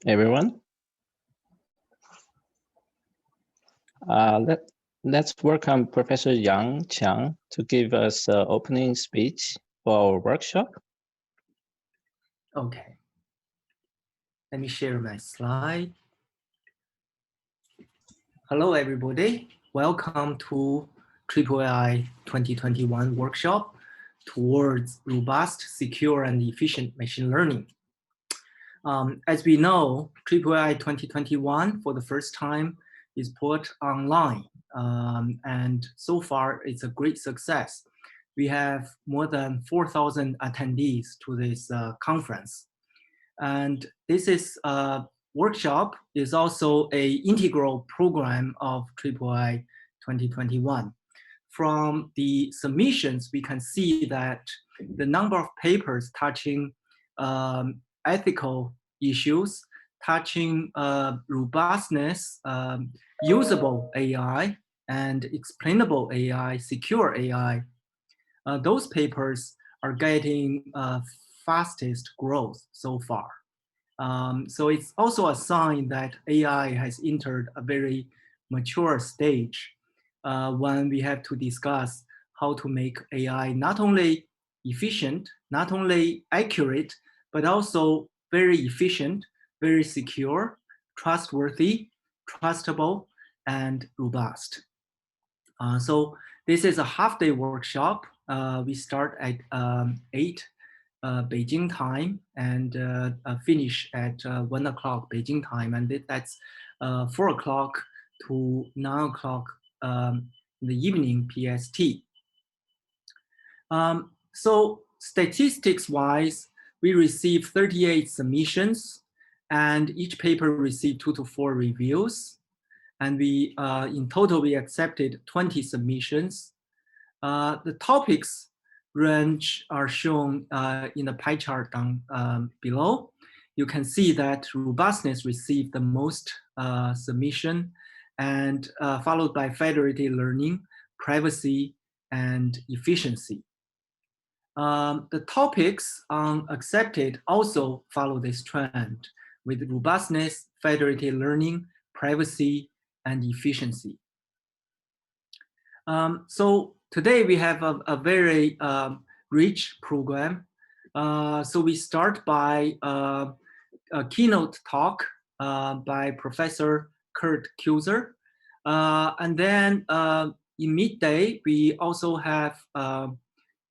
everyone. Let's welcome Professor Yang Chang to give us an opening speech for our workshop. Okay. Let me share my slide. Hello, everybody. Welcome to AAAI 2021 workshop towards robust, secure, and efficient machine learning. As we know, AAAI 2021 for the first time is put online. And so far, it's a great success. We have more than 4,000 attendees to this conference. And this is workshop is also an integral program of AAAI 2021. From the submissions, we can see that the number of papers touching ethical issues, touching robustness, usable AI, and explainable AI, secure AI, those papers are getting fastest growth so far. So it's also a sign that AI has entered a very mature stage when we have to discuss how to make AI not only efficient, not only accurate, but also very efficient, very secure, trustworthy, trustable, and robust. So this is a half-day workshop. We start at 8 Beijing time and finish at 1 o'clock Beijing time, and that's 4 o'clock to 9 o'clock in the evening PST. So statistics-wise, we received 38 submissions, and each paper received 2 to 4 reviews. And we, in total, we accepted 20 submissions. The topics range are shown in the pie chart down below. You can see that robustness received the most submission, and followed by federated learning, privacy, and efficiency. The topics accepted also follow this trend with robustness, federated learning, privacy, and efficiency. So today we have a very rich program. So we start by a keynote talk by Professor Keutzer. And then in midday, we also have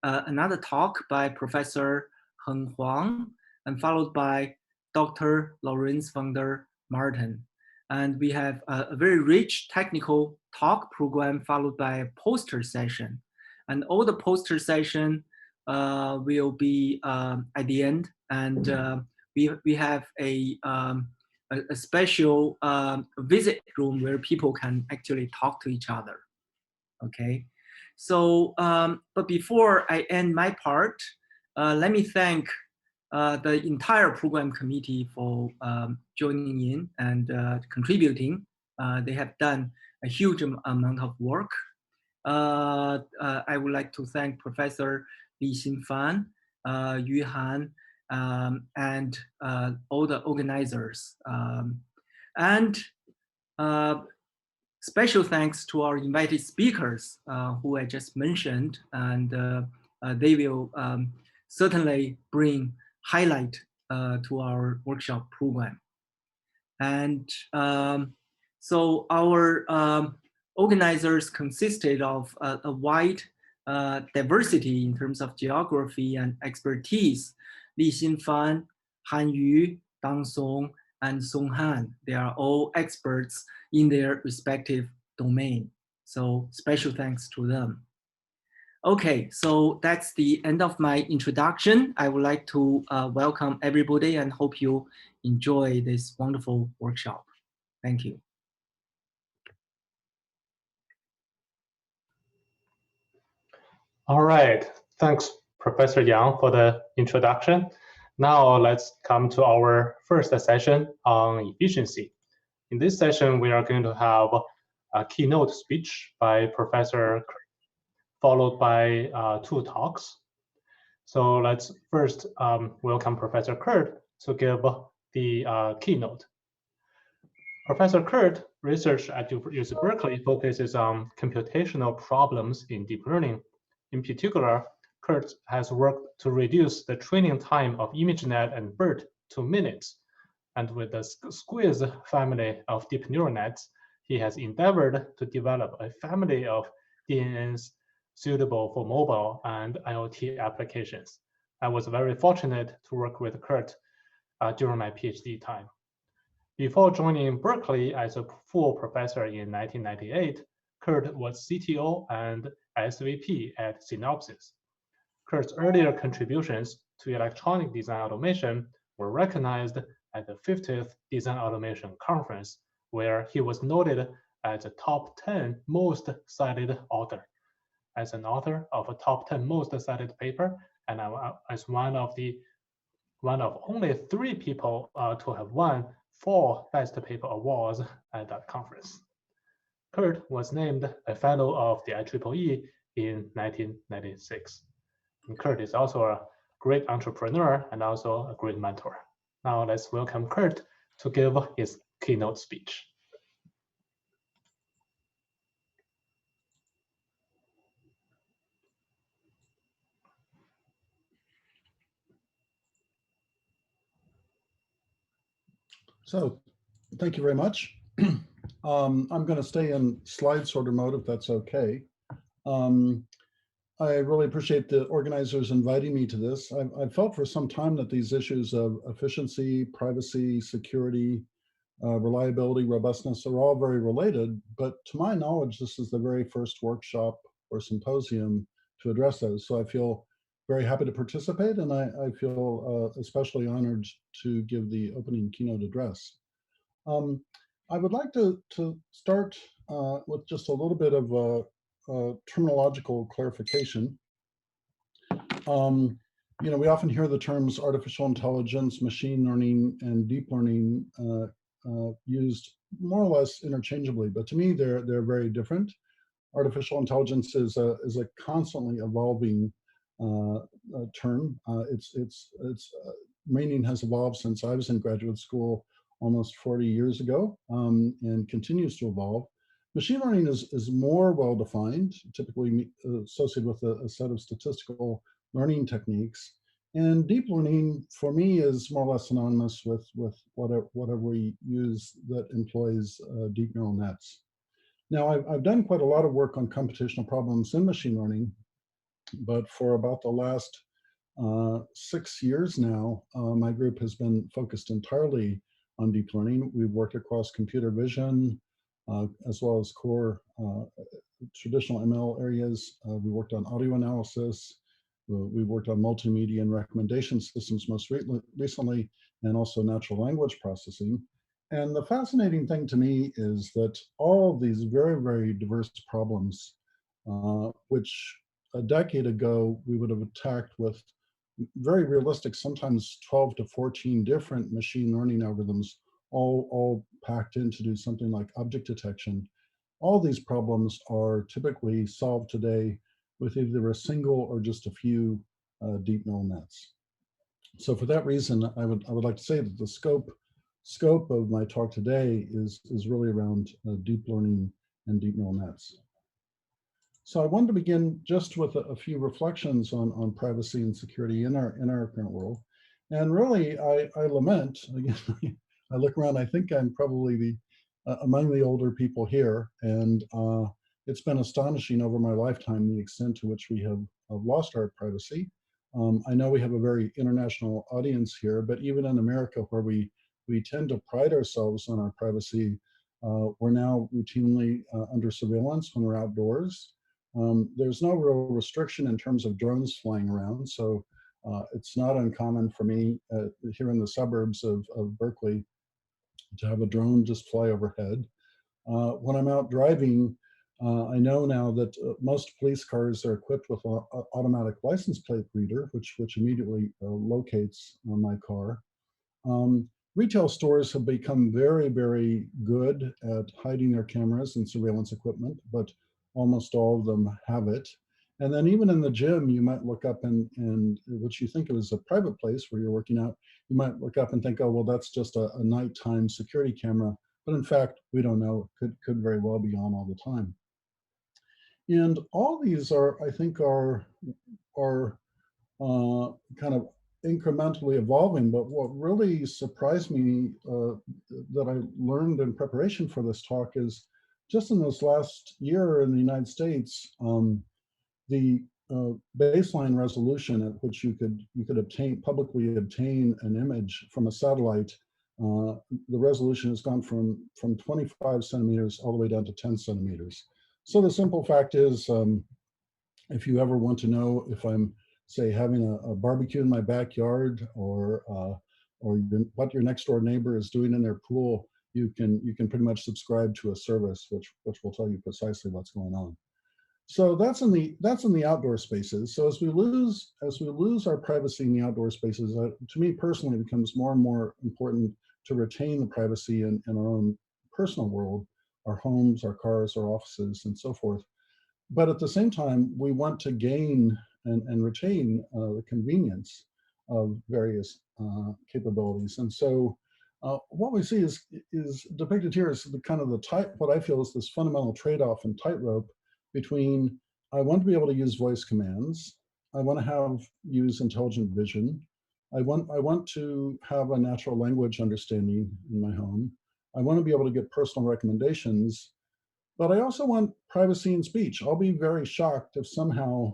another talk by Professor Heng Huang, and followed by Dr. Lawrence van der Marten. And we have a very rich technical talk program followed by a poster session. And all the poster session will be at the end. And we have a special visit room where people can actually talk to each other. Okay. So, but before I end my part, let me thank the entire program committee for joining in and contributing. They have done a huge amount of work. I would like to thank Professor Li Xinfan, Yu Han, and all the organizers. And special thanks to our invited speakers who I just mentioned, and they will certainly bring highlight to our workshop program. And so our organizers consisted of a wide diversity in terms of geography and expertise. Li Xinfan, Han Yu, Dang Song, and Song Han. They are all experts in their respective domain. So special thanks to them. Okay, so that's the end of my introduction. I would like to welcome everybody and hope you enjoy this wonderful workshop. Thank you. All right, thanks, Professor Yang, for the introduction. Now let's come to our first session on efficiency. In this session, we are going to have a keynote speech by Professor, followed by 2 talks. So let's first welcome Professor Kurt to give the keynote. Professor Kurt research at UC Berkeley focuses on computational problems in deep learning. In particular, Kurt has worked to reduce the training time of ImageNet and BERT to minutes. And with the Squiz family of deep neural nets, he has endeavored to develop a family of DNNs suitable for mobile and IoT applications. I was very fortunate to work with Kurt during my PhD time. Before joining Berkeley as a full professor in 1998, Kurt was CTO and SVP at Synopsys. Kurt's earlier contributions to electronic design automation were recognized at the 50th Design Automation Conference, where he was noted as a top 10 most cited author. As an author of a top 10 most cited paper, and as one of only 3 people to have won 4 Best Paper awards at that conference. Kurt was named a fellow of the IEEE in 1996. And Kurt is also a great entrepreneur and also a great mentor. Now let's welcome Kurt to give his keynote speech. So thank you very much. I'm going to stay in slide sorter mode if that's okay. I really appreciate the organizers inviting me to this. I've felt for some time that these issues of efficiency, privacy, security, reliability, robustness are all very related, but to my knowledge, this is the very first workshop or symposium to address those. So I feel very happy to participate, and I feel especially honored to give the opening keynote address. I would like to start with just a little bit of a terminological clarification. You know, we often hear the terms artificial intelligence, machine learning, and deep learning used more or less interchangeably, but to me, they're very different. Artificial intelligence is a constantly evolving term. Its meaning has evolved since I was in graduate school almost 40 years ago, and continues to evolve. Machine learning is more well-defined, typically associated with a set of statistical learning techniques. And deep learning, for me, is more or less synonymous with whatever we use that employs deep neural nets. Now, I've done quite a lot of work on computational problems in machine learning, but for about the last 6 years now, my group has been focused entirely on deep learning. We've worked across computer vision, as well as core traditional ML areas. We worked on audio analysis. We worked on multimedia and recommendation systems most recently, and also natural language processing. And the fascinating thing to me is that all of these very, very diverse problems, which a decade ago we would have attacked with very realistic, sometimes 12 to 14 different machine learning algorithms, all packed in to do something like object detection. All these problems are typically solved today with either a single or just a few deep neural nets. So for that reason, I would like to say that the scope of my talk today is really around deep learning and deep neural nets. So I wanted to begin just with a few reflections on privacy and security in our current world. And really, I lament, again, I look around, I think I'm probably among the older people here, and it's been astonishing over my lifetime the extent to which we have lost our privacy. I know we have a very international audience here, but even in America, where we tend to pride ourselves on our privacy, we're now routinely under surveillance when we're outdoors. There's no real restriction in terms of drones flying around, so it's not uncommon for me here in the suburbs of Berkeley to have a drone just fly overhead. When I'm out driving, I know now that most police cars are equipped with an automatic license plate reader, which immediately locates my car. Retail stores have become very, very good at hiding their cameras and surveillance equipment, but almost all of them have it. And then even in the gym, you might look up and what you think of as a private place where you're working out, you might look up and think, oh, well, that's just a nighttime security camera. But in fact, we don't know. It could very well be on all the time. And all these are, I think, are kind of incrementally evolving. But what really surprised me that I learned in preparation for this talk is just in this last year in the United States, the baseline resolution at which you could publicly obtain an image from a satellite, the resolution has gone from 25 centimeters all the way down to 10 centimeters. So the simple fact is, if you ever want to know if I'm, say, having a barbecue in my backyard, or what your next door neighbor is doing in their pool, you can pretty much subscribe to a service which will tell you precisely what's going on. So that's in the outdoor spaces. So as we lose our privacy in the outdoor spaces, to me personally, it becomes more and more important to retain the privacy in our own personal world, our homes, our cars, our offices, and so forth. But at the same time, we want to gain and retain the convenience of various capabilities. And so what we see is depicted here is the kind of what I feel is this fundamental trade-off and tightrope between, I want to be able to use voice commands, I want to use intelligent vision, I want to have a natural language understanding in my home, I want to be able to get personal recommendations, but I also want privacy in speech. I'll be very shocked if somehow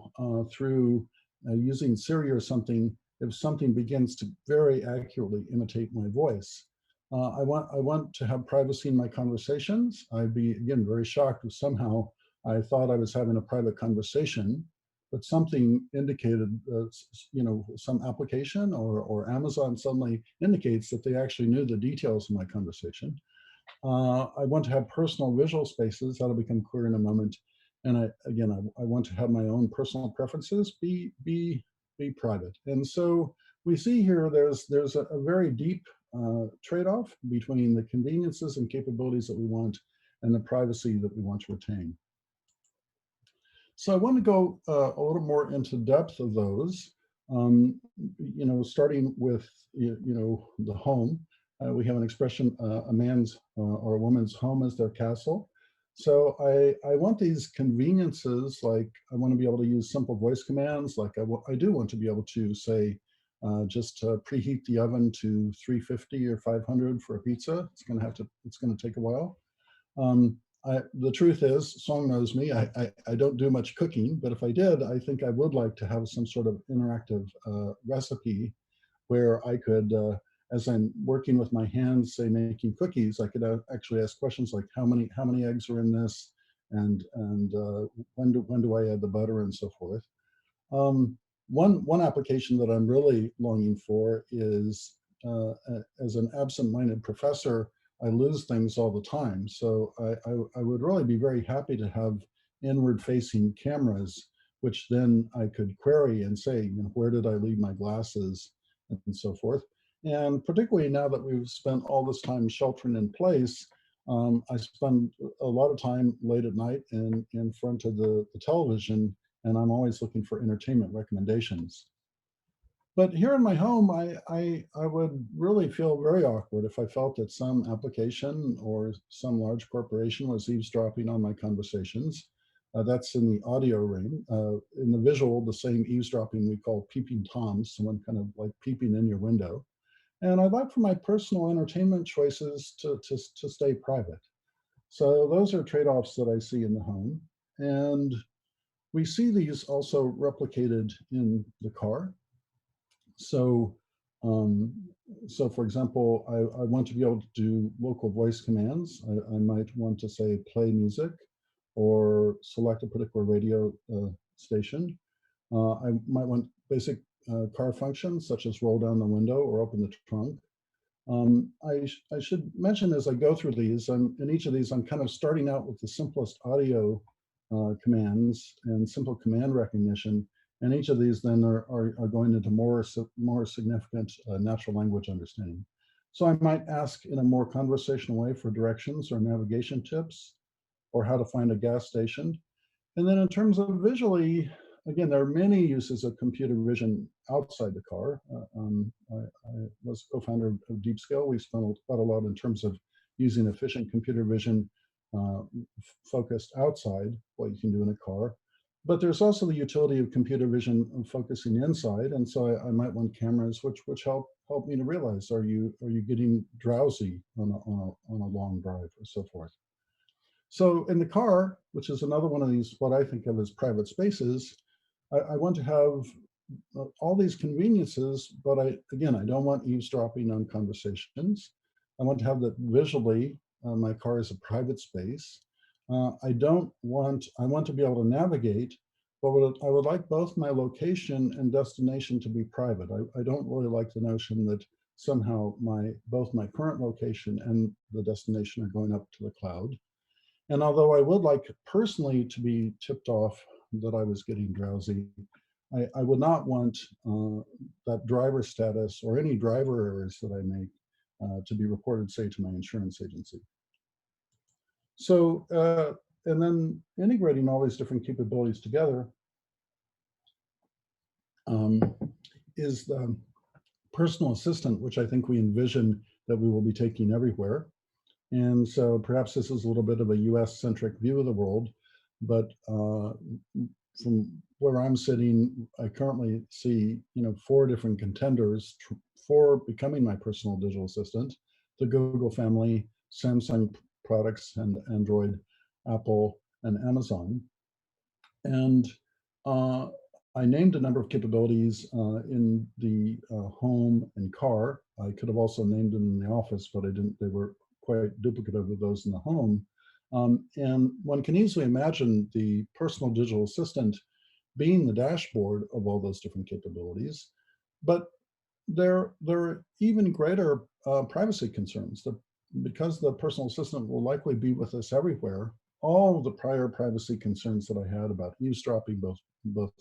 through using Siri or something, if something begins to very accurately imitate my voice. I want to have privacy in my conversations. I'd be, again, very shocked if somehow I thought I was having a private conversation, but something indicated, some application or Amazon suddenly indicates that they actually knew the details of my conversation. I want to have personal visual spaces. That'll become clear in a moment. And I want to have my own personal preferences be private. And so we see here there's a very deep trade-off between the conveniences and capabilities that we want and the privacy that we want to retain. So I want to go a little more into depth of those, starting with, the home. We have an expression, a man's or a woman's home is their castle. So I want these conveniences, like I want to be able to use simple voice commands, like I do want to be able to say, just preheat the oven to 350 or 500 for a pizza. It's going to take a while. The truth is, Song knows me, I don't do much cooking, but if I did, I think I would like to have some sort of interactive recipe where I could, as I'm working with my hands, say making cookies, I could actually ask questions like how many eggs are in this, and when do I add the butter, and so forth. One application that I'm really longing for is as an absent-minded professor, I lose things all the time. So I would really be very happy to have inward-facing cameras, which then I could query and say, where did I leave my glasses, and so forth. And particularly now that we've spent all this time sheltering in place, I spend a lot of time late at night in front of the television, and I'm always looking for entertainment recommendations. But here in my home, I would really feel very awkward if I felt that some application or some large corporation was eavesdropping on my conversations. That's in the audio ring. In the visual, the same eavesdropping we call peeping toms, someone kind of like peeping in your window. And I'd like for my personal entertainment choices to stay private. So those are trade-offs that I see in the home. And we see these also replicated in the car. So, for example, I want to be able to do local voice commands. I might want to say play music or select a particular radio station. I might want basic car functions such as roll down the window or open the trunk. I should mention as I go through these, in each of these, I'm kind of starting out with the simplest audio commands and simple command recognition. And each of these then are going into more significant natural language understanding. So I might ask in a more conversational way for directions or navigation tips or how to find a gas station. And then in terms of visually, again, there are many uses of computer vision outside the car. I was co-founder of DeepScale. We spent quite a lot in terms of using efficient computer vision focused outside what you can do in a car. But there's also the utility of computer vision focusing inside, and so I might want cameras which help me to realize, are you getting drowsy on a long drive or so forth. So in the car, which is another one of these what I think of as private spaces, I want to have all these conveniences, but I don't want eavesdropping on conversations. I want to have that visually. My car is a private space. I want to be able to navigate, but I would like both my location and destination to be private. I don't really like the notion that somehow both my current location and the destination are going up to the cloud. And although I would like personally to be tipped off that I was getting drowsy, I would not want that driver status or any driver errors that I make to be reported, say, to my insurance agency. So, and then integrating all these different capabilities together is the personal assistant, which I think we envision that we will be taking everywhere. And so perhaps this is a little bit of a US-centric view of the world, but from where I'm sitting, I currently see 4 different contenders for becoming my personal digital assistant: the Google family, Samsung products, and Android, Apple, and Amazon. And I named a number of capabilities in the home and car. I could have also named them in the office, but I didn't. They were quite duplicative of those in the home. And one can easily imagine the personal digital assistant being the dashboard of all those different capabilities. But there are even greater privacy concerns. Because the personal assistant will likely be with us everywhere, all of the prior privacy concerns that I had about eavesdropping, both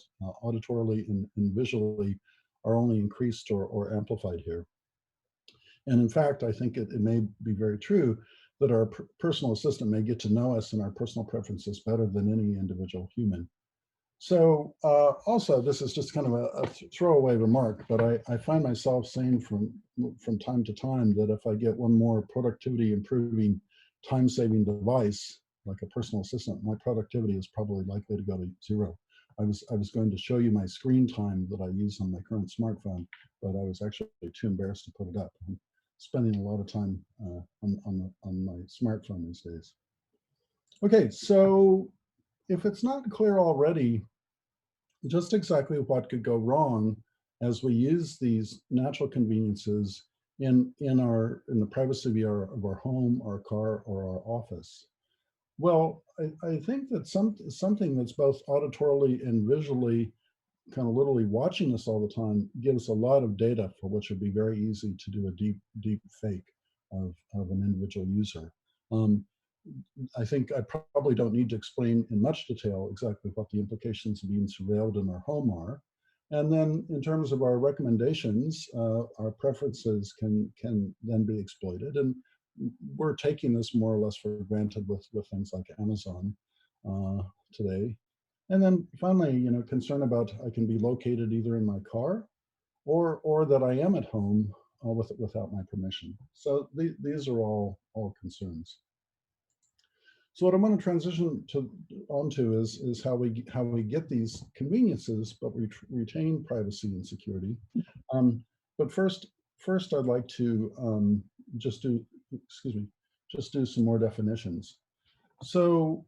auditorily and visually, are only increased or amplified here. And in fact, I think it may be very true that our personal assistant may get to know us and our personal preferences better than any individual human. So also, this is just kind of a throwaway remark, but I find myself saying from time to time that if I get one more productivity improving, time-saving device, like a personal assistant, my productivity is probably likely to go to 0. I was going to show you my screen time that I use on my current smartphone, but I was actually too embarrassed to put it up. I'm spending a lot of time on my smartphone these days. Okay, so if it's not clear already just exactly what could go wrong as we use these natural conveniences in the privacy of our home, our car, or our office. Well, I think that something that's both auditorily and visually kind of literally watching us all the time gives a lot of data for which would be very easy to do a deep fake of an individual user. I think I probably don't need to explain in much detail exactly what the implications of being surveilled in our home are. And then in terms of our recommendations, our preferences can then be exploited. And we're taking this more or less for granted with things like Amazon today. And then finally, concern about I can be located either in my car or that I am at home without my permission. So these are all concerns. So what I want to transition onto is how we get these conveniences, but we retain privacy and security. But first I'd like to just do some more definitions. So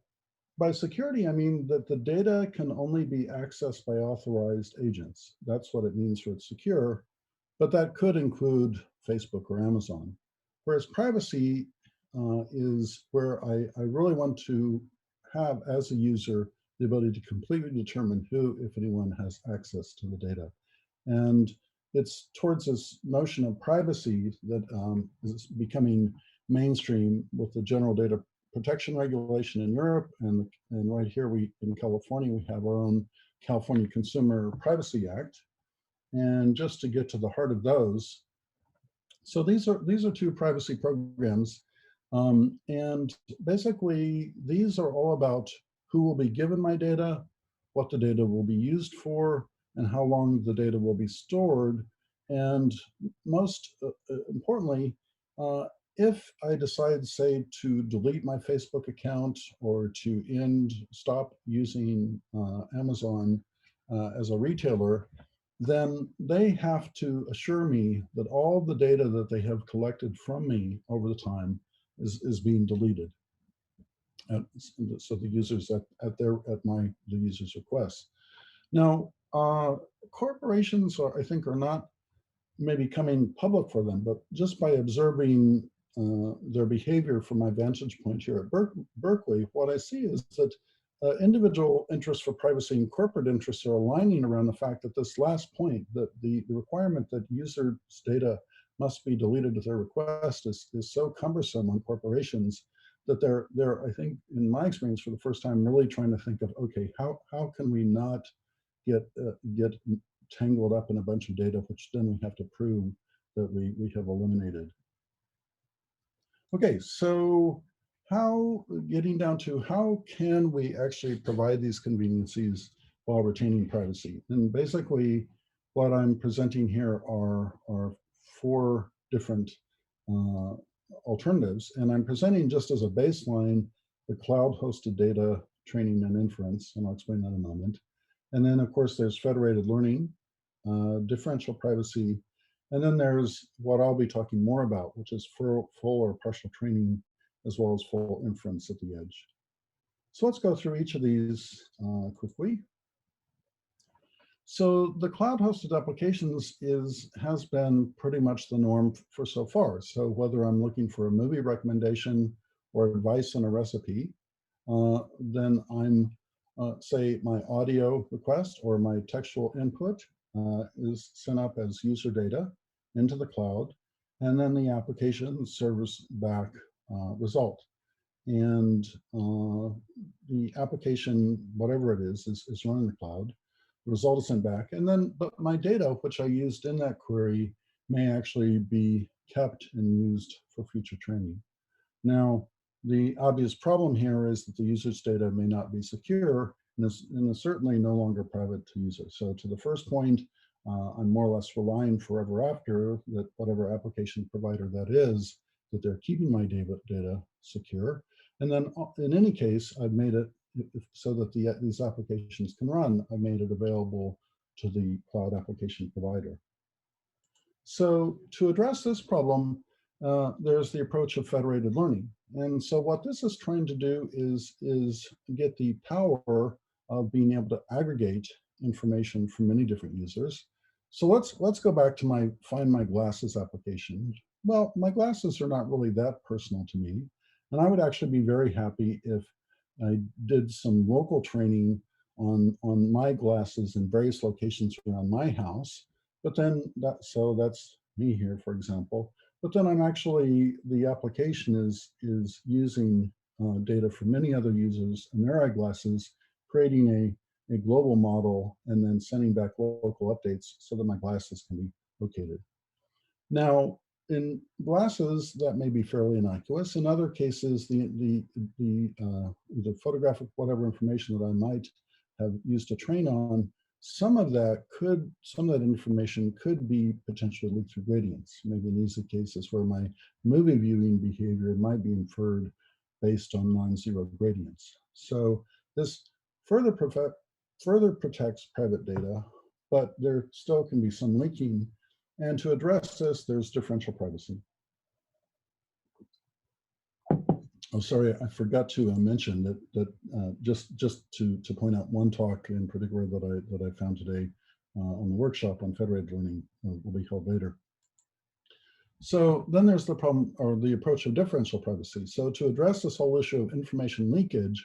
by security, I mean that the data can only be accessed by authorized agents. That's what it means for it's secure, but that could include Facebook or Amazon. Whereas privacy is where I really want to have, as a user, the ability to completely determine who, if anyone, has access to the data. And it's towards this notion of privacy that is becoming mainstream with the General Data Protection Regulation in Europe, and right here in California, we have our own California Consumer Privacy Act. And just to get to the heart of those, so these are 2 privacy programs. And basically, these are all about who will be given my data, what the data will be used for, and how long the data will be stored. And most importantly, if I decide, say, to delete my Facebook account or to stop using Amazon as a retailer, then they have to assure me that all the data that they have collected from me over the time is being deleted. So the users at the user's request. Now, corporations I think are not maybe coming public for them, but just by observing their behavior from my vantage point here at Berkeley, what I see is that individual interests for privacy and corporate interests are aligning around the fact that this last point, that the requirement that users' data must be deleted at their request is so cumbersome on corporations that they're, I think, in my experience, for the first time, really trying to think of, okay, how can we not get tangled up in a bunch of data, which then we have to prove that we have eliminated. Okay, so getting down to how can we actually provide these conveniences while retaining privacy? And basically, what I'm presenting here are 4 different alternatives, and I'm presenting just as a baseline the cloud-hosted data training and inference, and I'll explain that in a moment. And then, of course, there's federated learning, differential privacy, and then there's what I'll be talking more about, which is full or partial training, as well as full inference at the edge. So let's go through each of these quickly. So the cloud-hosted applications has been pretty much the norm for so far. So whether I'm looking for a movie recommendation or advice on a recipe, then I'm say my audio request or my textual input is sent up as user data into the cloud, and then the application serves back result. And the application, whatever it is run in the cloud. The result is sent back, and then but my data, which I used in that query, may actually be kept and used for future training. Now, the obvious problem here is that the user's data may not be secure and is certainly no longer private to users. So to the first point, I'm more or less relying forever after that whatever application provider that is, that they're keeping my data secure. And then in any case, I've made it so that these applications can run. I made it available to the cloud application provider. So to address this problem, there's the approach of federated learning. And so what this is trying to do is get the power of being able to aggregate information from many different users. So let's go back to my Find My Glasses application. Well, my glasses are not really that personal to me. And I would actually be very happy if I did some local training on my glasses in various locations around my house. But then that's me here, for example. But then the application is using data from many other users and their eyeglasses, creating a global model and then sending back local updates so that my glasses can be located. Now, in glasses, that may be fairly innocuous. In other cases, the photographic whatever information that I might have used to train on, some of that information could be potentially leaked through gradients. Maybe in easy cases where my movie viewing behavior might be inferred based on non-zero gradients. So this further protects private data, but there still can be some leaking. And to address this, there's differential privacy. Oh, sorry, I forgot to mention that just to point out one talk in particular that I found today on the workshop on federated learning will be held later. So then there's the problem or the approach of differential privacy. So to address this whole issue of information leakage,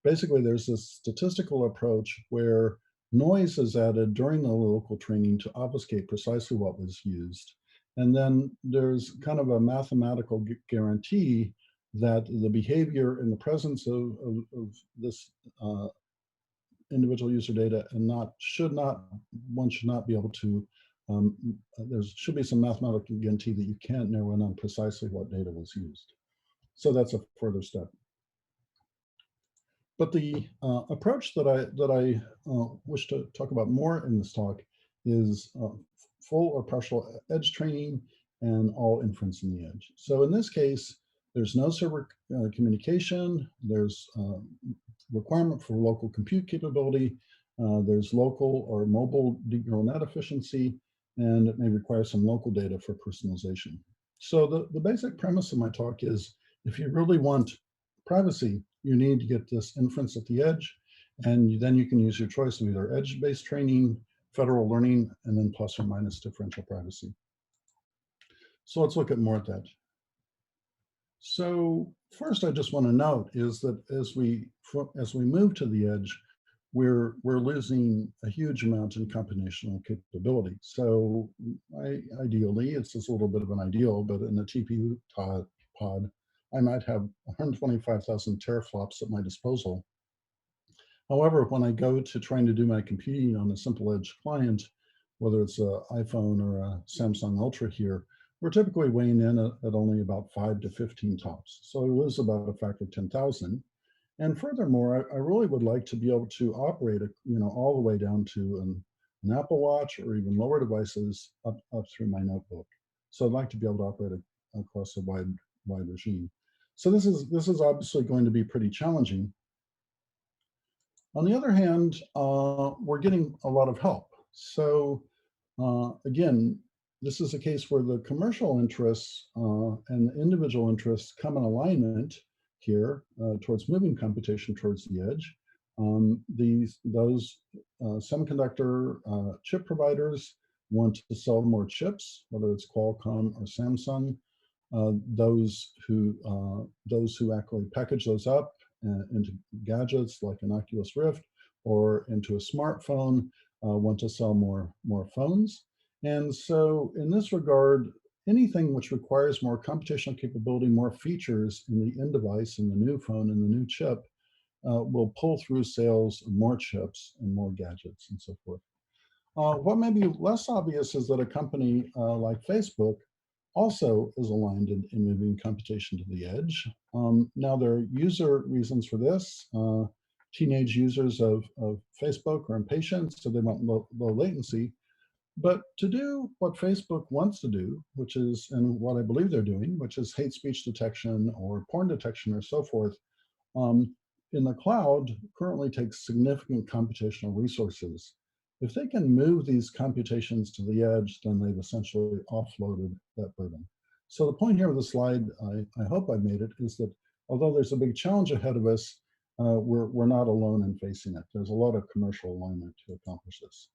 basically there's this statistical approach where noise is added during the local training to obfuscate precisely what was used. And then there's kind of a mathematical guarantee that the behavior in the presence of this individual user data and one should not be able to, there should be some mathematical guarantee that you can't narrow in on precisely what data was used. So that's a further step. But the approach that I wish to talk about more in this talk is full or partial edge training and all inference in the edge. So in this case, there's no server communication. There's requirement for local compute capability. There's local or mobile deep neural net efficiency, and it may require some local data for personalization. So the basic premise of my talk is, if you really want privacy, you need to get this inference at the edge, and then you can use your choice of either edge-based training, federal learning, and then plus or minus differential privacy. So let's look at more at that. So first, I just want to note is that as we move to the edge, we're losing a huge amount in computational capability. So ideally, it's just a little bit of an ideal, but in a TPU pod, I might have 125,000 teraflops at my disposal. However, when I go to trying to do my computing on a simple edge client, whether it's an iPhone or a Samsung Ultra here, we're typically weighing in at only about 5 to 15 tops. So I lose about a factor of 10,000. And furthermore, I really would like to be able to operate, all the way down to an Apple Watch or even lower devices up through my notebook. So I'd like to be able to operate across a wide regime. So this is obviously going to be pretty challenging. On the other hand, we're getting a lot of help. So again, this is a case where the commercial interests and the individual interests come in alignment here towards moving computation towards the edge. Those semiconductor chip providers want to sell more chips, whether it's Qualcomm or Samsung. Those who actually package those up into gadgets like an Oculus Rift or into a smartphone want to sell more phones. And so in this regard, anything which requires more computational capability, more features in the end device, in the new phone, and the new chip, will pull through sales of more chips and more gadgets and so forth. What may be less obvious is that a company like Facebook also is aligned in moving computation to the edge. Now, there are user reasons for this. Teenage users of Facebook are impatient, so they want low latency. But to do what Facebook wants to do, which is, and what I believe they're doing, which is hate speech detection or porn detection or so forth, in the cloud currently takes significant computational resources. If they can move these computations to the edge, then they've essentially offloaded that burden. So the point here of the slide, I hope I made it, is that although there's a big challenge ahead of us, we're not alone in facing it. There's a lot of commercial alignment to accomplish this.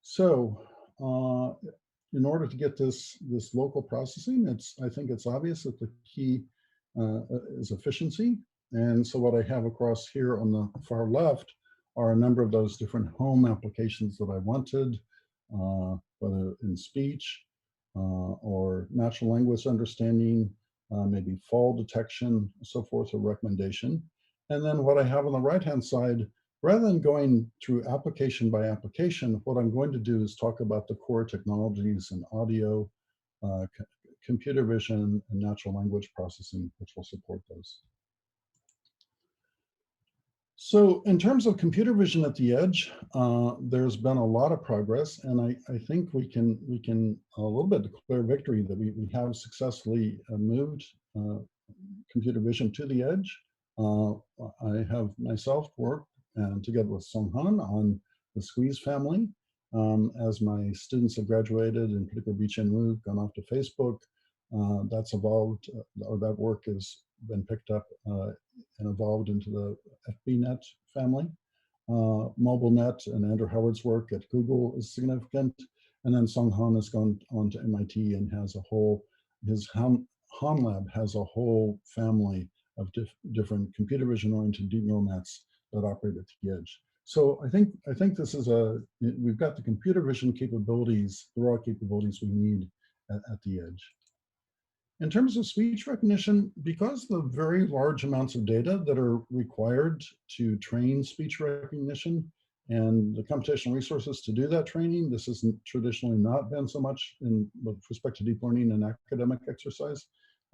So in order to get this local processing, I think it's obvious that the key is efficiency. And so what I have across here on the far left are a number of those different home applications that I wanted, whether in speech or natural language understanding, maybe fall detection, so forth, or recommendation. And then what I have on the right-hand side, rather than going through application by application, what I'm going to do is talk about the core technologies in audio, computer vision, and natural language processing, which will support those. So in terms of computer vision at the edge, there's been a lot of progress, and I think we can a little bit declare victory that we have successfully moved computer vision to the edge. I have myself worked together with Song Han on the Squeeze family. As my students have graduated, in particular Bi-Chen Wu, gone off to Facebook, that's evolved, or that work has been picked up and evolved into the FBNet family. MobileNet and Andrew Howard's work at Google is significant. And then Song Han has gone on to MIT and has a whole, his Han Lab has a whole family of different computer vision oriented deep neural nets that operate at the edge. So I think this is we've got the computer vision capabilities, the raw capabilities we need at the edge. In terms of speech recognition, because the very large amounts of data that are required to train speech recognition and the computational resources to do that training, this has traditionally not been so much with respect to deep learning and academic exercise.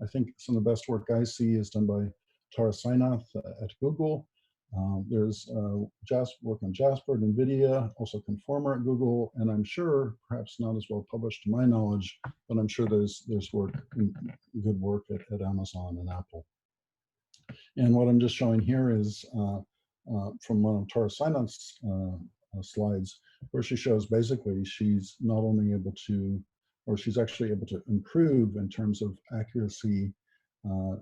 I think some of the best work I see is done by Tara Sainath at Google. There's work on Jasper at NVIDIA, also Conformer at Google, and I'm sure, perhaps not as well published to my knowledge, but I'm sure there's work, good work at Amazon and Apple. And what I'm just showing here is from one of Tara Sainath's slides, where she shows basically she's not only able to, or she's actually able to improve in terms of accuracy,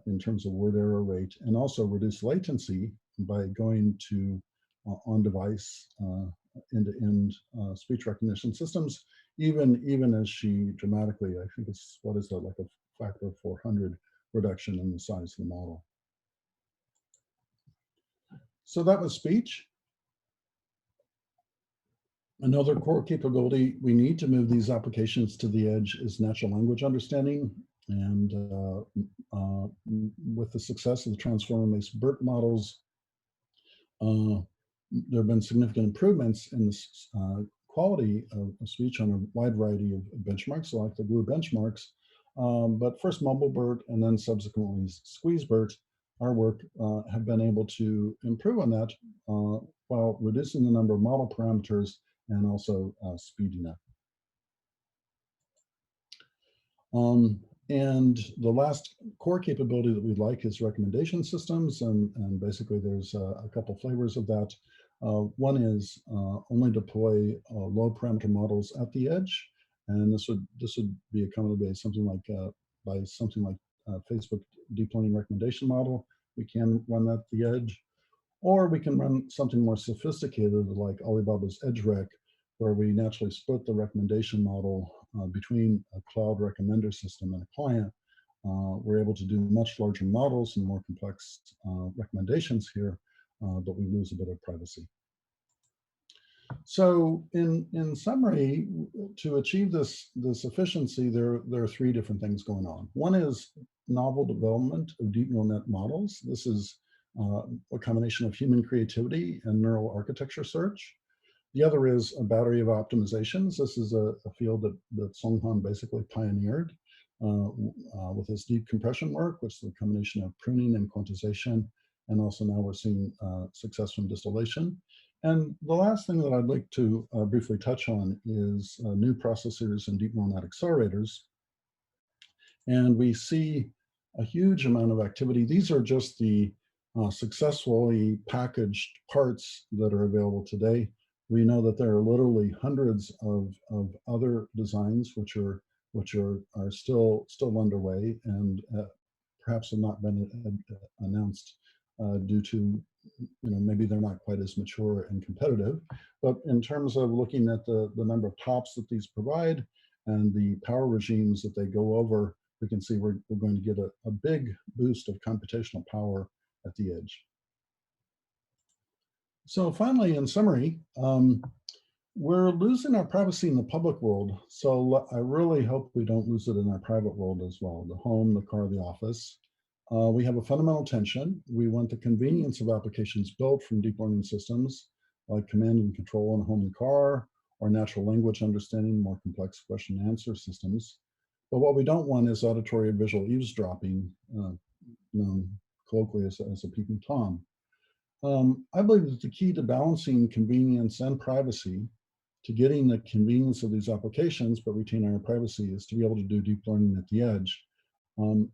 in terms of word error rate, and also reduce latency by going to on-device end-to-end speech recognition systems, even as she dramatically, I think it's, what is that, like a factor of 400 reduction in the size of the model. So that was speech. Another core capability we need to move these applications to the edge is natural language understanding. And with the success of the transformer-based BERT models, there have been significant improvements in the quality of speech on a wide variety of benchmarks, like the Blue benchmarks. But first mobile BERT and then subsequently squeeze BERT, our work have been able to improve on that while reducing the number of model parameters and also speeding up. And the last core capability that we'd like is recommendation systems, and basically there's a couple flavors of that. One is only deploy low parameter models at the edge, and this would be accommodated by something like Facebook deep learning recommendation model. We can run that at the edge, or we can run something more sophisticated like Alibaba's EdgeRec, where we naturally split the recommendation model between a cloud recommender system and a client. We're able to do much larger models and more complex recommendations here, but we lose a bit of privacy. So in summary, to achieve this efficiency, there are three different things going on. One is novel development of deep neural net models. This is a combination of human creativity and neural architecture search. The other is a battery of optimizations. This is a field that Songhwan basically pioneered with his deep compression work, which is a combination of pruning and quantization. And also now we're seeing success from distillation. And the last thing that I'd like to briefly touch on is new processors and deep neural net accelerators. And we see a huge amount of activity. These are just the successfully packaged parts that are available today. We know that there are literally hundreds of other designs which are still underway and perhaps have not been announced due to, maybe they're not quite as mature and competitive. But in terms of looking at the number of tops that these provide and the power regimes that they go over, we can see we're going to get a big boost of computational power at the edge. So finally, in summary, we're losing our privacy in the public world. So I really hope we don't lose it in our private world as well, the home, the car, the office. We have a fundamental tension. We want the convenience of applications built from deep learning systems like command and control in a home and car, or natural language understanding, more complex question and answer systems. But what we don't want is auditory or visual eavesdropping, known colloquially as a peeping Tom. I believe that the key to balancing convenience and privacy, to getting the convenience of these applications but retaining our privacy, is to be able to do deep learning at the edge.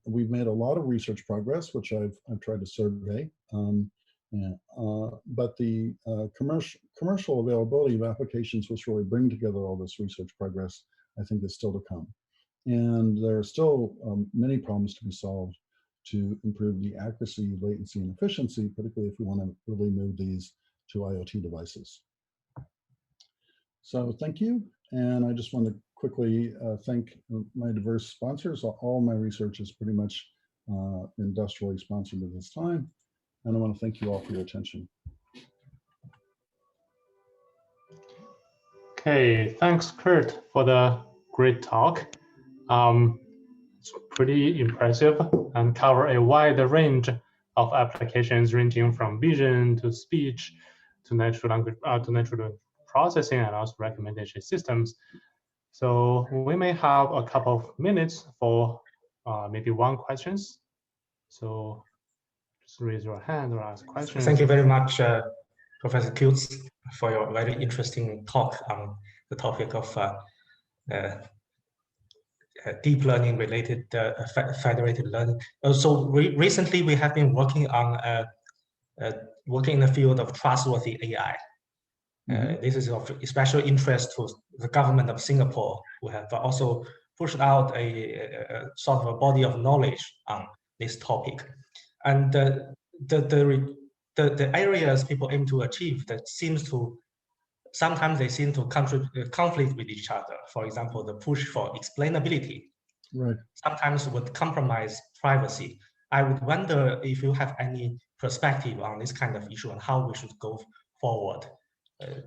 We've made a lot of research progress, which I've tried to survey, but the commercial availability of applications which really bring together all this research progress, I think, is still to come. And there are still many problems to be solved to improve the accuracy, latency, and efficiency, particularly if we want to really move these to IoT devices. So thank you. And I just want to quickly thank my diverse sponsors. All my research is pretty much industrially sponsored at this time. And I want to thank you all for your attention. Okay, thanks, Kurt, for the great talk. It's pretty impressive and cover a wide range of applications ranging from vision to speech to natural language to natural processing and also recommendation systems. So we may have a couple of minutes for maybe one questions. So just raise your hand or ask questions. Thank you very much, Professor Keutzer, for your very interesting talk on the topic of deep learning related federated learning. So recently we have been working on working in the field of trustworthy AI. This is of special interest to the government of Singapore, who have also pushed out a sort of a body of knowledge on this topic. And the areas people aim to achieve that sometimes they seem to conflict with each other. For example, the push for explainability sometimes would compromise privacy. I would wonder if you have any perspective on this kind of issue and how we should go forward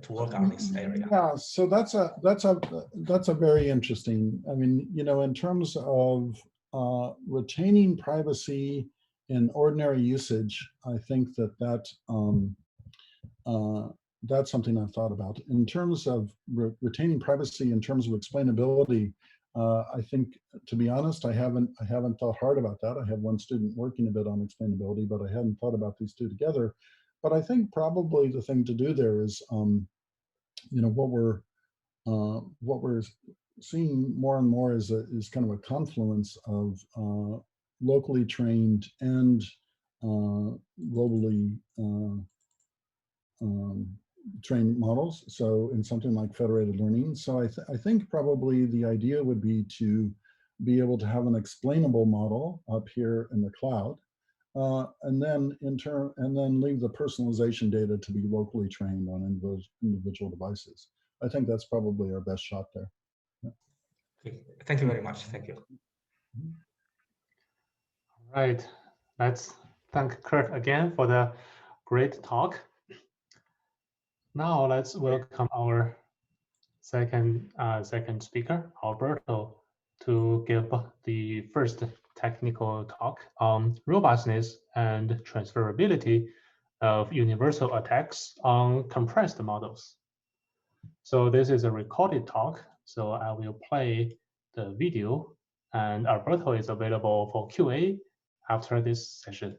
to work on this area. Yeah, so that's a very interesting. I mean, you know, in terms of retaining privacy in ordinary usage, I think that's something I've thought about. In terms of retaining privacy, in terms of explainability, I think, to be honest, I haven't thought hard about that. I have one student working a bit on explainability, but I hadn't thought about these two together. But I think probably the thing to do there is, you know, what we're seeing more and more is kind of a confluence of locally trained and globally trained models. So in something like federated learning. So I think probably the idea would be to be able to have an explainable model up here in the cloud, and then leave the personalization data to be locally trained on individual devices. I think that's probably our best shot there. Yeah. Okay. Thank you very much. Thank you. All right, let's thank Kurt again for the great talk. Now let's welcome our second speaker, Alberto, to give the first technical talk on robustness and transferability of universal attacks on compressed models. So this is a recorded talk, so I will play the video, and Alberto is available for QA after this session.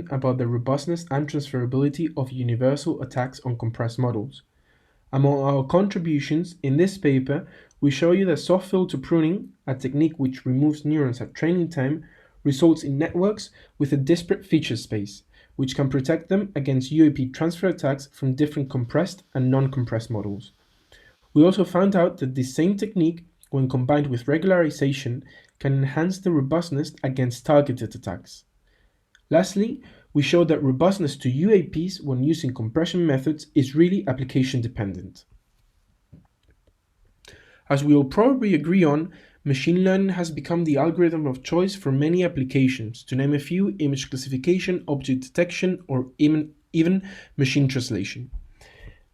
About the robustness and transferability of universal attacks on compressed models. Among our contributions in this paper, we show you that soft filter pruning, a technique which removes neurons at training time, results in networks with a disparate feature space, which can protect them against UAP transfer attacks from different compressed and non-compressed models. We also found out that this same technique, when combined with regularization, can enhance the robustness against targeted attacks. Lastly, we showed that robustness to UAPs when using compression methods is really application dependent. As we will probably agree on, machine learning has become the algorithm of choice for many applications, to name a few: image classification, object detection, or even machine translation.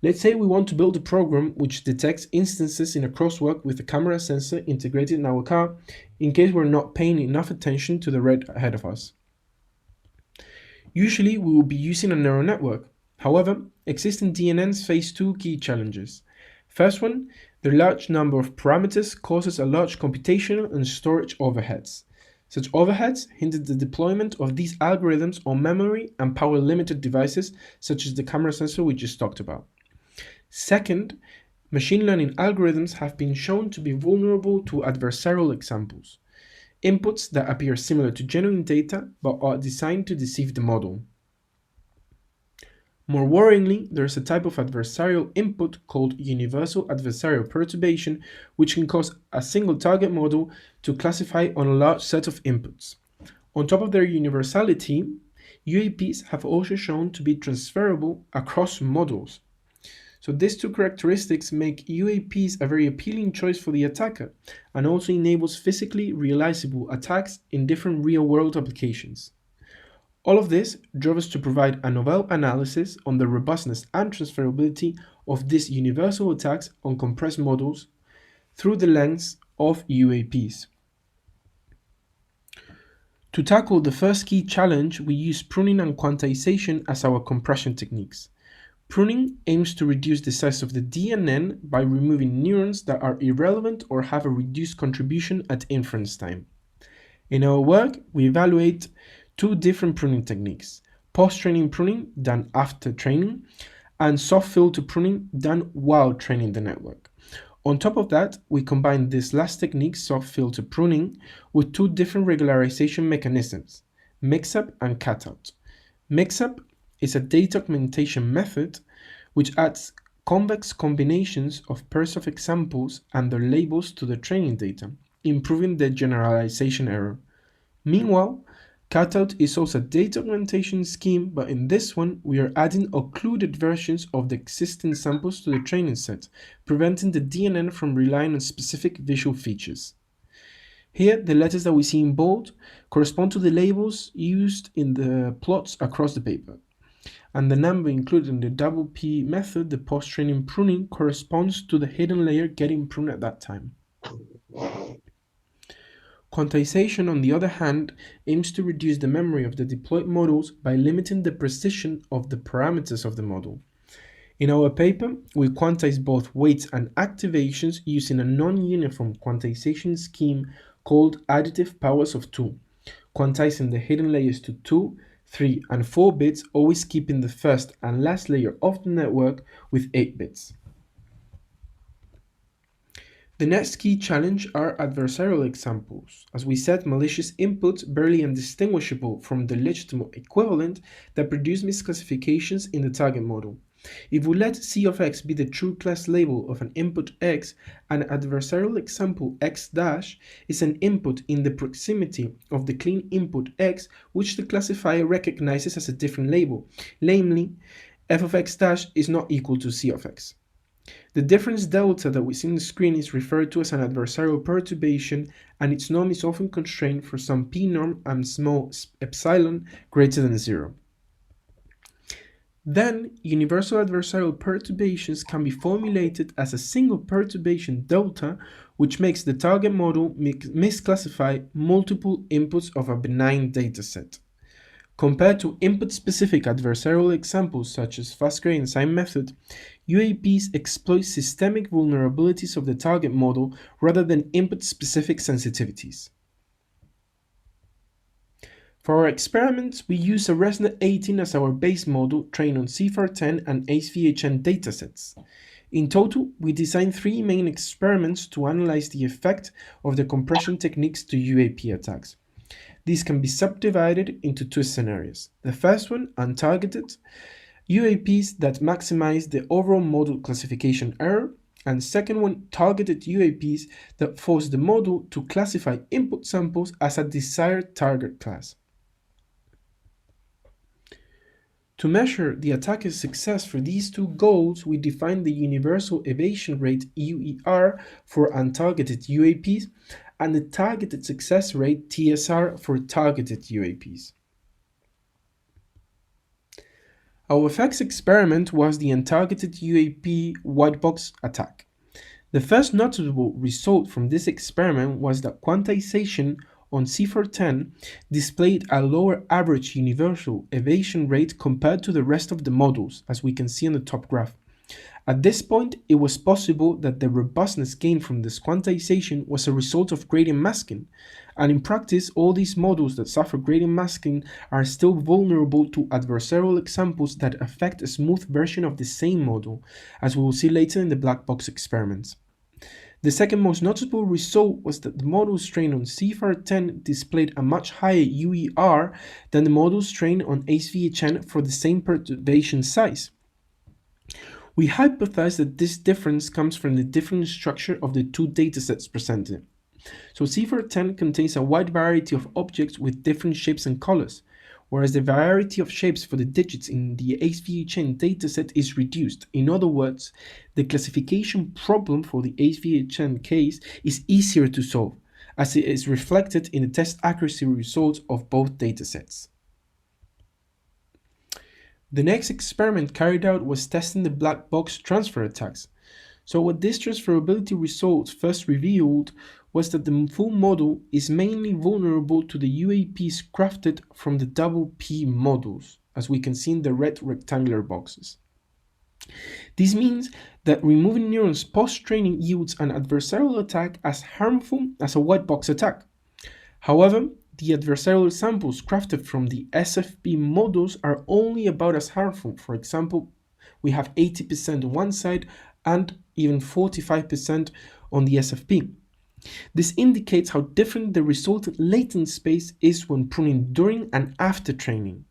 Let's say we want to build a program which detects instances in a crosswalk with a camera sensor integrated in our car, in case we're not paying enough attention to the road ahead of us. Usually, we will be using a neural network. However, existing DNNs face two key challenges. First one, the large number of parameters causes a large computational and storage overheads. Such overheads hinder the deployment of these algorithms on memory and power-limited devices, such as the camera sensor we just talked about. Second, machine learning algorithms have been shown to be vulnerable to adversarial examples, inputs that appear similar to genuine data but are designed to deceive the model. More worryingly, there is a type of adversarial input called universal adversarial perturbation, which can cause a single target model to classify on a large set of inputs. On top of their universality, UAPs have also shown to be transferable across models. So these two characteristics make UAPs a very appealing choice for the attacker, and also enables physically realizable attacks in different real-world applications. All of this drove us to provide a novel analysis on the robustness and transferability of these universal attacks on compressed models through the lens of UAPs. To tackle the first key challenge, we use pruning and quantization as our compression techniques. Pruning aims to reduce the size of the DNN by removing neurons that are irrelevant or have a reduced contribution at inference time. In our work, we evaluate two different pruning techniques: post-training pruning done after training and soft filter pruning done while training the network. On top of that, we combine this last technique, soft filter pruning, with two different regularization mechanisms, mix-up and cut-out. Mix-up is a data augmentation method which adds convex combinations of pairs of examples and their labels to the training data, improving the generalization error. Meanwhile, cutout is also a data augmentation scheme, but in this one, we are adding occluded versions of the existing samples to the training set, preventing the DNN from relying on specific visual features. Here, the letters that we see in bold correspond to the labels used in the plots across the paper. And the number included in the double P method, the post-training pruning, corresponds to the hidden layer getting pruned at that time. Quantization, on the other hand, aims to reduce the memory of the deployed models by limiting the precision of the parameters of the model. In our paper, we quantize both weights and activations using a non-uniform quantization scheme called additive powers of 2, quantizing the hidden layers to 2, 3, and 4 bits, always keeping the first and last layer of the network with 8 bits. The next key challenge are adversarial examples. As we said, malicious inputs barely indistinguishable from the legitimate equivalent that produce misclassifications in the target model. If we let C of x be the true class label of an input x, an adversarial example x dash is an input in the proximity of the clean input x, which the classifier recognizes as a different label, namely f of x dash is not equal to C of x. The difference delta that we see on the screen is referred to as an adversarial perturbation, and its norm is often constrained for some p norm and small epsilon greater than 0. Then, universal adversarial perturbations can be formulated as a single perturbation delta, which makes the target model misclassify multiple inputs of a benign dataset. Compared to input-specific adversarial examples such as fast gradient sign method, UAPs exploit systemic vulnerabilities of the target model rather than input-specific sensitivities. For our experiments, we use a ResNet 18 as our base model trained on CIFAR10 and HVHN datasets. In total, we designed 3 main experiments to analyze the effect of the compression techniques to UAP attacks. These can be subdivided into 2 scenarios. The first one, untargeted, UAPs that maximize the overall model classification error, and second one, targeted UAPs that force the model to classify input samples as a desired target class. To measure the attacker's success for these 2 goals, we define the universal evasion rate UER for untargeted UAPs and the targeted success rate TSR for targeted UAPs. Our first experiment was the untargeted UAP white box attack. The first notable result from this experiment was that quantization on CIFAR10 displayed a lower average universal evasion rate compared to the rest of the models, as we can see on the top graph. At this point, it was possible that the robustness gained from this quantization was a result of gradient masking, and in practice, all these models that suffer gradient masking are still vulnerable to adversarial examples that affect a smooth version of the same model, as we will see later in the black box experiments. The second most notable result was that the models trained on CIFAR10 displayed a much higher UER than the models trained on HVHN for the same perturbation size. We hypothesize that this difference comes from the different structure of the 2 datasets presented. So CIFAR10 contains a wide variety of objects with different shapes and colors, whereas the variety of shapes for the digits in the HVHN dataset is reduced. In other words, the classification problem for the HVHN case is easier to solve, as it is reflected in the test accuracy results of both datasets. The next experiment carried out was testing the black box transfer attacks. So what this transferability results first revealed was that the full model is mainly vulnerable to the UAPs crafted from the double P models, as we can see in the red rectangular boxes. This means that removing neurons post-training yields an adversarial attack as harmful as a white box attack. However, the adversarial samples crafted from the SFP models are only about as harmful. For example, we have 80% on one side and even 45% on the SFP. This indicates how different the resultant latent space is when pruning during and after training.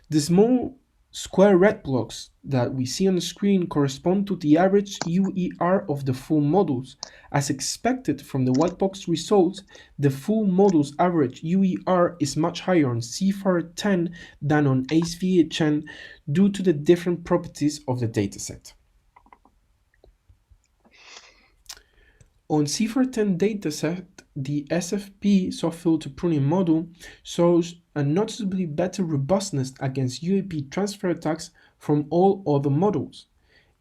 The small square red blocks that we see on the screen correspond to the average UER of the full models. As expected from the white box results, the full models average UER is much higher on CIFAR-10 than on HVHN due to the different properties of the dataset. On CIFAR-10 dataset, the SFP soft filter pruning model shows a noticeably better robustness against UAP transfer attacks from all other models.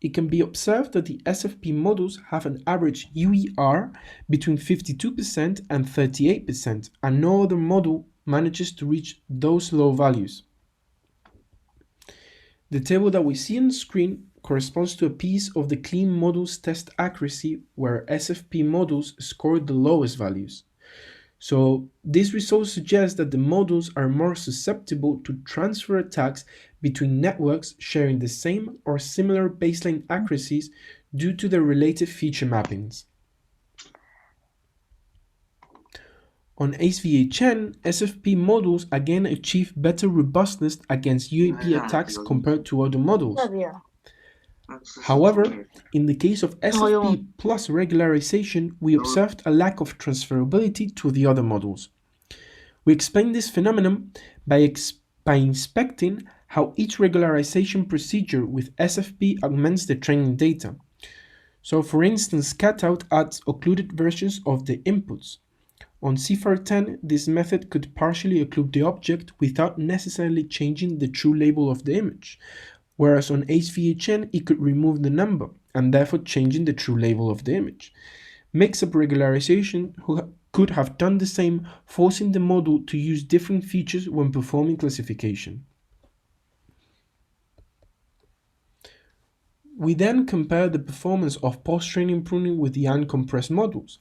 It can be observed that the SFP models have an average UER between 52% and 38%, and no other model manages to reach those low values. The table that we see on the screen corresponds to a piece of the clean models test accuracy where SFP models scored the lowest values. So these results suggest that the models are more susceptible to transfer attacks between networks sharing the same or similar baseline accuracies due to their related feature mappings. On HVHN, SFP models again achieve better robustness against UAP attacks compared to other models. However, in the case of SFP plus regularization, we observed a lack of transferability to the other models. We explain this phenomenon by inspecting how each regularization procedure with SFP augments the training data. So for instance, cutout adds occluded versions of the inputs. On CIFAR-10, this method could partially occlude the object without necessarily changing the true label of the image, whereas on HVHN it could remove the number and therefore changing the true label of the image. Mix-up regularization could have done the same, forcing the model to use different features when performing classification. We then compare the performance of post-training pruning with the uncompressed models.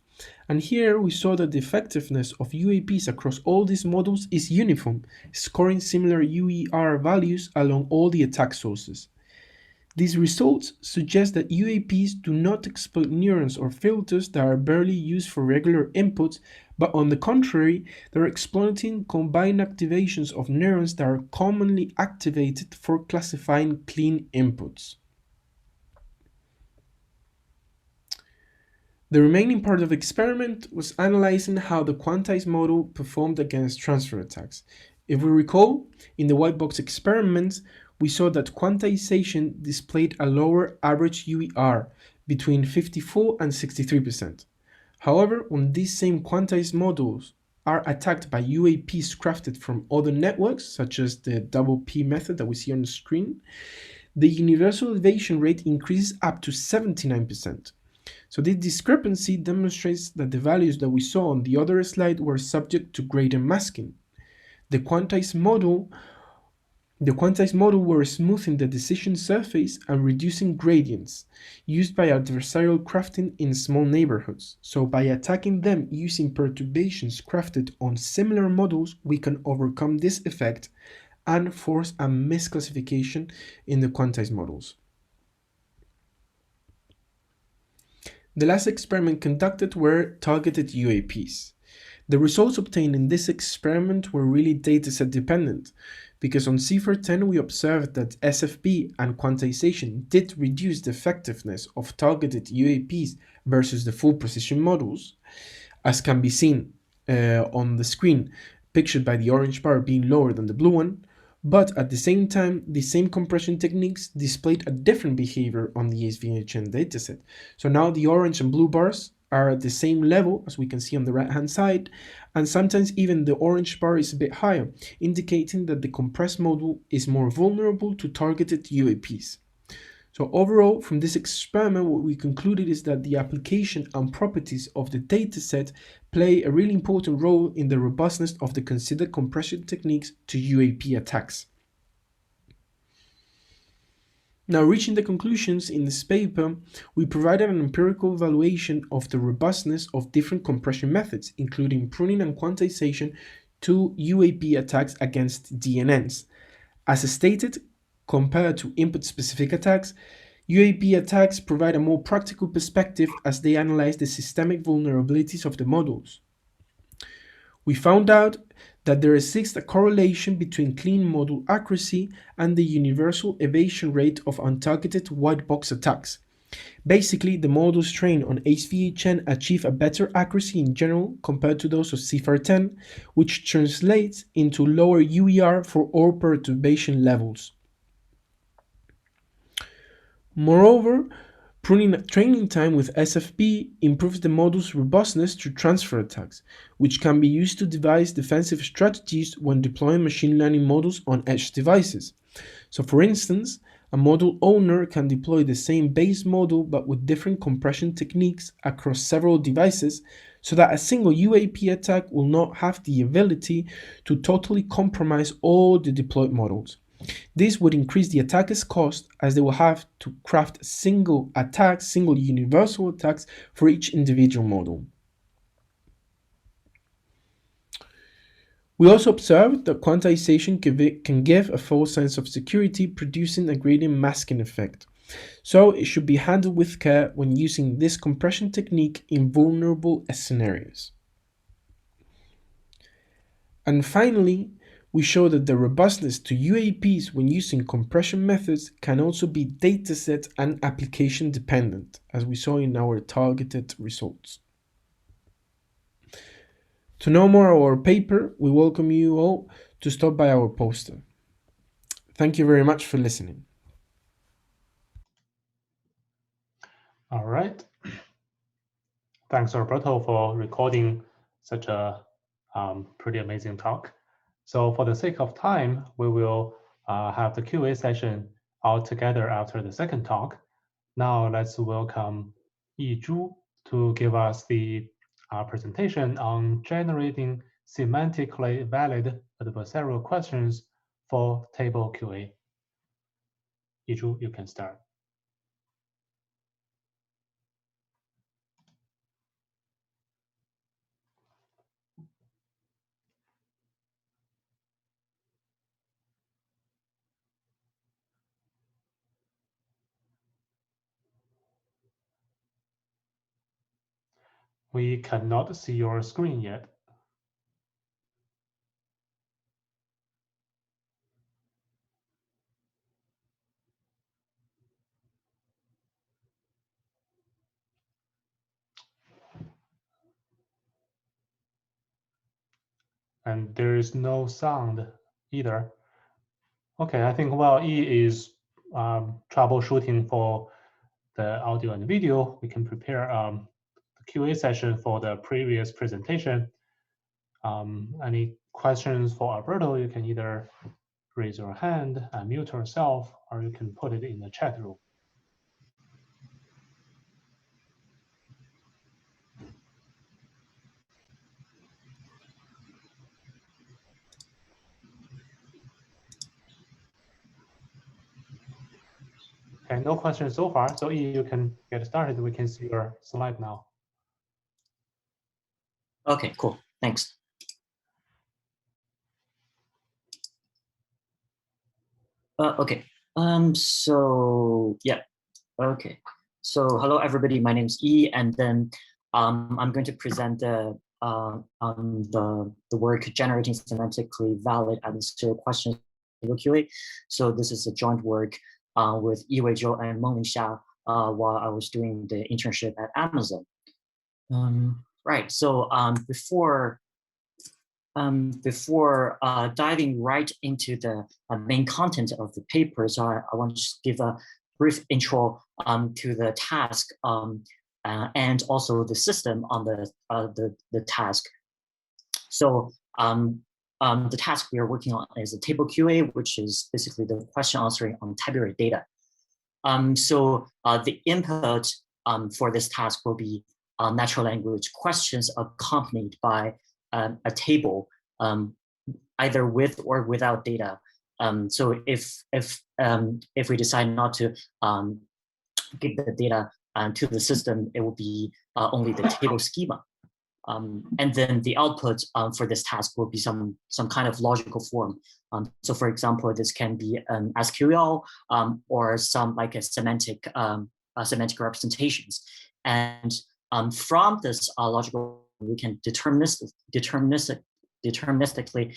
And here we saw that the effectiveness of UAPs across all these models is uniform, scoring similar UER values along all the attack sources. These results suggest that UAPs do not exploit neurons or filters that are barely used for regular inputs, but on the contrary, they're exploiting combined activations of neurons that are commonly activated for classifying clean inputs. The remaining part of the experiment was analyzing how the quantized model performed against transfer attacks. If we recall, in the white box experiment, we saw that quantization displayed a lower average UER between 54 and 63%. However, when these same quantized models are attacked by UAPs crafted from other networks, such as the double P method that we see on the screen, the universal evasion rate increases up to 79%. So this discrepancy demonstrates that the values that we saw on the other slide were subject to gradient masking. The quantized model were smoothing the decision surface and reducing gradients used by adversarial crafting in small neighborhoods. So by attacking them using perturbations crafted on similar models, we can overcome this effect and force a misclassification in the quantized models. The last experiment conducted were targeted UAPs. The results obtained in this experiment were really dataset dependent, because on CIFAR-10 we observed that SFP and quantization did reduce the effectiveness of targeted UAPs versus the full precision models, as can be seen on the screen, pictured by the orange bar being lower than the blue one, but at the same time, the same compression techniques displayed a different behavior on the HVHN dataset. So now the orange and blue bars are at the same level as we can see on the right-hand side, and sometimes even the orange bar is a bit higher, indicating that the compressed model is more vulnerable to targeted UAPs. So overall, from this experiment, what we concluded is that the application and properties of the dataset play a really important role in the robustness of the considered compression techniques to UAP attacks. Now, reaching the conclusions in this paper, we provided an empirical evaluation of the robustness of different compression methods, including pruning and quantization, to UAP attacks against DNNs. As stated, compared to input-specific attacks, UAP attacks provide a more practical perspective as they analyze the systemic vulnerabilities of the models. We found out that there exists a correlation between clean model accuracy and the universal evasion rate of untargeted white box attacks. Basically, the models trained on HVHN achieve a better accuracy in general compared to those of CIFAR-10, which translates into lower UER for all perturbation levels. Moreover, pruning training time with SFP improves the model's robustness to transfer attacks, which can be used to devise defensive strategies when deploying machine learning models on edge devices. So for instance, a model owner can deploy the same base model but with different compression techniques across several devices so that a single UAP attack will not have the ability to totally compromise all the deployed models. This would increase the attacker's cost as they will have to craft single universal attacks for each individual model. We also observed that quantization can give a false sense of security, producing a gradient masking effect. So it should be handled with care when using this compression technique in vulnerable scenarios. And finally, we show that the robustness to UAPs when using compression methods can also be dataset and application dependent, as we saw in our targeted results. To know more about our paper, we welcome you all to stop by our poster. Thank you very much for listening. All right. Thanks, Alberto, for recording such a pretty amazing talk. So for the sake of time, we will have the QA session all together after the second talk. Now let's welcome Zhou to give us the presentation on generating semantically valid adversarial questions for TableQA. Zhou, you can start. We cannot see your screen yet. And there is no sound either. Okay, I think while E is troubleshooting for the audio and video, we can prepare the QA session for the previous presentation. Any questions for Alberto, you can either raise your hand, unmute yourself, or you can put it in the chat room. Okay, no questions so far. So E, you can get started. We can see your slide now. Okay, cool. Thanks. Okay. So yeah. Okay. So hello everybody. My name is E, and then I'm going to present the work generating semantically valid adversarial questions TableQA. So this is a joint work with Yiwei, Zhou, and Menglin while I was doing the internship at Amazon. Right. So before diving right into the main content of the paper, so I want to just give a brief intro to the task and also the system on the task. So the task we are working on is a TableQA, which is basically the question answering on tabular data. So the input for this task will be natural language questions accompanied by a table, either with or without data. So if we decide not to give the data to the system, it will be only the table schema. And then the output for this task will be some kind of logical form. So for example, this can be an SQL or some like a semantic representations. And from this logical, we can deterministically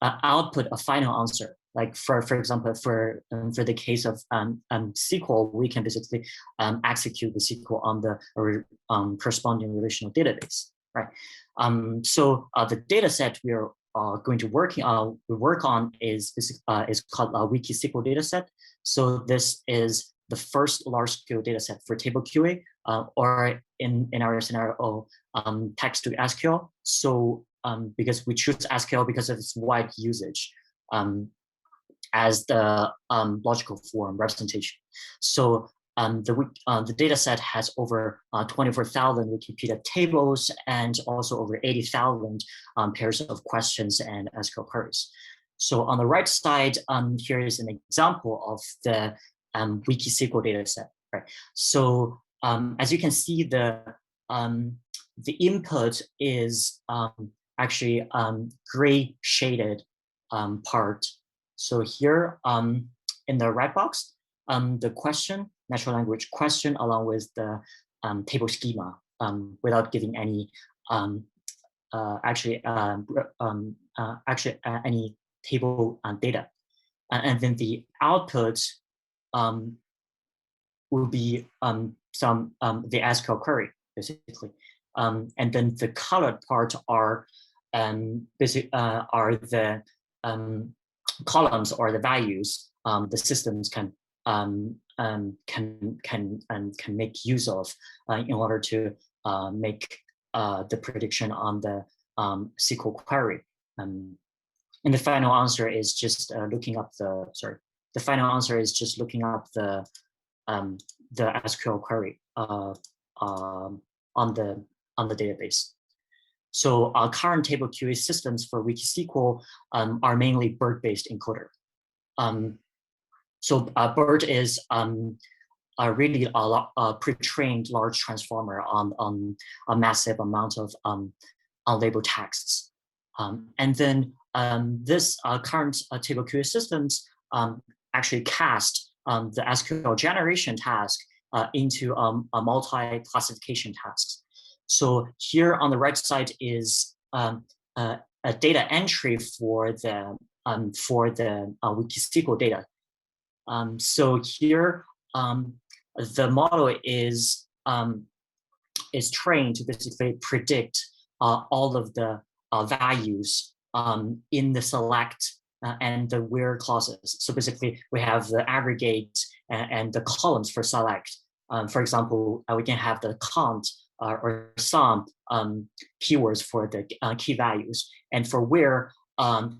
output a final answer. Like for example, for the case of SQL, we can basically execute the SQL on the corresponding relational database, right? So the data set we are going to work on is called a Wiki-SQL data set. So this is the first large-scale data set for TableQA, or in our scenario, text to SQL. So because we choose SQL because of its wide usage as the logical form representation. So the data set has over 24,000 Wikipedia tables and also over 80,000 pairs of questions and SQL queries. So on the right side, here is an example of the Wiki-SQL data set, right? So as you can see, the input is actually gray shaded part. So here in the red box, the question, natural language question, along with the table schema, without giving any any table data, and then the output will be the SQL query basically, and then the colored part are the columns or the values the systems can make use of in order to make the prediction on the SQL query. And the final answer is just looking up the SQL query on the database. So our current TableQA systems for Wiki-SQL are mainly BERT-based encoder. So BERT is really a pre-trained large transformer on a massive amount of unlabeled texts. And then this current TableQA systems actually cast the SQL generation task into a multi-classification tasks. So here on the right side is a data entry for the Wiki-SQL data. So here the model is trained to basically predict all of the values in the select and the where clauses. So basically, we have the aggregate and the columns for select. For example, we can have the count or some keywords for the key values, and for where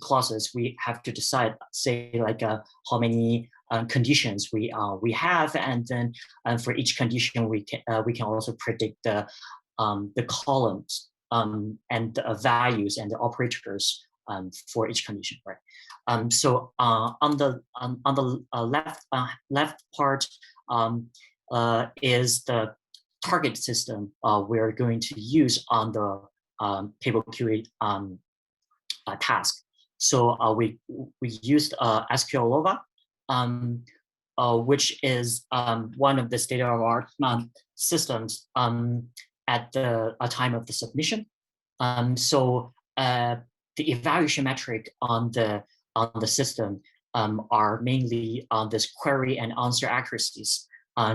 clauses, we have to decide, say, like how many conditions we have, and then for each condition we can also predict the columns and the values and the operators for each condition, right? So on the left part is the target system we're going to use on the TableQA task. So we used SQL Lova, which is one of the state-of-the-art systems at the time of the submission. So the evaluation metric on the system are mainly this query and answer accuracies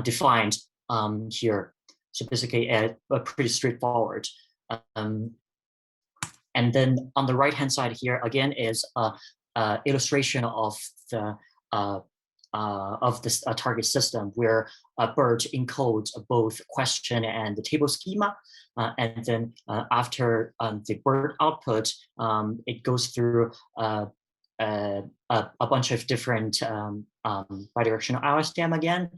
defined here. So basically, pretty straightforward. And then on the right-hand side here again is illustration of this target system where BERT encodes both question and the table schema, and then after the BERT output, it goes through a bunch of different bidirectional LSTM again,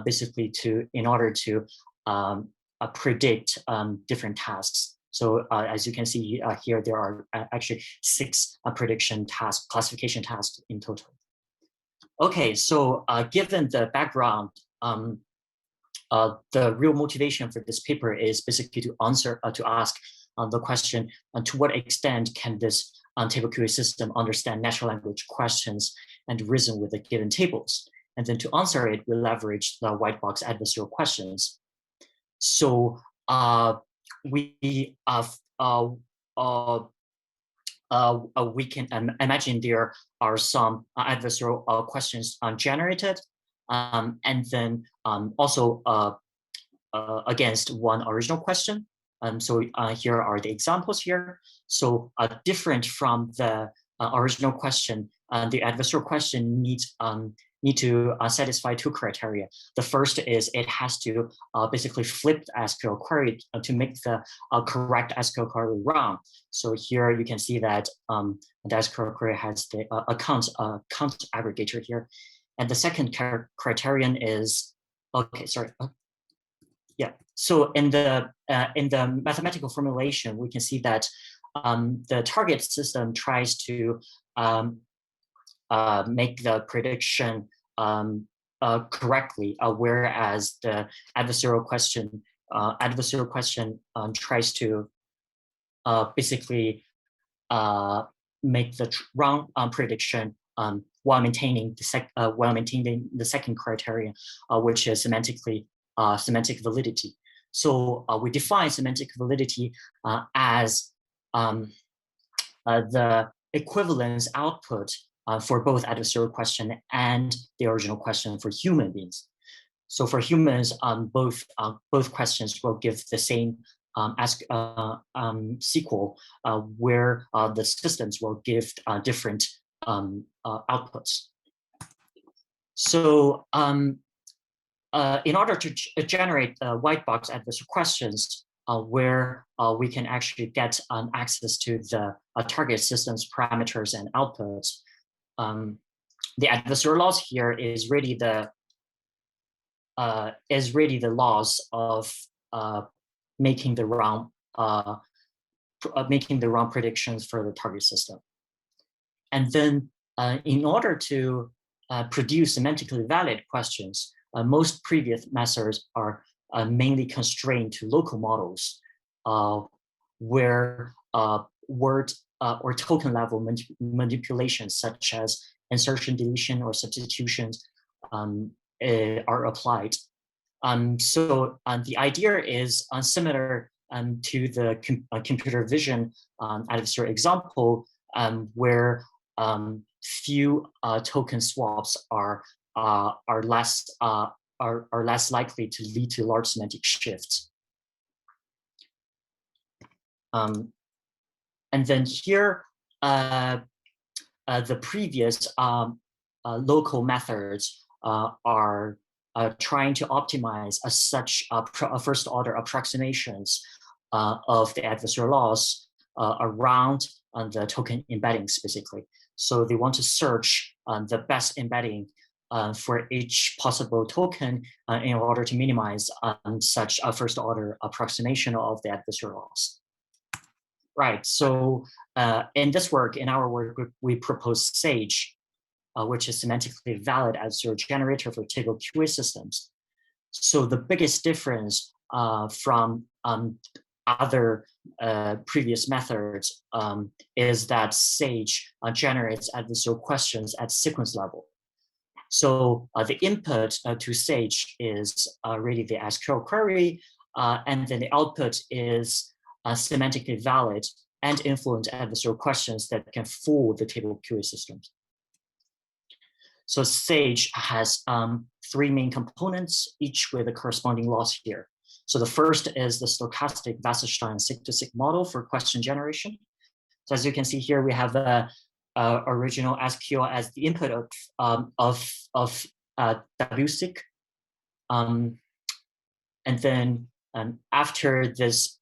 basically in order to predict different tasks. So as you can see here, there are actually 6 prediction tasks, classification tasks in total. Okay, so given the background the real motivation for this paper is basically to ask the question, to what extent can this TableQA system understand natural language questions and reason with the given tables? And then to answer it, we leverage the white box adversarial questions. So we can imagine there are some adversarial questions generated, and then also against one original question. So here are the examples here. So different from the original question, the adversarial question needs to satisfy two criteria. The first is it has to basically flip the SQL query to make the correct SQL query run. So here you can see that the SQL query has the count aggregator here. And the second criterion is, okay, sorry. Yeah, so in the mathematical formulation, we can see that the target system tries to make the prediction correctly, whereas the adversarial question tries to basically make the wrong prediction while maintaining the second criterion, which is semantic validity. So we define semantic validity as the equivalence output for both adversarial question and the original question for human beings. So for humans, both questions will give the same SQL, where the systems will give different outputs. So in order to generate white box adversarial questions, where we can actually get access to the target system's parameters and outputs, the adversarial loss here is really the loss of making the wrong predictions for the target system. And then in order to produce semantically valid questions, most previous methods are mainly constrained to local models, where word or token level manipulations such as insertion, deletion, or substitutions are applied. So the idea is similar to the computer vision adversarial example, where few token swaps are less likely to lead to large semantic shifts. And then here, the previous local methods are trying to optimize such first order approximations of the adversarial loss around the token embeddings, basically. So they want to search the best embedding for each possible token in order to minimize such a first order approximation of the adversarial loss. Right, so in this work, in our work, we propose SAGE, which is semantically valid adversarial generator for TableQA systems. So the biggest difference from other previous methods is that SAGE generates adversarial questions at sequence level. So the input to SAGE is really the SQL query, and then the output is semantically valid and influent adversarial questions that can fool the TableQA systems. So SAGE has three main components, each with a corresponding loss here. So the first is the stochastic Wasserstein sig-to-sig model for question generation. So as you can see here, we have the original SQL as the input of WSIG. And then after this,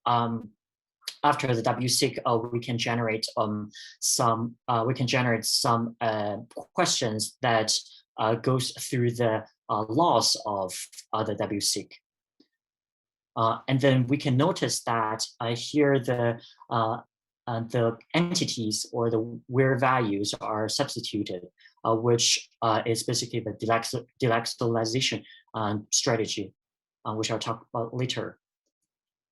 after the WSIG, we can generate some questions that goes through the loss of the WSIG. And then we can notice that here the entities or the where values are substituted, which is basically the delexolization strategy. which I'll talk about later.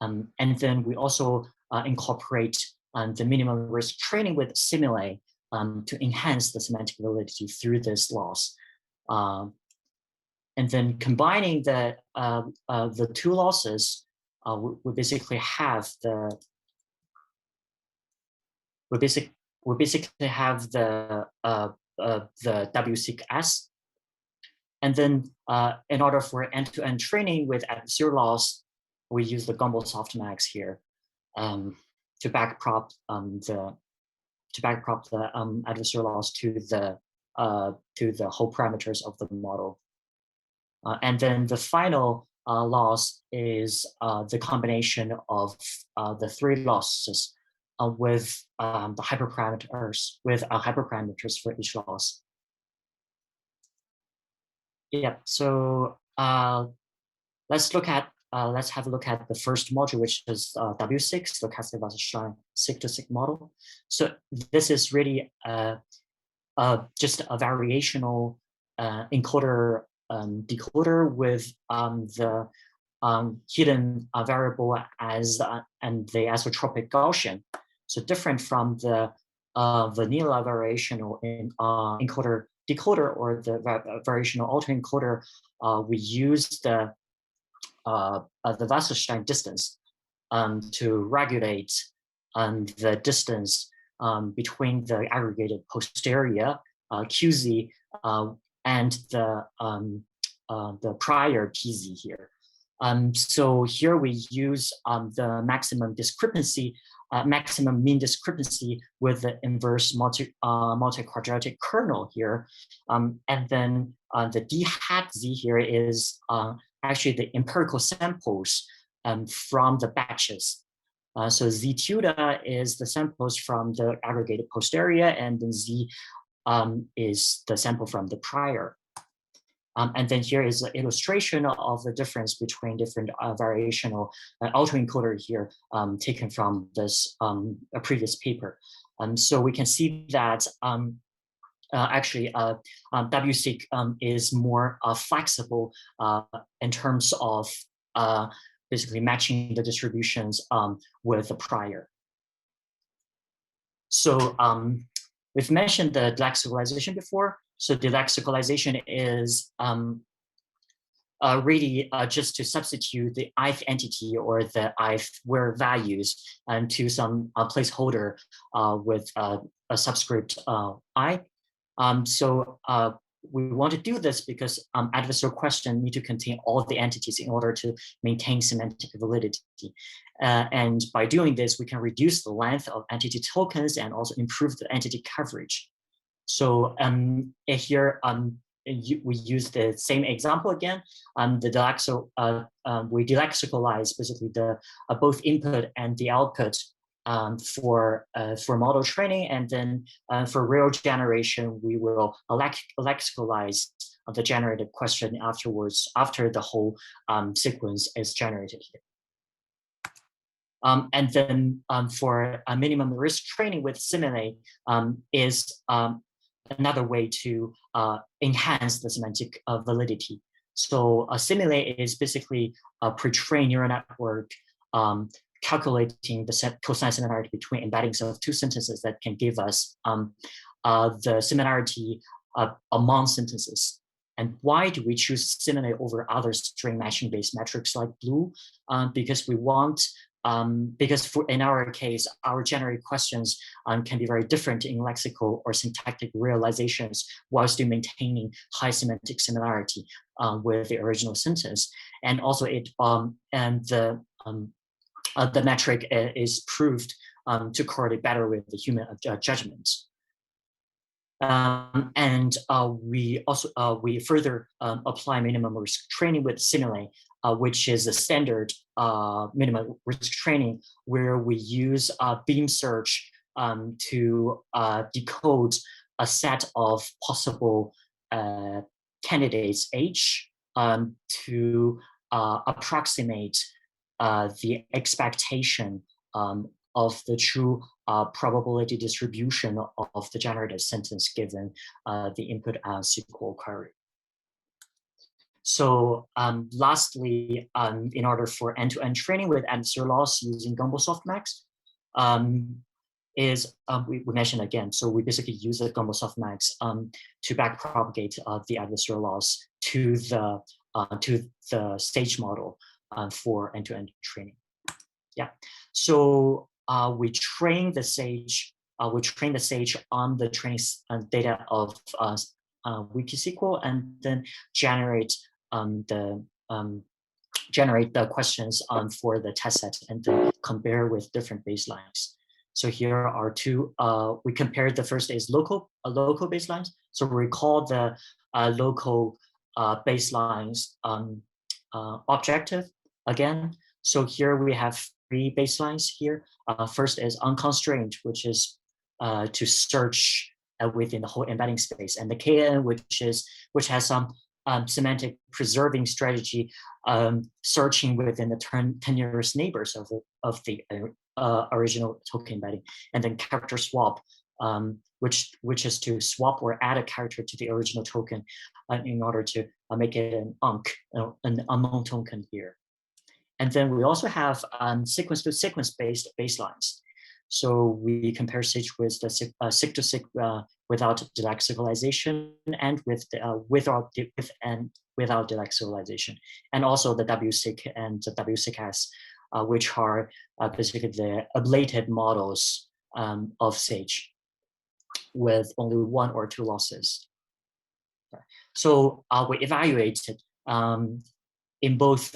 And then we also incorporate the minimum risk training with simile to enhance the semantic validity through this loss. And then combining the two losses, we basically have the W6S. And then in order for end-to-end training with adversarial loss, we use the Gumbel softmax here to backprop the adversarial loss to the whole parameters of the model. And then the final loss is the combination of the three losses with the hyperparameters for each loss. Yeah, so let's have a look at the first module, which is W6, the Cascade-Wasserstein sig-to-sig model. So this is really just a variational encoder decoder with the hidden variable as and the isotropic Gaussian. So different from the vanilla variational encoder decoder or the variational autoencoder, we use the Wasserstein distance to regulate the distance between the aggregated posterior QZ and the prior PZ here. So here we use the maximum discrepancy, maximum mean discrepancy with the inverse multi-quadratic kernel here. And then the D hat Z here is actually the empirical samples from the batches. So Z tilde is the samples from the aggregated posterior, and then Z is the sample from the prior. And then here is an illustration of the difference between different variational autoencoder here taken from this previous paper. So we can see that actually WSIG is more flexible in terms of basically matching the distributions with the prior. So we've mentioned the delexicalization before. So delexicalization is really just to substitute the ith entity or the ith where values to some placeholder with a subscript I. So we want to do this because adversarial question need to contain all the entities in order to maintain semantic validity. And by doing this, we can reduce the length of entity tokens and also improve the entity coverage. So here we use the same example again. We delexicalize basically the both input and the output for model training, and then for real generation we will lexicalize the generated question afterwards after the whole sequence is generated here. And then for a minimum risk training with simile is another way to enhance the semantic validity. So a simile is basically a pre-trained neural network calculating the cosine similarity between embeddings of two sentences that can give us the similarity among sentences. And why do we choose simile over other string matching-based metrics like BLEU? Because we want because in our case, our generated questions can be very different in lexical or syntactic realizations while still maintaining high semantic similarity with the original sentence. And also the metric is proved to correlate better with the human judgment. And we further apply minimum risk training with simile, which is a standard minimum risk training where we use beam search to decode a set of possible candidates H to approximate the expectation of the true probability distribution of the generated sentence given the input SQL query. So lastly, in order for end-to-end training with adversarial laws using Gumbo softmax, we mentioned again. So we basically use the Gumbo softmax to backpropagate the adversarial laws to the stage model for end-to-end training. Yeah. So we train the sage. We train the sage on the training data of Wikisql, and then generate the questions for the test set, and then compare with different baselines. So here are two. We compared the first is local baselines. So recall the local baselines objective again. So here we have three baselines here. First is unconstrained, which is to search within the whole embedding space, and the KN, which has some semantic preserving strategy, searching within the 10 nearest neighbors of the original token embedding, and then character swap, which is to swap or add a character to the original token in order to make it an unknown token here. And then we also have sequence-to-sequence based baselines. So we compare SIG with the SIG-to-SIG without delexicalization, and without delexicalization, and also the WSIG and the WSIG-S, which are basically the ablated models of SAGE with only 1 or 2 losses. So we evaluated in both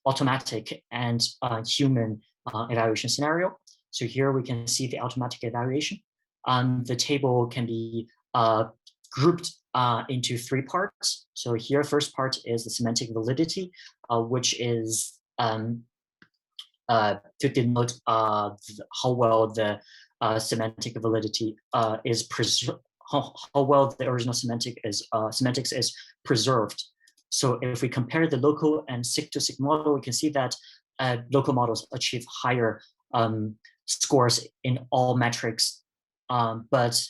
automatic and human evaluation scenario. So here we can see the automatic evaluation. The table can be grouped into 3 parts. So here, first part is the semantic validity, which is to denote how well the semantic validity is preserved, how well the original semantics is preserved. So if we compare the local and SIG-to-SIG model, we can see that local models achieve higher scores in all metrics. But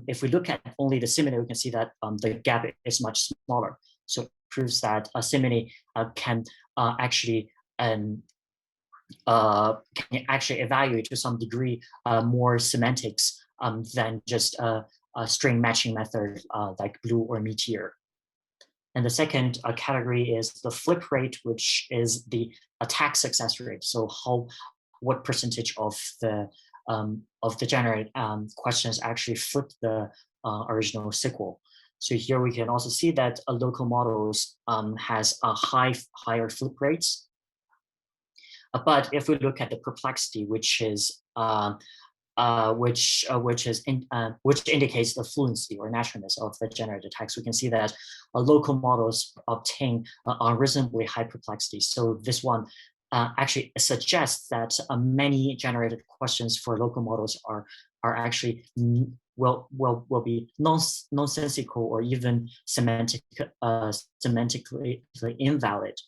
if we look at only the Simile, we can see that the gap is much smaller. So it proves that a Simile can actually evaluate to some degree more semantics than just a string matching method like Blue or Meteor. And the second category is the flip rate, which is the attack success rate. So what percentage of the generated questions actually flip the original SQL. So here we can also see that local models has a higher flip rates. But if we look at the perplexity, which indicates the fluency or naturalness of the generated text, we can see that local models obtain unreasonably high perplexity. So this one actually suggests that many generated questions for local models are actually will be nonsensical or even semantically invalid,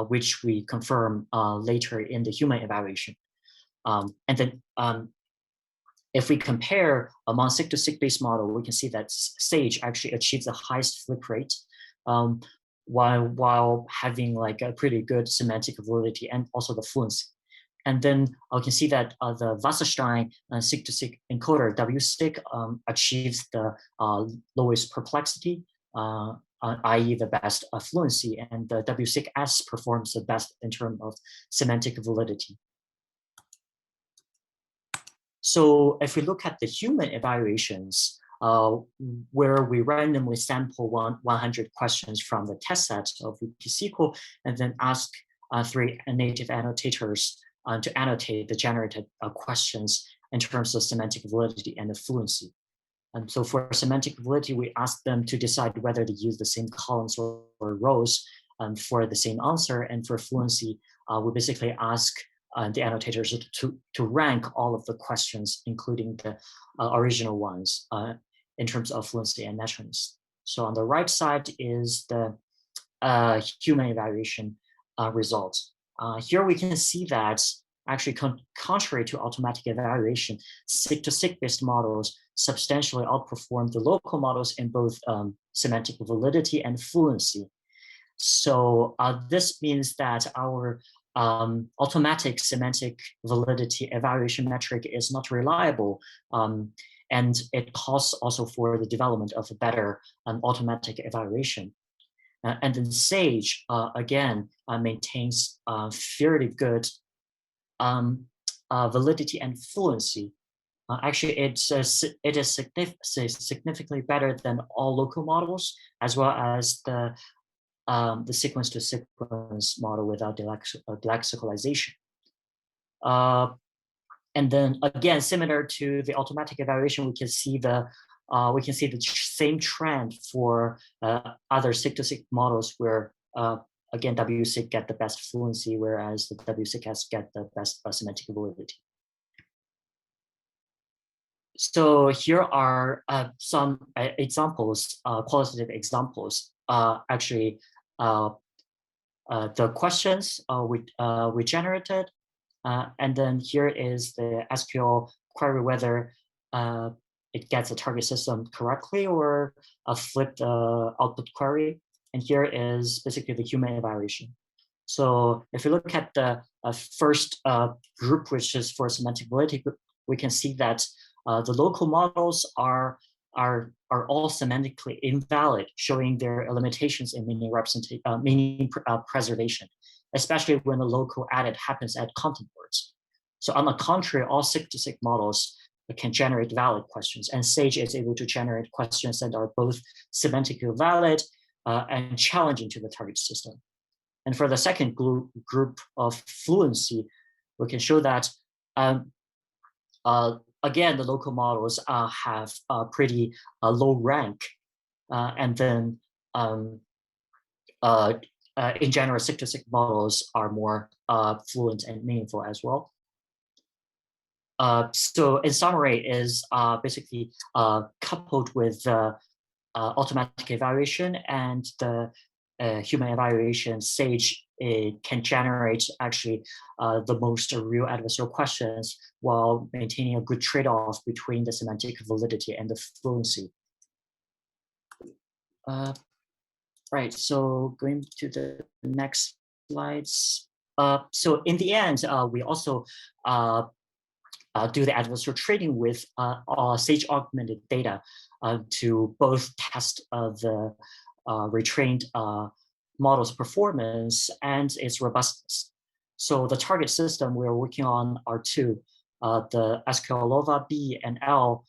which we confirm later in the human evaluation. And then if we compare among SIG-to-SIG based model, we can see that SAGE actually achieves the highest flip rate, while having like a pretty good semantic validity and also the fluency. And then we can see that the Wasserstein SIG-to-SIG encoder WSIG achieves the lowest perplexity, i.e. the best fluency, and the WSIG-S performs the best in terms of semantic validity. So if we look at the human evaluations, where we randomly sample 100 questions from the test set of Wikisql, and then ask 3 native annotators to annotate the generated questions in terms of semantic validity and the fluency. And so for semantic validity, we ask them to decide whether to use the same columns or rows for the same answer. And for fluency, we basically ask the annotators to rank all of the questions, including the original ones, in terms of fluency and naturalness. So on the right side is the human evaluation results. Here we can see that actually contrary to automatic evaluation, SIG-to-SIG based models substantially outperform the local models in both semantic validity and fluency. So this means that our automatic semantic validity evaluation metric is not reliable, and it costs also for the development of a better automatic evaluation. And then Sage, again, maintains fairly good validity and fluency. Actually, it is significantly better than all local models, as well as the sequence-to-sequence model without lexicalization. And then again, similar to the automatic evaluation, we can see the same trend for other sig-to-sig models, where again WSig get the best fluency, whereas the WSig get the best semantic validity. So here are some examples, qualitative examples. Actually, the questions we generated, and then here is the SQL query, whether it gets a target system correctly or a flipped output query. And here is basically the human evaluation. So if you look at the first group, which is for semantic validity, we can see that the local models are all semantically invalid, showing their limitations in meaning preservation, especially when the local added happens at content words. So on the contrary, all sig-to-sig models can generate valid questions, and Sage is able to generate questions that are both semantically valid and challenging to the target system. And for the second group of fluency, we can show that again, the local models have a pretty low rank, and then in general, sig-to-sig models are more fluent and meaningful as well. So in summary, is basically coupled with automatic evaluation and the human evaluation, Sage can generate actually the most real adversarial questions while maintaining a good trade-off between the semantic validity and the fluency. Right, so going to the next slides. So in the end, we also do the adversarial trading with Sage augmented data to both test the retrained model's performance and its robustness. So the target system we're working on are two, the SQLova B and L,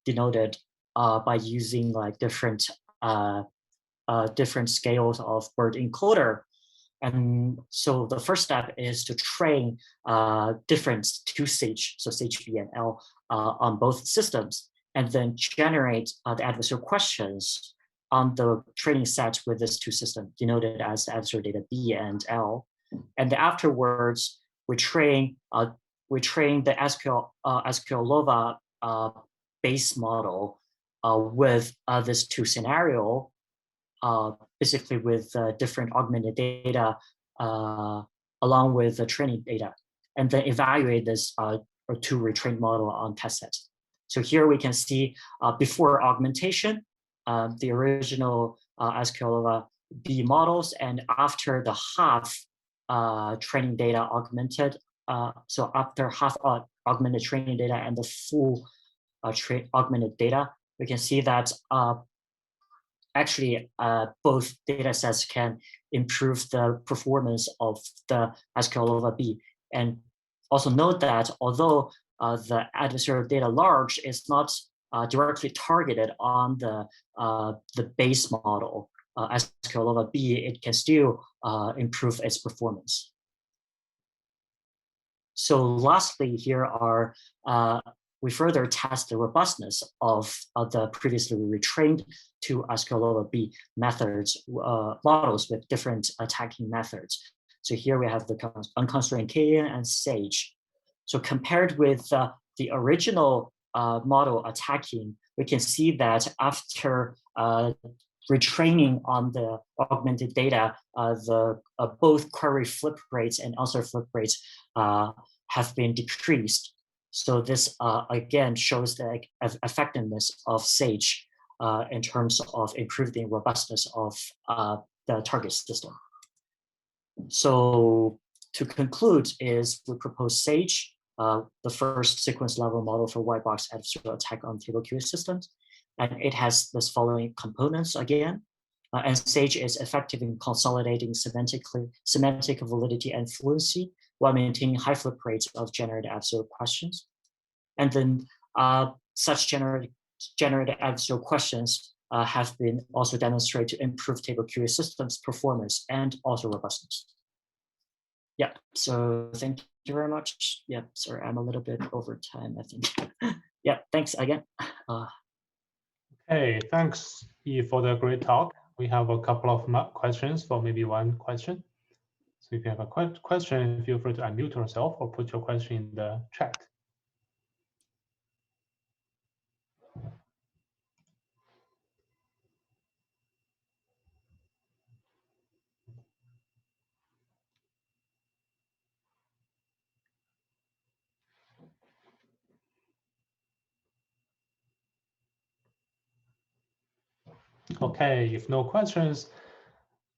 denoted by using like different scales of word encoder. And so the first step is to train different to Sage, so Sage B and L on both systems, and then generate the adversarial questions on the training set with this two system, denoted as the adversarial data B and L. And afterwards, we train the SQLova base model with this two scenario, basically with different augmented data along with the training data, and then evaluate this two retrained model on test set. So here we can see before augmentation, the original SQLova B models, and after the half training data augmented, so after half augmented training data and the full augmented data, we can see that actually both data sets can improve the performance of the SQLova B. And also note that although the adversarial data large is not directly targeted on the base model, SQLova B, it can still improve its performance. So lastly, here are we further test the robustness of the previously retrained two SQLova B methods, models with different attacking methods. So here we have the unconstrained K and Sage. So compared with the original model attacking, we can see that after retraining on the augmented data, both query flip rates and answer flip rates have been decreased. So this again shows the effectiveness of Sage in terms of improving robustness of the target system. So to conclude is we propose SAGE, the first sequence level model for white box adversarial attack on TableQA systems. And it has this following components again. And SAGE is effective in consolidating semantic validity and fluency while maintaining high flip rates of generated adversarial questions. And then such generated adversarial questions have been also demonstrated to improve TableQA systems performance and also robustness. Yeah, so thank you very much. Yeah, sorry, I'm a little bit over time, I think. Yeah, thanks again. Hey, thanks, Yi, for the great talk. We have a couple of questions for maybe one question. So if you have a question, feel free to unmute yourself or put your question in the chat. Okay, if no questions,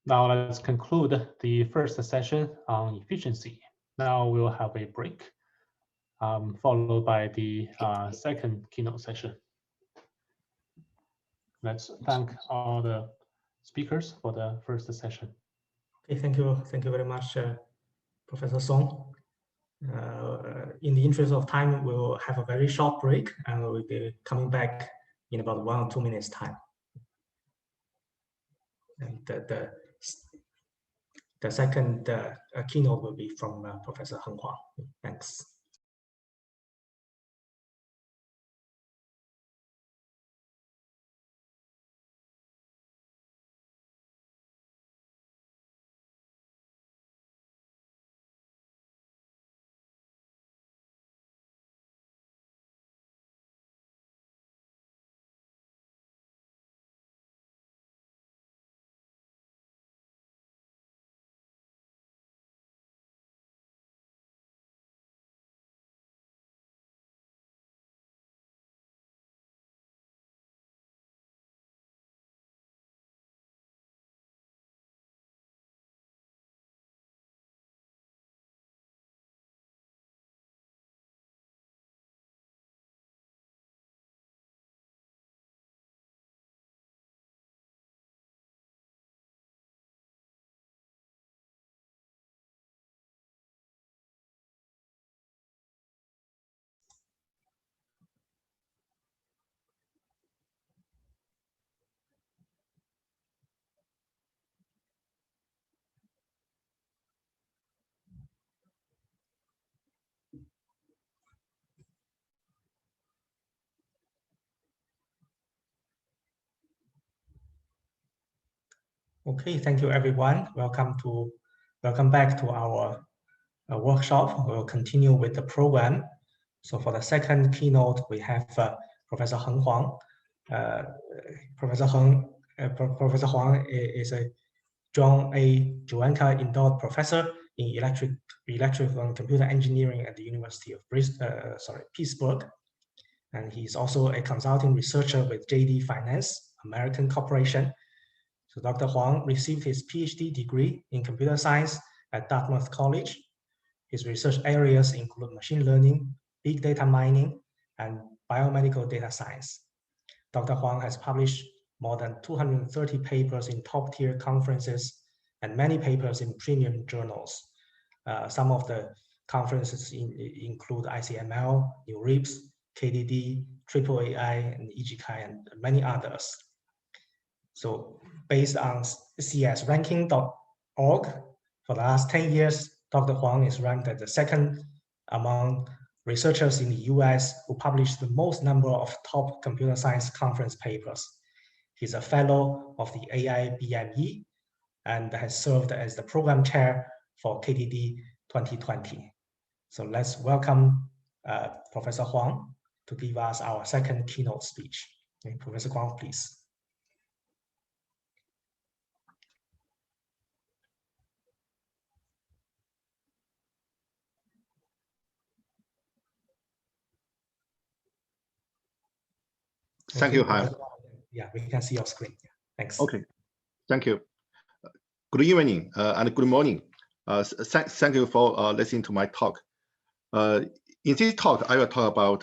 now let's conclude the first session on efficiency. Now we'll have a break, followed by the second keynote session. Let's thank all the speakers for the first session. Okay, thank you very much, Professor Song. In the interest of time, we will have a very short break, and we'll be coming back in about 1 or 2 minutes time. And the second keynote will be from Professor Huang. Thanks. Okay, thank you everyone. Welcome back to our workshop. We'll continue with the program. So for the second keynote, we have Professor Heng Huang. Professor Huang is a John A. Juanka Endowed Professor in Electrical and Computer Engineering at the University of Pittsburgh. And he's also a consulting researcher with JD Finance, American Corporation. So Dr. Huang received his PhD degree in computer science at Dartmouth College. His research areas include machine learning, big data mining, and biomedical data science. Dr. Huang has published more than 230 papers in top-tier conferences and many papers in premium journals. Some of the conferences include ICML, NeurIPS, KDD, AAAI, and EGCAI, and many others. So based on csranking.org, for the last 10 years, Dr. Huang is ranked as the second among researchers in the US who published the most number of top computer science conference papers. He's a fellow of the AIBME and has served as the program chair for KDD 2020. So let's welcome Professor Huang to give us our second keynote speech. Okay, Professor Huang, please. Thank you, Heng. Yeah, we can see your screen. Thanks. Okay, thank you. Good evening and good morning. Thank you for listening to my talk. In this talk, I will talk about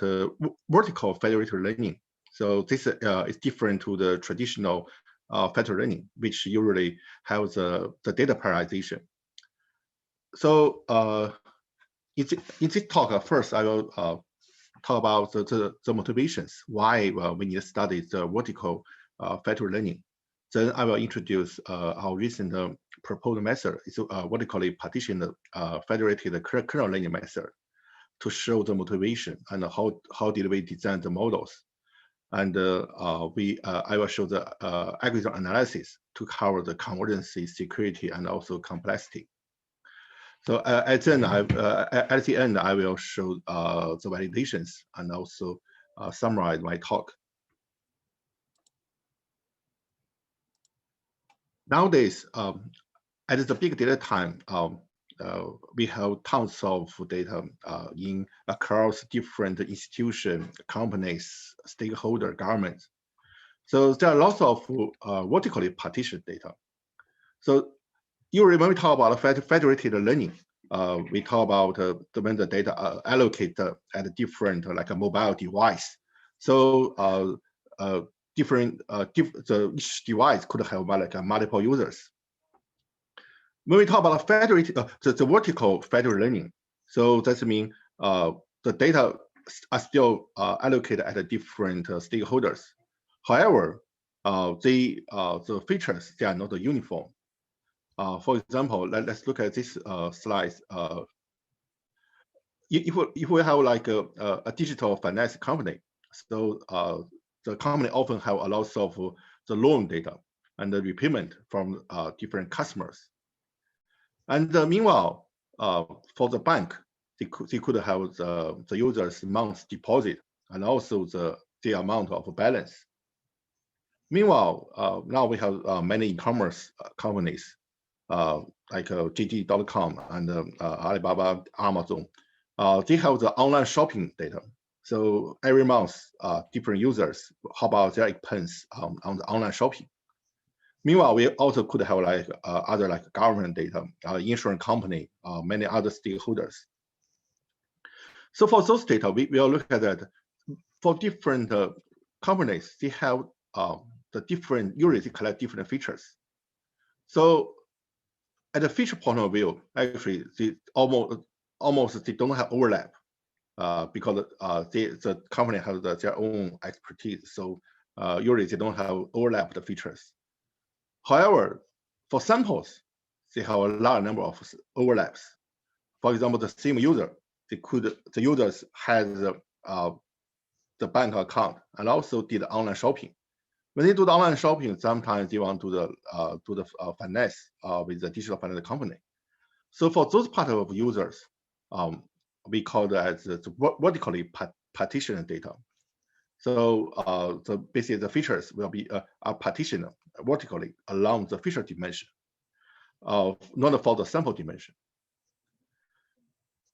vertical federated learning. So this is different to the traditional federated learning, which usually has the data parallelization. So in this talk, first I will talk about the motivations, why we need to study the vertical federated learning. Then I will introduce our recent proposed method. It's vertically partitioned federated kernel learning method to show the motivation and how did we design the models. And I will show the algorithm analysis to cover the convergency, security, and also complexity. So at the end, I will show the validations and also summarize my talk. Nowadays, at the big data time, we have tons of data across different institutions, companies, stakeholders, governments. So there are lots of vertically partitioned data. So usually when we talk about federated learning, we talk about when the data are allocated at different, like a mobile device. So each device could have like multiple users. When we talk about federated, the vertical federated learning, so that means the data are still allocated at different stakeholders. However, the features, they are not uniform. For example, let's look at this slide. If we have like a digital finance company, so the company often have a lot of the loan data and the repayment from different customers. And meanwhile, for the bank, they could have the user's month's deposit and also the amount of balance. Meanwhile, now we have many e-commerce companies like JD.com and Alibaba, Amazon. They have the online shopping data. So every month, different users, how about their expense on the online shopping? Meanwhile, we also could have like other like government data, insurance company, many other stakeholders. So for those data, we will look at that. For different companies, they have the different, usually they collect different features. So at the feature point of view, actually, they almost they don't have overlap because the company has their own expertise. So usually they don't have overlap the features. However, for samples, they have a large number of overlaps. For example, the same user, the users has the bank account and also did online shopping. When they do the online shopping, sometimes they want to do the finance with the digital finance company. So for those part of users, we call that as the vertically partitioned data. So basically the features will be are partitioned vertically along the feature dimension, not for the sample dimension.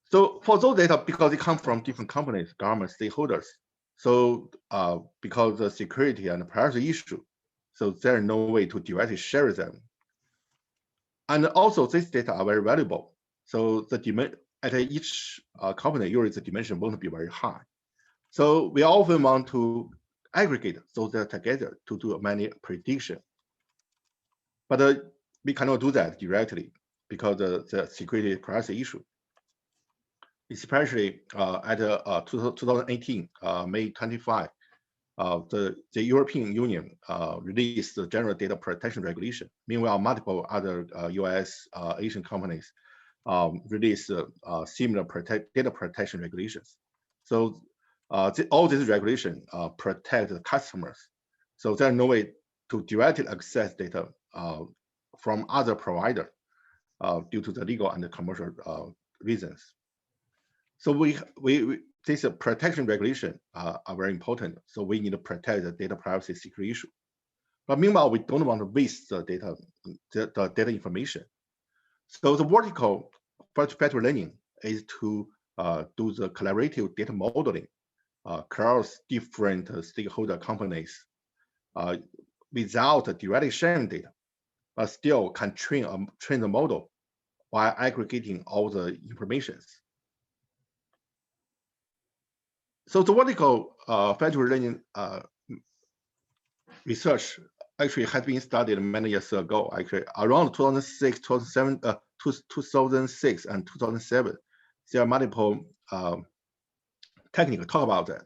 So for those data, because they come from different companies, government, stakeholders, so because the security and privacy issue, so there's no way to directly share them. And also these data are very valuable. So the dimension at each company, usually the dimension won't be very high. So we often want to aggregate those data together to do many prediction. But we cannot do that directly because of the security privacy issue. Especially at 2018, May 25, the European Union released the General Data Protection Regulation. Meanwhile, multiple other US, Asian companies released similar data protection regulations. So all these regulations protect the customers. So there's no way to directly access data from other providers due to the legal and the commercial reasons. So this protection regulation are very important. So we need to protect the data privacy security issue. But meanwhile, we don't want to waste the data information. So the vertical federated learning is to do the collaborative data modeling across different stakeholder companies without directly sharing data. but still can train the model while aggregating all the informations. So the vertical federated learning research actually has been studied many years ago. Actually, around 2006, 2006 and 2007, there are multiple techniques talk about that,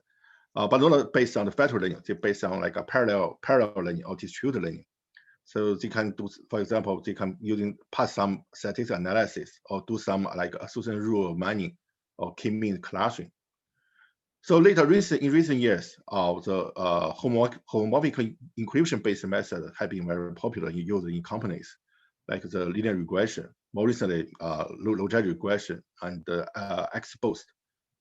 but not based on the federated learning. They're based on like a parallel learning or distributed learning. So they can do, for example, they can pass some statistical analysis or do some like association rule mining or k-means clustering. So in recent years, the homomorphic encryption-based method have been very popular in use in companies, like the linear regression, more recently logistic regression, and XBoost.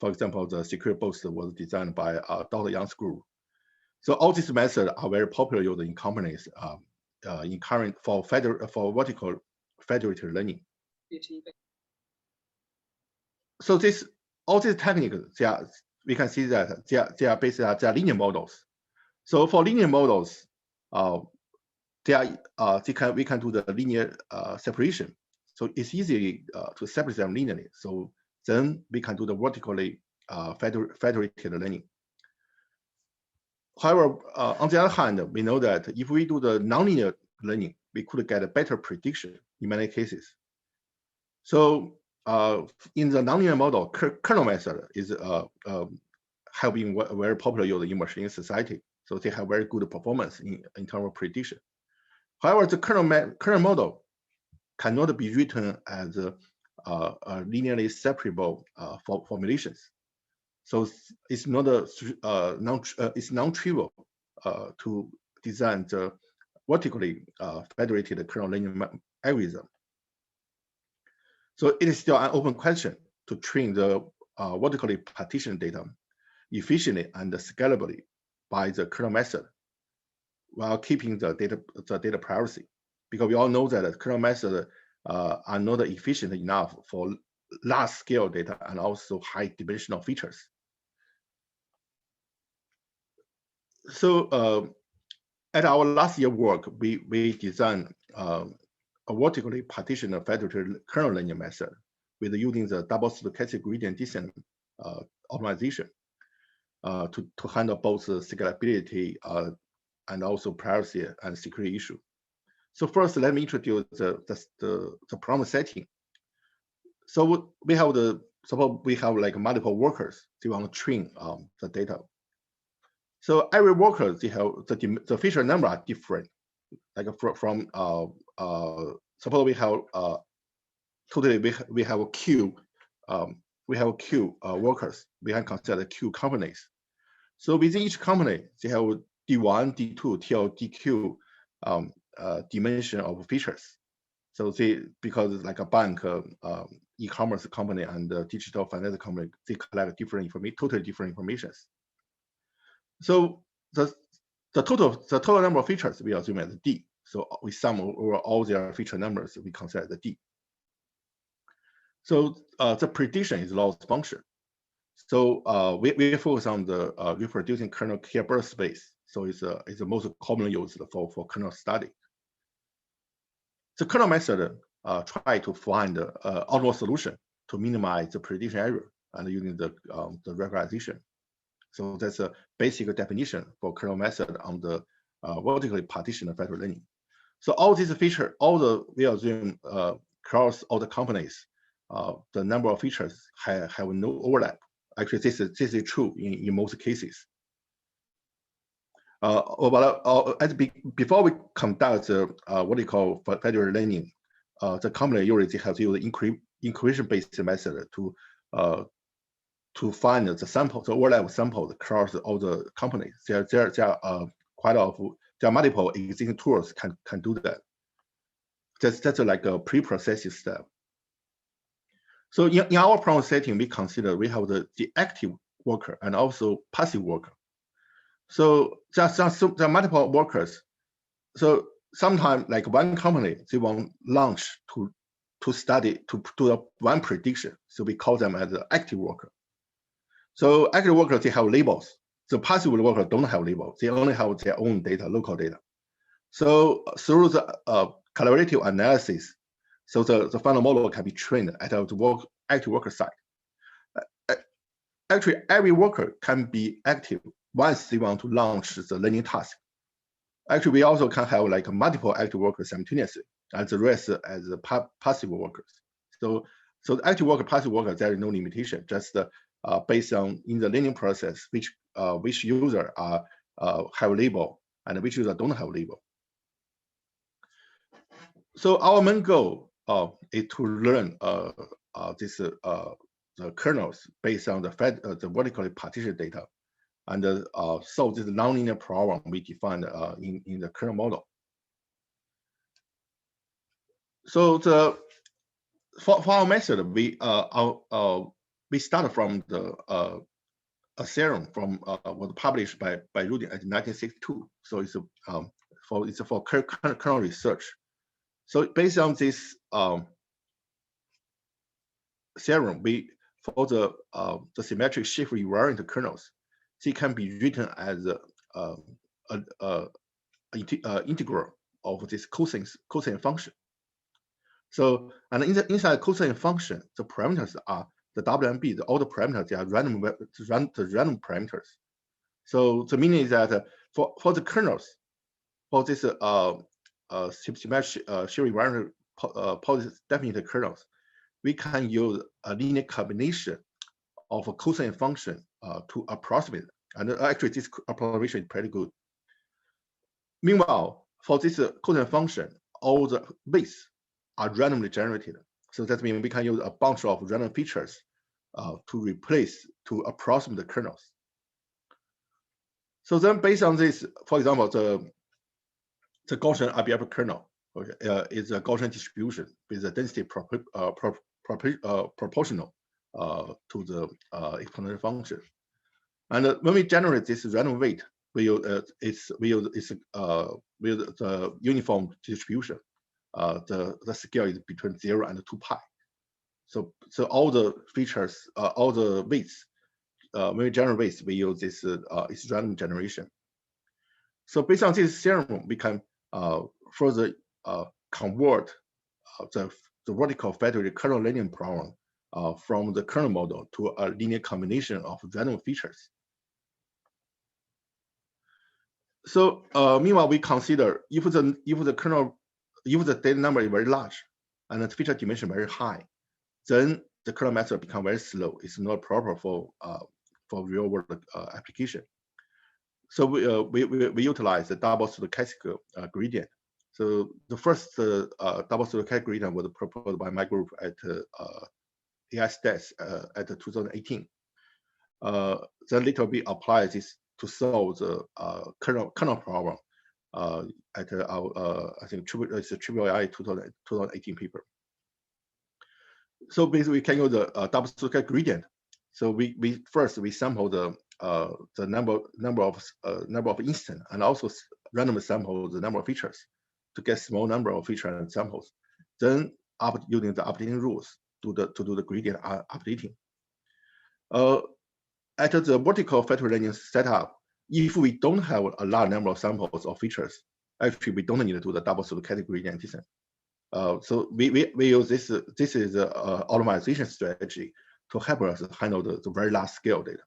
For example, the secure boost was designed by Dr. Yang's group. So all these methods are very popular used in companies in current for vertical federated learning. So all these techniques, we can see that they are basically linear models. So for linear models, we can do the linear separation. So it's easy to separate them linearly. So then we can do the vertically federated learning. However, on the other hand, we know that if we do the nonlinear learning, we could get a better prediction in many cases. So in the nonlinear model, kernel method is have been very popular used in machine society. So they have very good performance in terms of prediction. However, the kernel model cannot be written as linearly separable formulations. So it's not it's non-trivial to design the vertically federated kernel learning algorithm. So it is still an open question to train the vertically partitioned data efficiently and scalably by the kernel method, while keeping the data privacy, because we all know that the kernel methods are not efficient enough for large-scale data and also high-dimensional features. So at our last year work, we designed a vertically partitioned federated kernel learning method with using the double stochastic gradient descent optimization to handle both the scalability and also privacy and security issue. So first, let me introduce the problem setting. So we have suppose we have like multiple workers. They want to train the data. So every worker, they have the feature number are different. Like from suppose we have totally we have a queue. We have a queue workers. We can consider Q companies. So within each company, they have D1, D2 till DQ dimension of features. So because it's like a bank, e-commerce company, and digital finance company, they collect different information, totally different informations. So the total number of features we assume as D. So we sum over all their feature numbers, we consider the D. So the prediction is loss function. So we focus on the reproducing kernel Hilbert space. So it's the most commonly used for kernel study. The kernel method try to find an optimal solution to minimize the prediction error and using the regularization. So that's a basic definition for kernel method on the vertically partitioned federated learning. So all these features, we assume across all the companies, the number of features have no overlap. Actually, this is true in most cases. Before we conduct what we call federated learning, the company usually has used encryption-based method to find the sample, the overlap samples across all the companies. There are multiple existing tools can do that. That's like a pre-processing step. So in our problem setting, we consider we have the active worker and also passive worker. So there are multiple workers. So sometimes, like one company, they want launch to study to do one prediction. So we call them as an active worker. So active workers, they have labels. The passive workers don't have labels. They only have their own data, local data. So through the collaborative analysis. So the final model can be trained at the active worker side. Actually, every worker can be active once they want to launch the learning task. Actually, we also can have like multiple active workers simultaneously, and the rest as the passive workers. So the active worker, passive worker, there is no limitation, just based on in the learning process, which user have label and which user don't have label. So our main goal is to learn the kernels based on the vertically partitioned data, and solve this nonlinear problem we defined in the kernel model. So for our method, we started from a theorem from was published by Rudin in 1962. So it's for kernel research. So based on this theorem, for the symmetric shift invariant kernels, they can be written as integral of this cosine function. So, and inside cosine function, the parameters are the WMB, all the parameters, they are random parameters. So the meaning is that for the kernels, for this symmetric shift invariant positive definite kernels, we can use a linear combination of a cosine function to approximate. And actually, this approximation is pretty good. Meanwhile, for this cosine function, all the weights are randomly generated. So that means we can use a bunch of random features to approximate the kernels. So then based on this, for example, the Gaussian RBF kernel is a Gaussian distribution with a density proportional to the exponential function. And when we generate this random weight, we use the uniform distribution. The scale is between 0 and 2 pi. So all the features, all the weights, when we generate weights, we use this it's random generation. So based on this theorem, we can further convert the vertical federated kernel learning problem from the kernel model to a linear combination of random features. So meanwhile, we consider if the data number is very large and the feature dimension very high, then the kernel method becomes very slow. It's not proper for real world application. So we utilize the double stochastic gradient. So the first double stochastic gradient was proposed by my group at AI Stats at 2018. Then later we applied this to solve the kernel problem at our I think it's a AAAI 2018 paper. So basically we can use the double stochastic gradient. So we first sample the number of instance and also randomly sample the number of features to get small number of feature and samples. Then using the updating rules to do the gradient updating. At the vertical federated learning setup, if we don't have a large number of samples or features, actually we don't need to do the double stochastic gradient descent. So we use this is an optimization strategy to help us handle the very large scale data.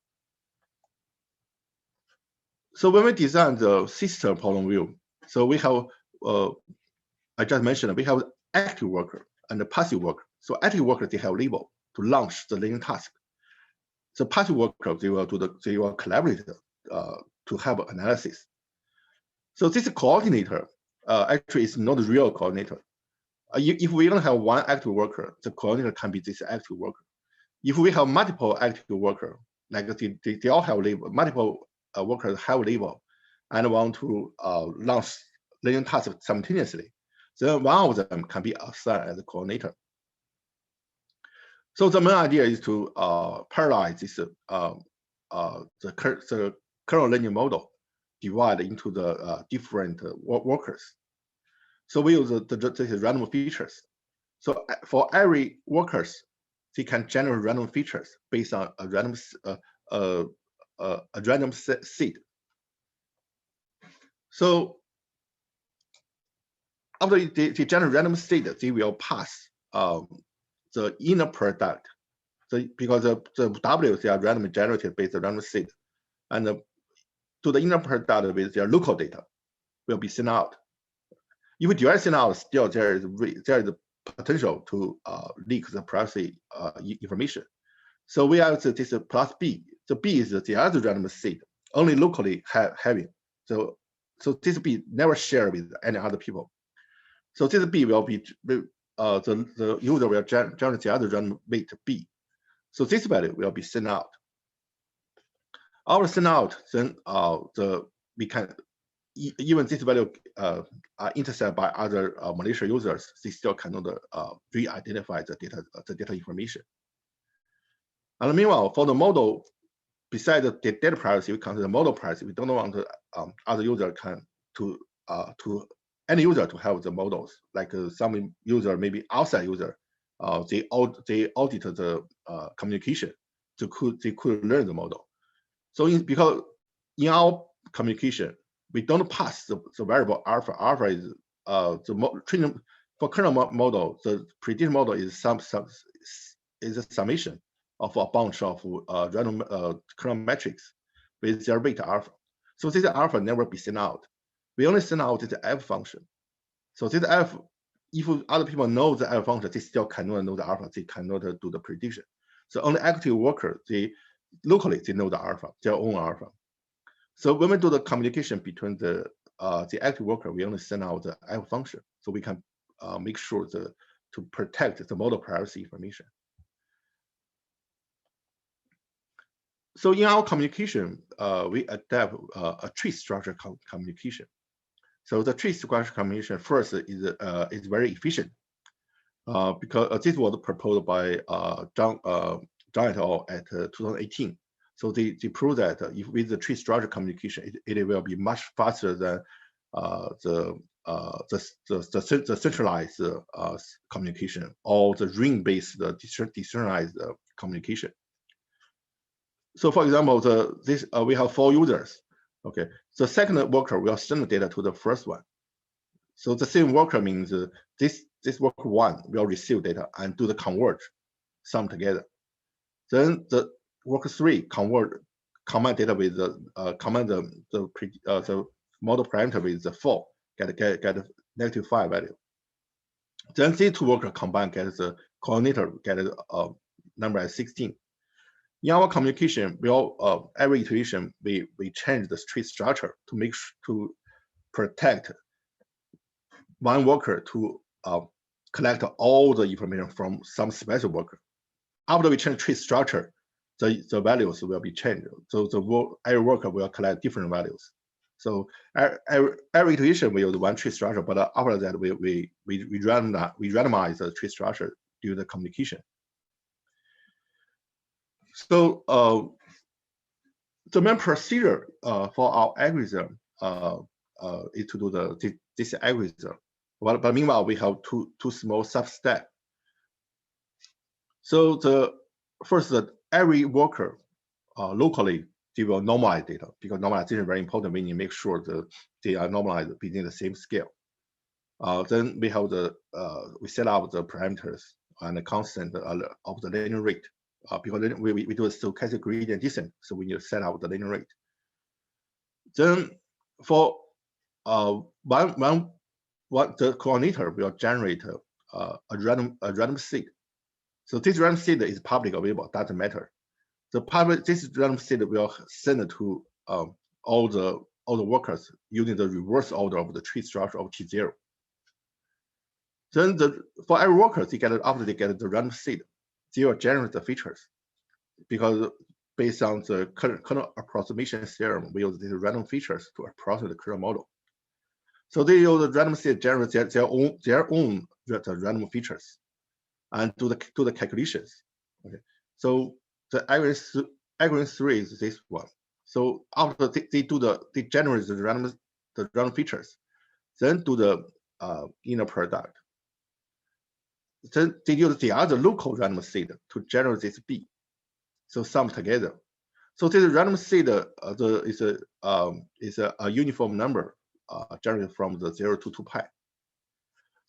So when we design the system problem view, so we have I just mentioned we have active worker and the passive worker. So active worker, they have label to launch the learning task. So passive worker, they will collaborate to have analysis. So this coordinator actually is not a real coordinator. If we don't have one active worker, the coordinator can be this active worker. If we have multiple active workers, like they all have label, multiple workers have label, and want to launch learning tasks simultaneously, then one of them can be assigned as a coordinator. So the main idea is to parallelize this the kernel learning model, divide into the different workers. So we use the random features. So for every workers, they can generate random features based on a random seed. So after they generate random seed, they will pass the inner product. Because the W, they are randomly generated based on random seed, and to the inner product with their local data will be sent out. If we direct send out, still there is the potential to leak the privacy information. So we have this plus B. The B is the other random seed, only locally having. So this B never share with any other people. So this B will be the user will generate the other random weight B. So this value will be sent out. After send out, then we can even this value are intercepted by other malicious users. They still cannot re-identify the data information. And meanwhile, for the model, besides the data privacy, we consider model privacy. We don't want other user any user to have the models. Like some user, maybe outside user, they audit the communication. They could learn the model. So because in our communication, we don't pass the variable alpha. Alpha is training for kernel model. The prediction model is is a summation of a bunch of random kernel metrics with their weight alpha. So this alpha never be sent out. We only send out the f function. So this f, if other people know the f function, they still cannot know the alpha. They cannot do the prediction. So only active worker, locally they know the alpha, their own alpha. So when we do the communication between the active worker, we only send out the f function, so we can make sure to protect the model privacy information. So in our communication, we adapt a tree structure communication. So the tree structure communication first is very efficient because this was proposed by Zhou et al. At 2018. So they prove that if with the tree structure communication, it will be much faster than the centralized communication or the ring-based decentralized communication. So for example, we have 4 users. Okay, the second worker will send the data to the first one. So the same worker means this worker 1 will receive data and do the convert, sum together. Then the worker 3 combine data with the model parameter with the 4, get a -5 value. Then these 2 workers combine, get the coordinator, get a number as 16. In our communication, every iteration we change the tree structure to protect one worker to collect all the information from some special worker. After we change tree structure, the values will be changed. So every worker will collect different values. So every iteration we use one tree structure, but after that we randomize the tree structure during the communication. So the main procedure for our algorithm is to do this algorithm. But meanwhile, we have two small sub-steps. So first, every worker locally, they will normalize data, because normalization is very important. We need to make sure that they are normalized within the same scale. Then we have we set up the parameters and the constant of the learning rate. Because we do a stochastic gradient descent, so we need to set up the learning rate. Then for the coordinator will generate a random seed. So this random seed is public available, doesn't matter. This random seed will send to all the workers using the reverse order of the tree structure of T0. Then for every worker, after they get the random seed, they will generate the features, because based on the kernel approximation theorem, we use these random features to approximate the kernel model. So they use the random seed generate their own random features and do the calculations. Okay, so the algorithm 3 is this one. So after they generate the random features, then do the inner product. Then they use the other local random seed to generate this B. So sum together. So this random seed is a uniform number generated from the 0 to 2 pi.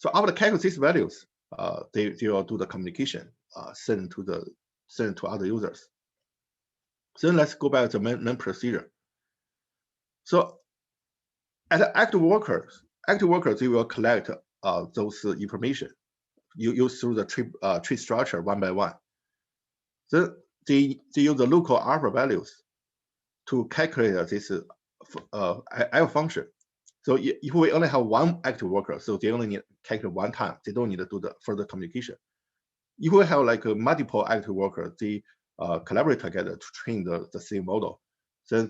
So after calculate these values, they will do the communication, send to other users. So then let's go back to the main procedure. So as active workers, they will collect those information you through the tree structure one by one. Then they use the local alpha values to calculate this L function. So if we only have one active worker, so they only need to calculate one time. They don't need to do the further communication. If we have like a multiple active workers, they collaborate together to train the same model. Then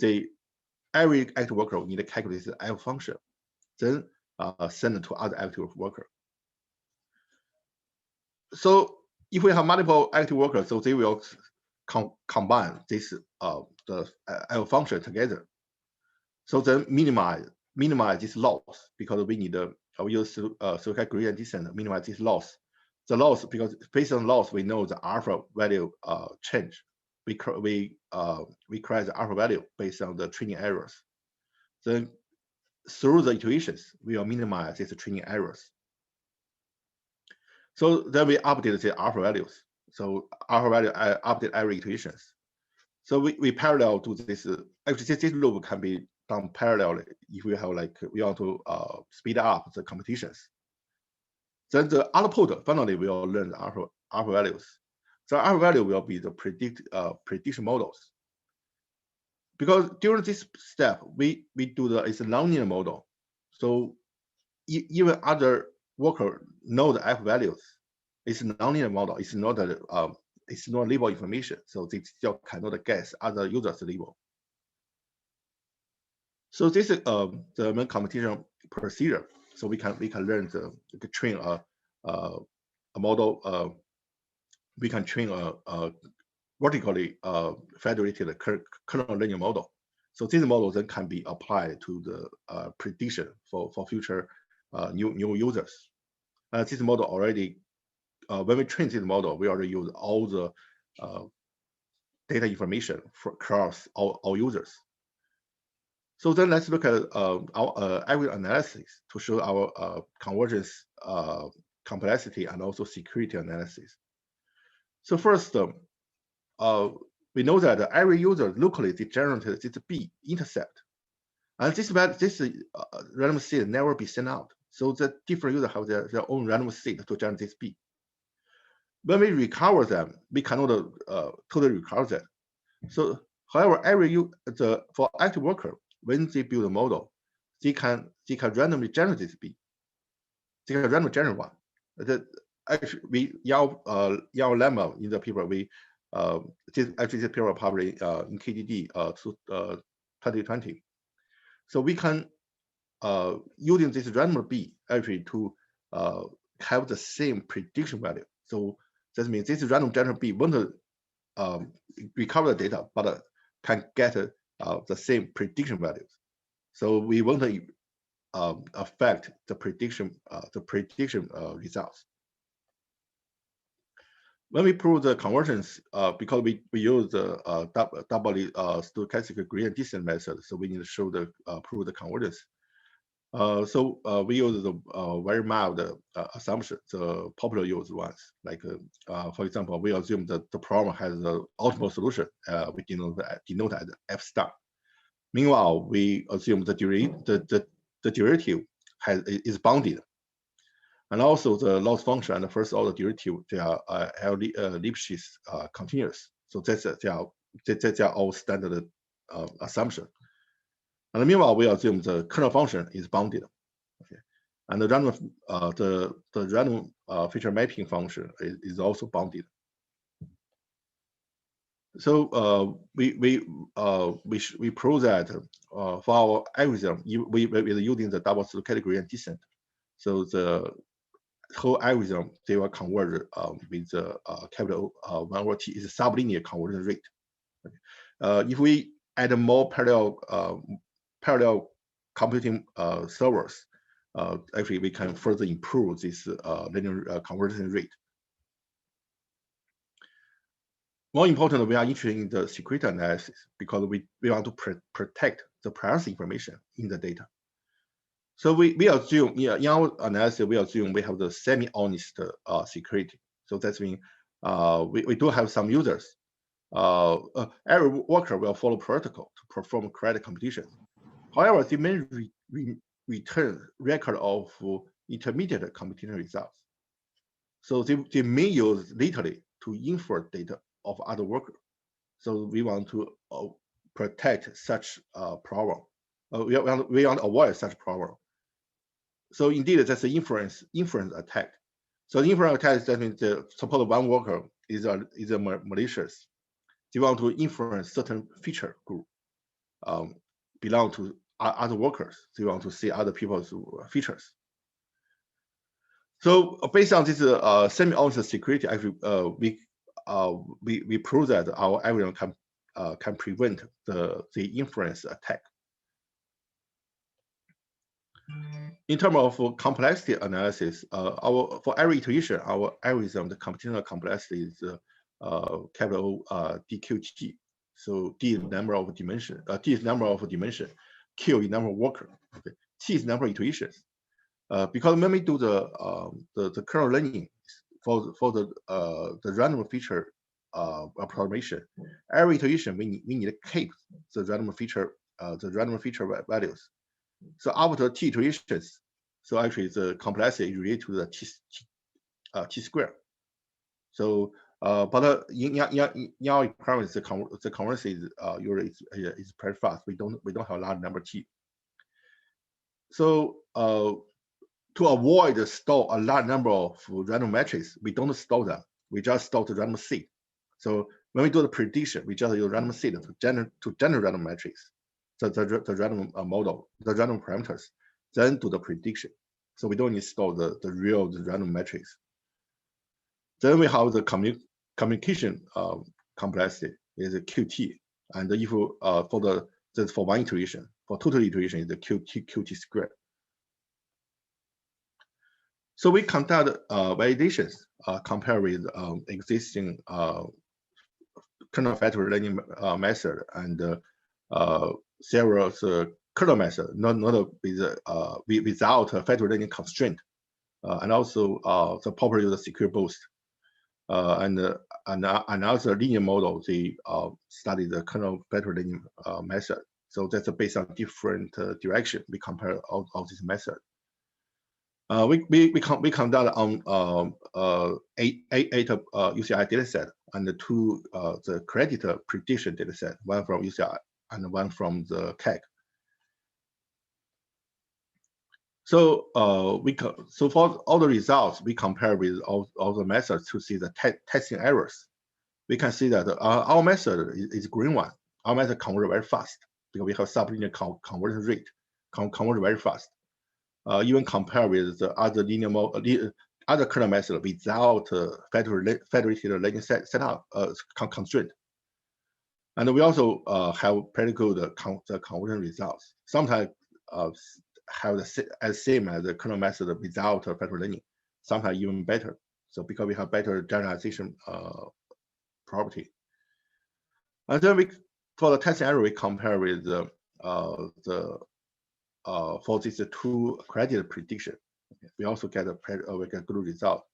every active worker will need to calculate the L function, then send it to other active worker. So if we have multiple active workers, so they will combine this the L function together. So then minimize this loss, because we need we use stochastic gradient descent, minimize this loss. The loss, because based on loss, we know the alpha value change. We create the alpha value based on the training errors. Then through the iterations, we will minimize these training errors. So then we update the alpha values. So alpha value update every iterations. So we parallel to this. Actually, this loop can be done parallelly if we have like we want to speed up the competitions. Then the output finally will learn the alpha values. So alpha value will be the prediction models. Because during this step, we do it's a nonlinear model. So even other worker know the alpha values. It's a nonlinear model. It's not label information. So they still cannot guess other users' label. So this is the main competition procedure. So we can learn we can train a model. We can train a vertically federated kernel learning model. So this model then can be applied to the prediction for future new users. This model already, when we train this model, we already use all the data information across all users. So then let's look at our average analysis to show our convergence complexity and also security analysis. So first, we know that every user locally they generated this B intercept, and this random seed never be sent out. So the different users have their own random seed to generate this B. When we recover them, we cannot totally recover that. So, however, for active worker, when they build a model, they can randomly generate this B. They can randomly generate one. Actually, Yao lemma in the paper this paper published in KDD 2020. So we can using this random B actually to have the same prediction value. So that means this random general B won't recover the data, but can get the same prediction values. So we want to affect the prediction results. When we prove the convergence, because we use the doubly stochastic gradient descent method, so we need to show prove the convergence. So we use the very mild assumption, the popular used ones. Like for example, we assume that the problem has the optimal solution. We denote as F star. Meanwhile, we assume the derivative is bounded. And also the loss function and the first order derivative, they are Lipschitz continuous. So they are all standard assumption. And meanwhile, we assume the kernel function is bounded. Okay, and the random feature mapping function is also bounded. So we prove that for our algorithm, we're using the double stochastic gradient descent. So the whole algorithm, they will converge with the capital 1 over T is a sublinear conversion rate. Okay. If we add more parallel computing servers, actually we can further improve this linear conversion rate. More important, we are interested in the security analysis because we want to protect the privacy information in the data. So we assume, in our analysis, we assume we have the semi-honest security. So that's mean we do have some users. Every worker will follow protocol to perform credit competition. However, they may return record of intermediate competition results. So they may use literally to infer data of other workers. So we want to protect such problem. We want to avoid such problem. So indeed, that's an inference attack. So the inference attack, that means suppose one worker is a malicious. They want to inference certain feature group belong to other workers. They want to see other people's features. So based on this semi-honest security, actually, we prove that our algorithm can prevent the inference attack. In terms of complexity analysis, for every iteration, our algorithm, the computational complexity is capital DQT. So D is number of dimension, D is number of dimension, Q is number of worker, okay. T is number of iterations. Because when we do the kernel learning for the random feature approximation, every iteration we need to keep the random feature values. So after T iterations, so actually the complexity is related to the T square. So but in our experiments, the conversion is usually is pretty fast. We don't have a large number T. So to avoid store a large number of random matrices, we don't store them. We just store the random seed. So when we do the prediction, we just use random seed to generate random matrix, the random model, the random parameters, then do the prediction. So we don't need to store the random matrix. Then we have the communication complexity is a QT, and if for one iteration, for total iteration is the QT squared. So we conduct validations compared with existing kernel factory learning method and several kernel method, not with without a factory learning constraint, and also the popular user secure boost, and also linear model. They study the kernel factory learning method. So that's based on different direction. We compare all these methods. We conduct on 8 UCI dataset and the creditor prediction dataset, one from UCI and one from the CAG. So so for all the results, we compare with all the methods to see the testing errors. We can see that our method is green one. Our method converts very fast because we have sublinear conversion rate, convert very fast. Even compare with the other other kernel method without federated learning setup constraint. And we also have pretty good the conversion results. Sometimes have as same as the kernel method without federated learning. Sometimes even better. So because we have better generalization property. And then for the testing error, we compare with for these two credited prediction. We also get we get good result.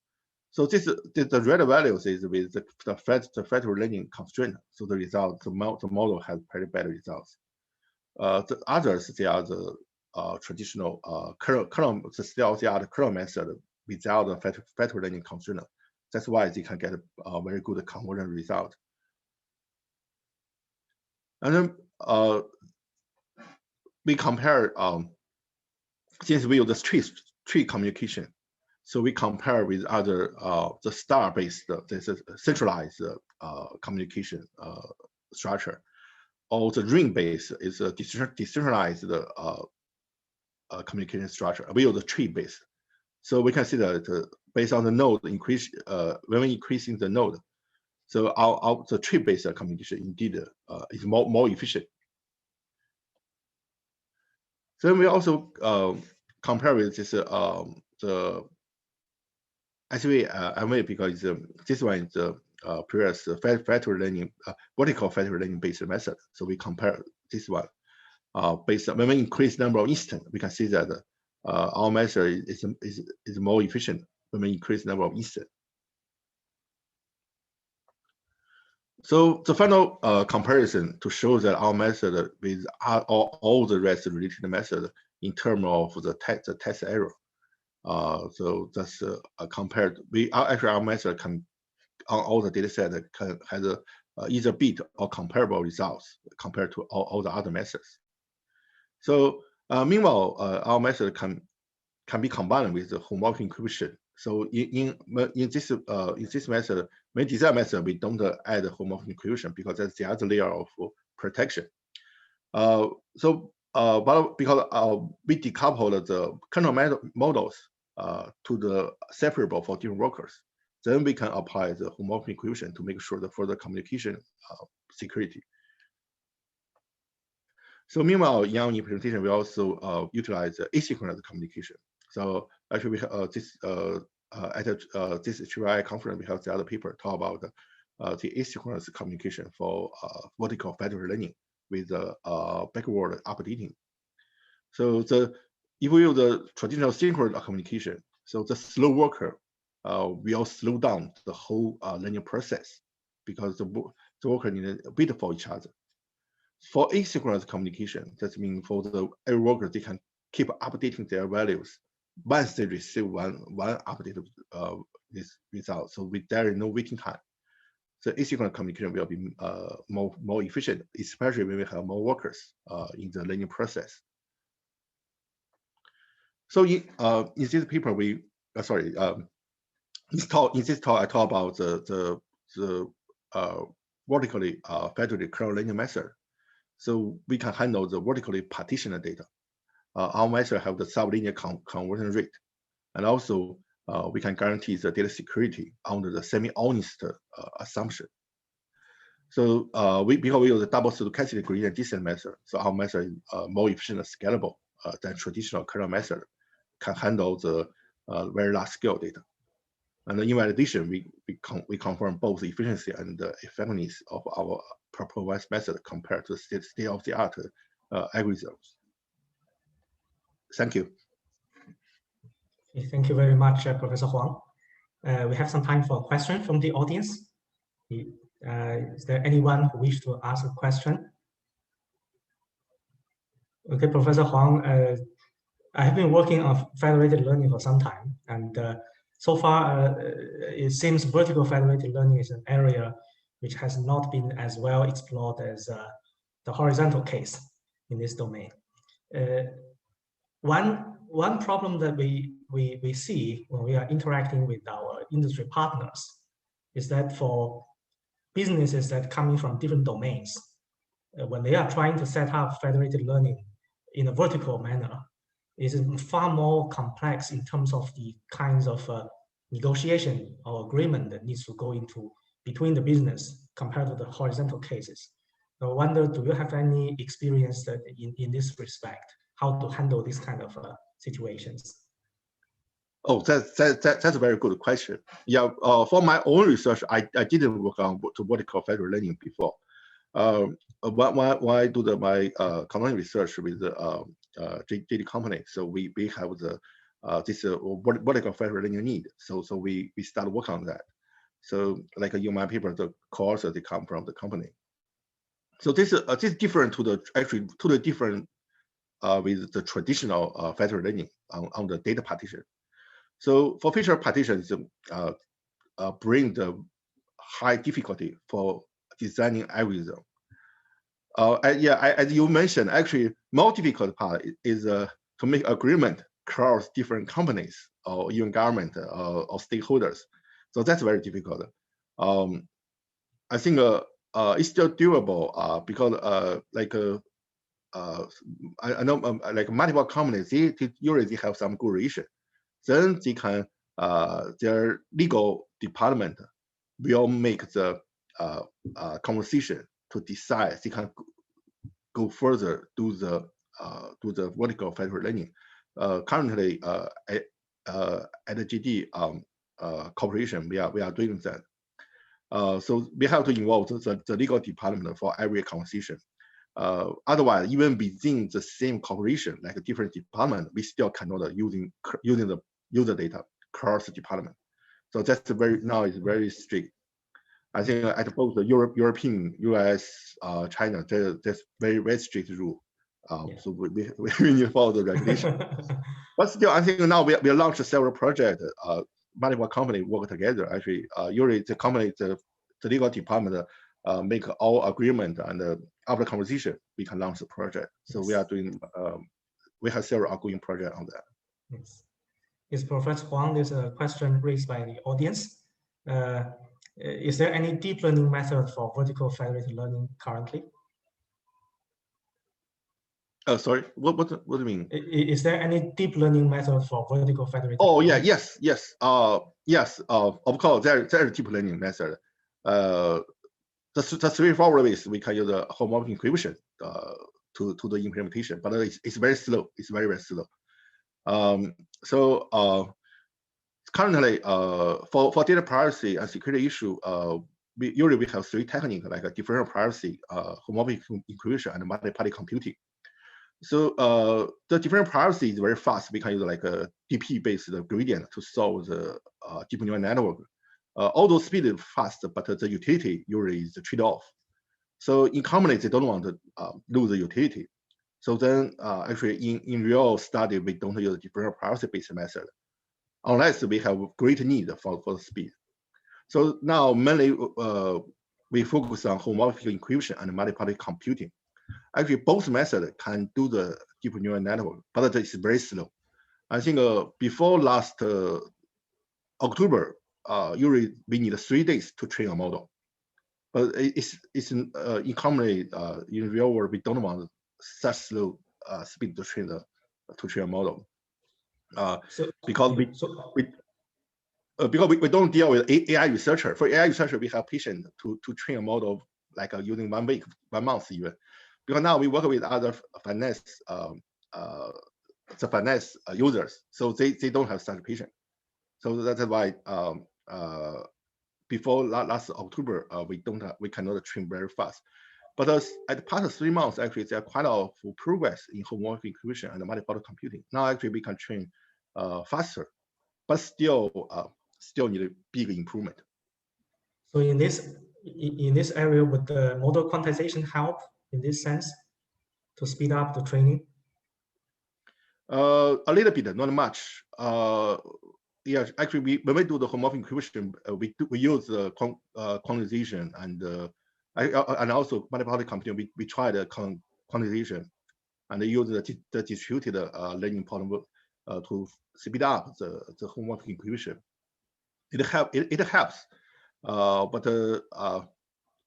So the red values is with the federated learning constraint. So the result, the model has pretty better results. The others, they are the traditional kernel, still they are the kernel method without the federated learning constraint. That's why they can get a very good conversion result. And then we compare, since we use the tree communication, so we compare with other the star-based, this is centralized communication structure, or the ring-based is a decentralized communication structure. We use the tree-based, so we can see that based on the node increase, when we increasing the node, so the tree-based communication indeed is more efficient. Then we also compare with this the SVMA because this one is the previous factory learning vertical factory learning based method. So we compare this one based on when we increase number of instance, we can see that our method is more efficient when we increase the number of instances. So the final comparison to show that our method with all the rest related method in terms of the test error. So that's compared. Actually our method can on all the data set has either beat or comparable results compared to all the other methods. So meanwhile, our method can be combined with the homomorphic encryption. So in this method, when design method, we don't add homomorphic encryption because that's the other layer of protection. But because we decoupled the kernel models to the separable for different workers, then we can apply the homomorphic encryption to make sure the further communication security. So meanwhile, in our implementation, we also utilize asynchronous communication. So actually, we at this AAAI conference, we have the other paper talk about the asynchronous communication for vertical federated learning with backward updating. So if we use the traditional synchronous communication, so the slow worker will slow down the whole learning process because the worker need a bit for each other. For asynchronous communication, that means for every worker, they can keep updating their values once they receive one updated this result. So there is no waiting time. So asynchronous communication will be more efficient, especially when we have more workers in the learning process. So in this paper, in this talk I talk about the vertically federated kernel learning method. So we can handle the vertically partitioned data. Our method have the sublinear conversion rate, and also we can guarantee the data security under the semi-honest assumption. So because we use the double stochastic gradient descent method, so our method is more efficient and scalable than traditional kernel method, can handle the very large scale data. And in addition, we confirm both the efficiency and the effectiveness of our proposed method compared to state-of-the-art algorithms. Thank you. Okay, thank you very much, Professor Huang. We have some time for a question from the audience. Is there anyone who wishes to ask a question? Okay, Professor Huang, I have been working on federated learning for some time, and so far it seems vertical federated learning is an area which has not been as well explored as the horizontal case in this domain. One problem that we see when we are interacting with our industry partners is that for businesses that coming from different domains, when they are trying to set up federated learning in a vertical manner, it is far more complex in terms of the kinds of negotiation or agreement that needs to go into between the business compared to the horizontal cases. So I wonder, do you have any experience that in this respect, how to handle this kind of situations? Oh, that's a very good question. Yeah, for my own research, I didn't work on vertical federated learning before. When I do my content research with the JD company, so we have the this vertical federated learning need. So we start working on that. So like in my paper, the courses they come from the company. So this is different to the different with the traditional federated learning on the data partition. So for feature partitions, bring the high difficulty for designing algorithm. As you mentioned, actually, more difficult part is to make agreement across different companies or even government or stakeholders. So that's very difficult. I think it's still doable because I know like multiple companies, they usually have some good relation. Then they can their legal department will make the conversation to decide they can go further, do the vertical federated learning. Currently, at the GD corporation, we are doing that. So we have to involve the legal department for every conversation. Otherwise, even within the same corporation, like a different department, we still cannot using the user data cross department. So that's now is very strict. I think at both the European, US, China, there's very strict rule. So we need to follow the regulation. But still, I think now we launched several projects. Multiple companies work together. Actually, usually the company, the legal department make all agreement, and after conversation, we can launch the project. So we are doing, we have several ongoing projects on that. Yes, Professor Huang, there's a question raised by the audience. Is there any deep learning method for vertical federated learning currently? Sorry, what do you mean? Is there any deep learning method for vertical federated? Oh yeah, yes. Yes. Of course, there is deep learning method. The straightforward ways we can use a homomorphic equation to the implementation, but it's very slow. It's very slow. So currently, for data privacy and security issue, we usually have three techniques like a differential privacy, homomorphic equation, and multi-party computing. So the different privacy is very fast. We can use like a DP-based gradient to solve the deep neural network. Although speed is fast, but the utility usually is the trade-off. So in companies, they don't want to lose the utility. So then actually in real study, we don't use different privacy-based method unless we have great need for the speed. So now mainly we focus on homomorphic equation and multi-party computing. Actually, both methods can do the deep neural network, but it's very slow. I think before last October, usually we need 3 days to train a model. But it's in company, in real world, we don't want such slow speed to train a model. Because we don't deal with AI researcher. For AI researcher, we have patience to train a model like using 1 week, 1 month even. Because now we work with other finance, the finance users, so they don't have such patience. So that's why before last October, we cannot train very fast. But at the past 3 months, actually, there are quite a lot of progress in homomorphic equation and multi-party computing. Now, actually, we can train faster, but still need a big improvement. So in this area, would the model quantization help in this sense to speed up the training? A little bit, not much. Yeah, actually, when we do the homomorphic equation, we use the quantization and also multi-party computing. We try the quantization and use the distributed learning problem to speed up the homomorphic equation. It helps, but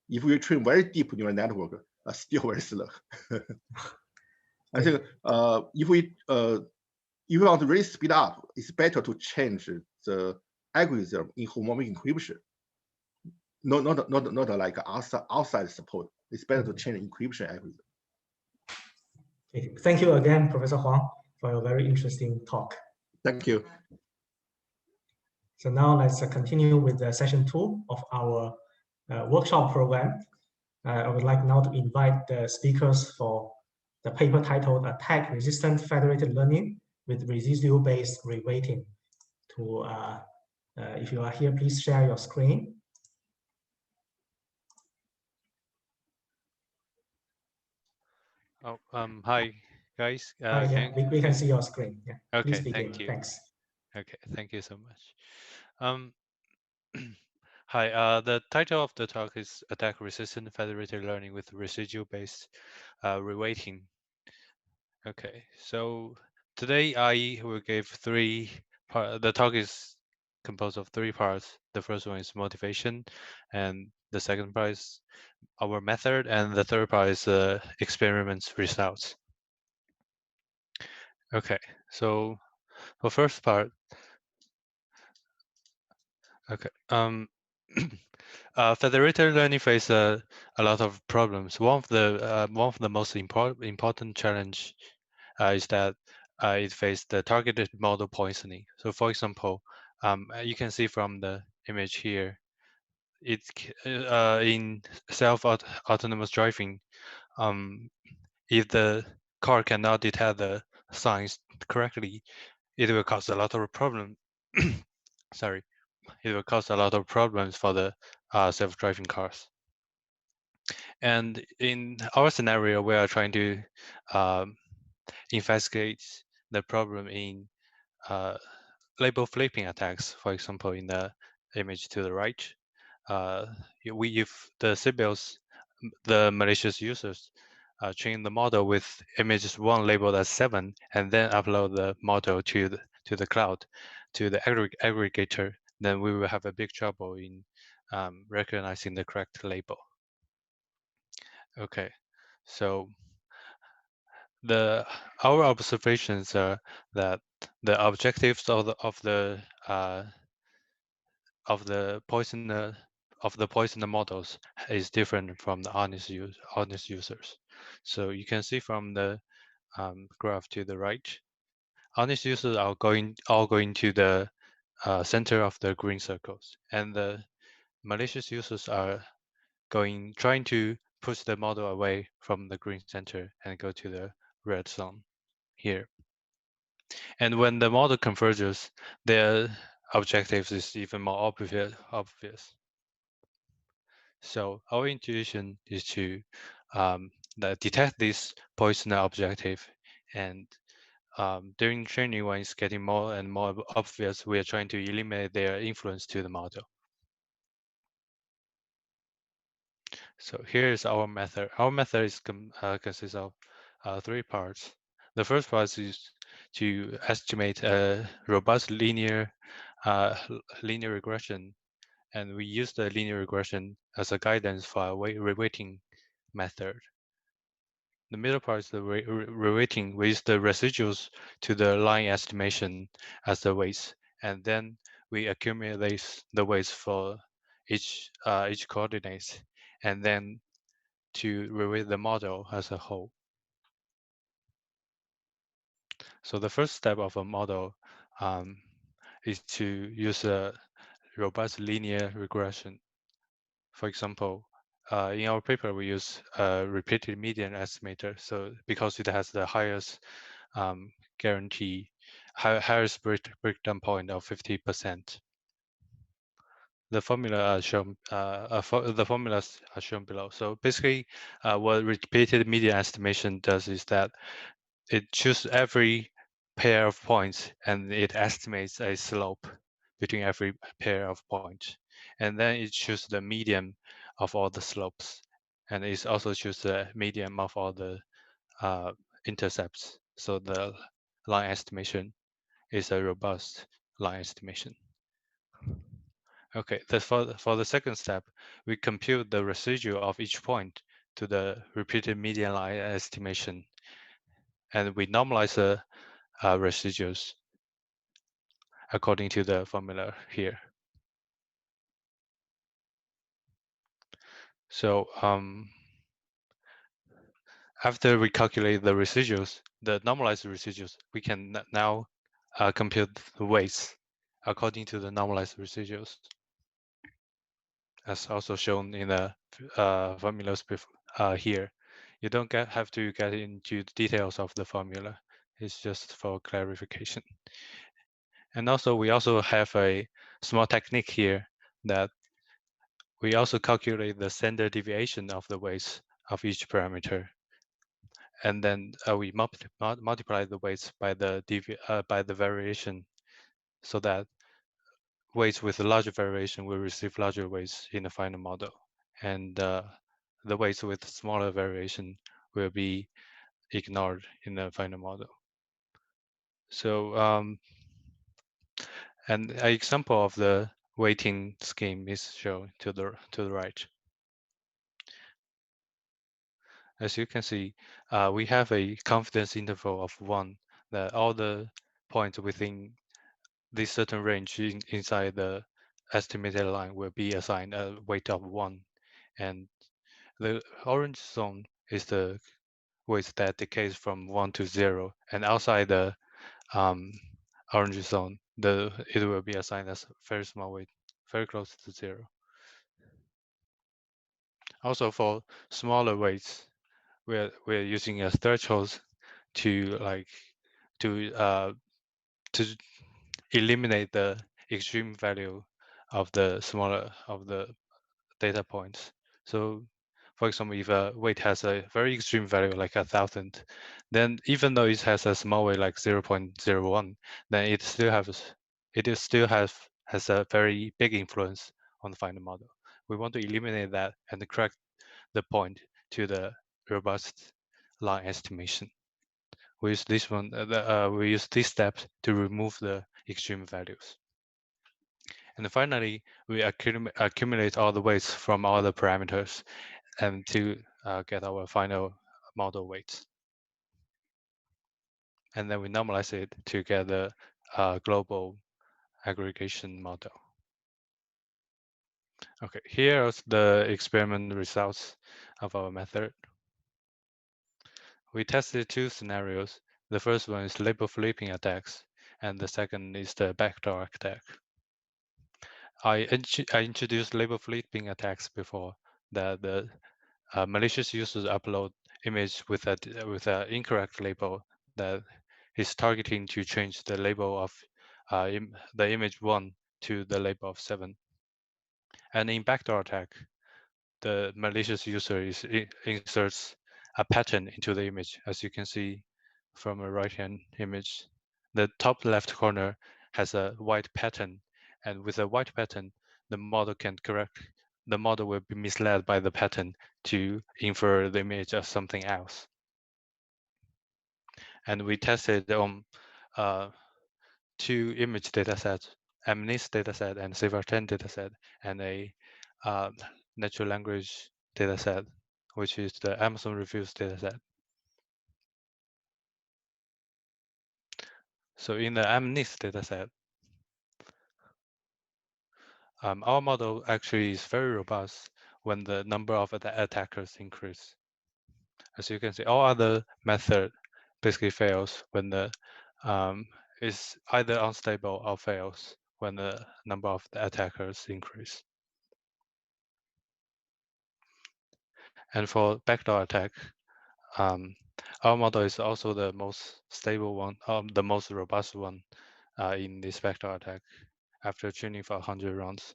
if we train very deep neural network, still very slow. I think if you want to really speed up, it's better to change the algorithm in homomorphic equation. Not like outside support. It's better to change the equation algorithm. Okay. Thank you again, Professor Huang, for a very interesting talk. Thank you. So now let's continue with the session 2 of our workshop program. I would like now to invite the speakers for the paper titled Attack-Resistant Federated Learning with Residual-based Reweighting. If you are here, please share your screen. Oh, hi guys. Hi, yeah, we can see your screen. Yeah. Okay, please begin. thank you. Thanks. Okay, thank you so much. Hi, the title of the talk is Attack-Resistant Federated Learning with Residual-based Reweighting. Okay, so today I will give 3 parts. The talk is composed of 3 parts. The first one is motivation, and the second part is our method, and the third part is experiments results. Okay, so the first part. Okay, federated learning faces a lot of problems. One of the most important challenge is that it faces the targeted model poisoning. So, for example, you can see from the image here, it's in self-autonomous driving. if the car cannot detect the signs correctly, it will cause a lot of problem. Sorry, it will cause a lot of problems for the self-driving cars. And in our scenario, we are trying to investigate the problem in label flipping attacks. For example, in the image to the right, if the Sibils, the malicious users, train the model with images 1 labeled as 7, and then upload the model to the cloud, to the aggregator, then we will have a big trouble in recognizing the correct label. Okay, so our observations are that the objectives of the poisoner models is different from the honest users. So you can see from the graph to the right, honest users are all going to the center of the green circles, and the malicious users are trying to push the model away from the green center and go to the red zone here. And when the model converges, their objectives is even more obvious. So our intuition is to detect this poisoner objective, and during training, when it's getting more and more obvious, we are trying to eliminate their influence to the model. So here is our method. Our method is consists of 3 parts. The first part is to estimate a robust linear regression, and we use the linear regression as a guidance for our reweighting method. The middle part is the reweighting. We use the residuals to the line estimation as the weights, and then we accumulate the weights for each coordinate, and then to reweight the model as a whole. So the first step of a model is to use a robust linear regression. For example, in our paper, we use a repeated median estimator. So because it has the highest highest breakdown point of 50%. The formula are shown. The formulas are shown below. So basically, what repeated median estimation does is that it chooses every pair of points and it estimates a slope between every pair of points, and then it chooses the median of all the slopes, and it also chooses the median of all the intercepts. So the line estimation is a robust line estimation. Okay, for the second step, we compute the residual of each point to the repeated median line estimation, and we normalize the residuals according to the formula here. So after we calculate the residuals, the normalized residuals, we can now compute the weights according to the normalized residuals, as also shown in the formulas here. You don't have to get into the details of the formula. It's just for clarification. And also, we also have a small technique here that we also calculate the standard deviation of the weights of each parameter. And then we multiply the weights by the variation, so that weights with larger variation will receive larger weights in the final model, and the weights with smaller variation will be ignored in the final model. So and an example of the weighting scheme is shown to the right. As you can see, we have a confidence interval of 1, that all the points within this certain range inside the estimated line will be assigned a weight of 1. And the orange zone is the weight that decays from 1 to 0. And outside the orange zone, it will be assigned as a very small weight, very close to 0. Also, for smaller weights, we're using a threshold to eliminate the extreme value of the smaller of the data points. So for example, if a weight has a very extreme value like 1,000, then even though it has a small weight like 0.01, then it still has a very big influence on the final model. We want to eliminate that and correct the point to the robust line estimation. We use this one. We use this step to remove the extreme values. And finally, we accumulate all the weights from all the parameters and to get our final model weights. And then we normalize it to get the global aggregation model. Okay, here are the experiment results of our method. We tested two scenarios. The first one is label flipping attacks, and the second is the backdoor attack. I introduced label flipping attacks before, that the malicious users upload image with an incorrect label that is targeting to change the label of the image 1 to the label of 7. And in backdoor attack, the malicious user inserts a pattern into the image, as you can see from a right-hand image. The top left corner has a white pattern, and with a white pattern, the model will be misled by the pattern to infer the image as something else. And we tested on two image datasets, MNIST dataset and CIVAR10 dataset, and a natural language dataset, which is the Amazon Reviews dataset. So in the MNIST dataset, our model actually is very robust when the number of attackers increase. As you can see, all other method basically fails when the is either unstable or fails when the number of the attackers increase. And for backdoor attack, our model is also the most stable one, the most robust one in this backdoor attack after tuning for 100 rounds.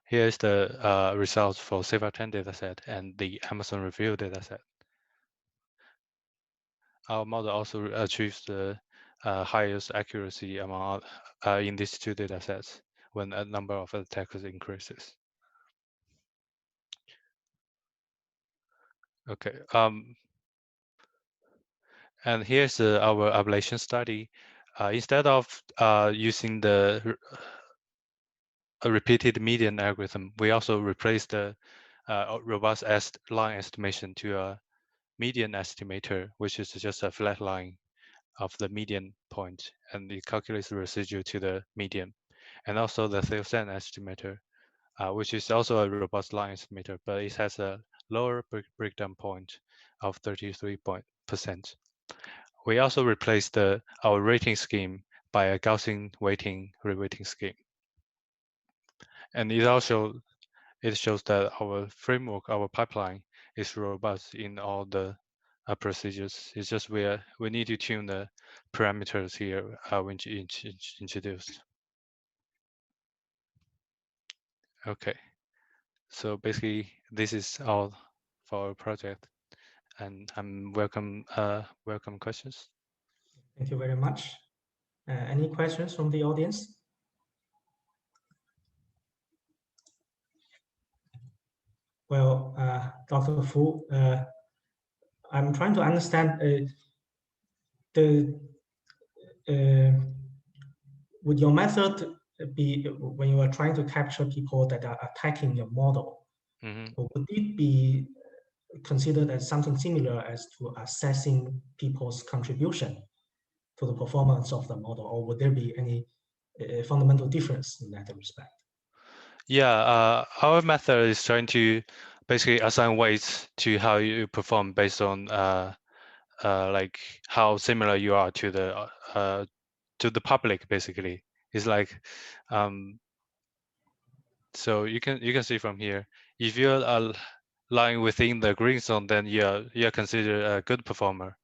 Here is the results for CIVAR10 dataset and the Amazon Review dataset. Our model also achieves the highest accuracy among in these two datasets when a number of attackers increases. Okay. And here's our ablation study. Instead of using the repeated median algorithm, we also replaced the robust line estimation to a median estimator, which is just a flat line of the median point, and it calculates the residual to the median. And also the Thielsen estimator, which is also a robust line estimator, but it has a lower breakdown point of 33%. We also replaced our rating scheme by a Gaussian weighting reweighting scheme. And it shows that our framework, our pipeline, is robust in all the procedures. It's just we need to tune the parameters here when introduced. Okay, so basically this is all for our project, and I'm welcome questions. Thank you very much. Any questions from the audience? Well, Dr. Fu, I'm trying to understand would your method be when you are trying to capture people that are attacking your model? Would it be considered as something similar as to assessing people's contribution to the performance of the model, or would there be any fundamental difference in that respect? Yeah, our method is trying to basically assign weights to how you perform based on like how similar you are to the public. Basically, it's like so you can see from here, if you're lying within the green zone, then you're considered a good performer.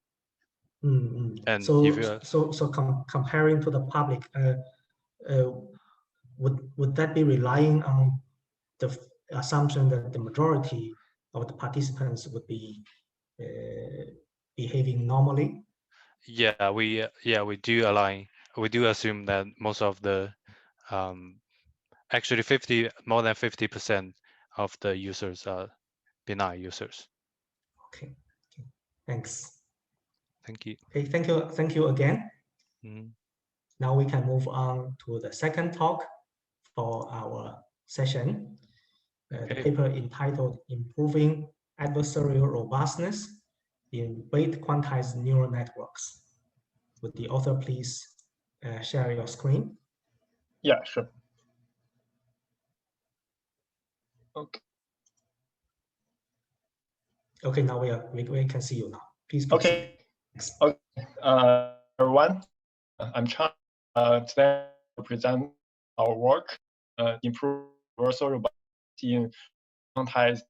And so if you're comparing to the public, would that be relying on the assumption that the majority of the participants would be behaving normally? Yeah, we do align. We do assume that most of the actually more than 50% of the users are benign users. Okay, thanks. Thank you. Okay, thank you again. Mm-hmm. Now we can move on to the second talk for our session. The paper entitled Improving Adversarial Robustness in Weight-quantized Neural Networks. Would the author please share your screen? Yeah, sure. Okay. Okay, now we can see you now. Please proceed. Okay. Everyone, I'm Chang. Today I present our work, improve adversarial robustness in quantized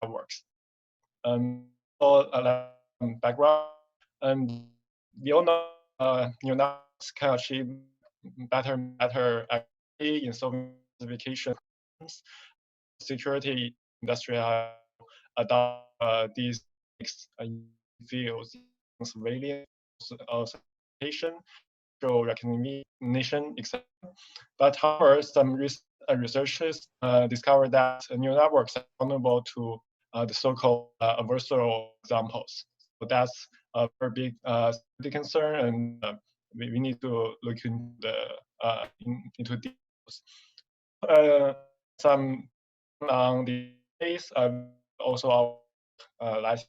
networks. Background, and we all know neural networks can achieve better accuracy in solving classification. Security industry adopt these fields, surveillance, authentication, facial recognition, etc. But however, some researchers discovered that neural networks are vulnerable to the so-called adversarial examples. So that's a very big concern, and we need to look into details. Some on the base, also our last.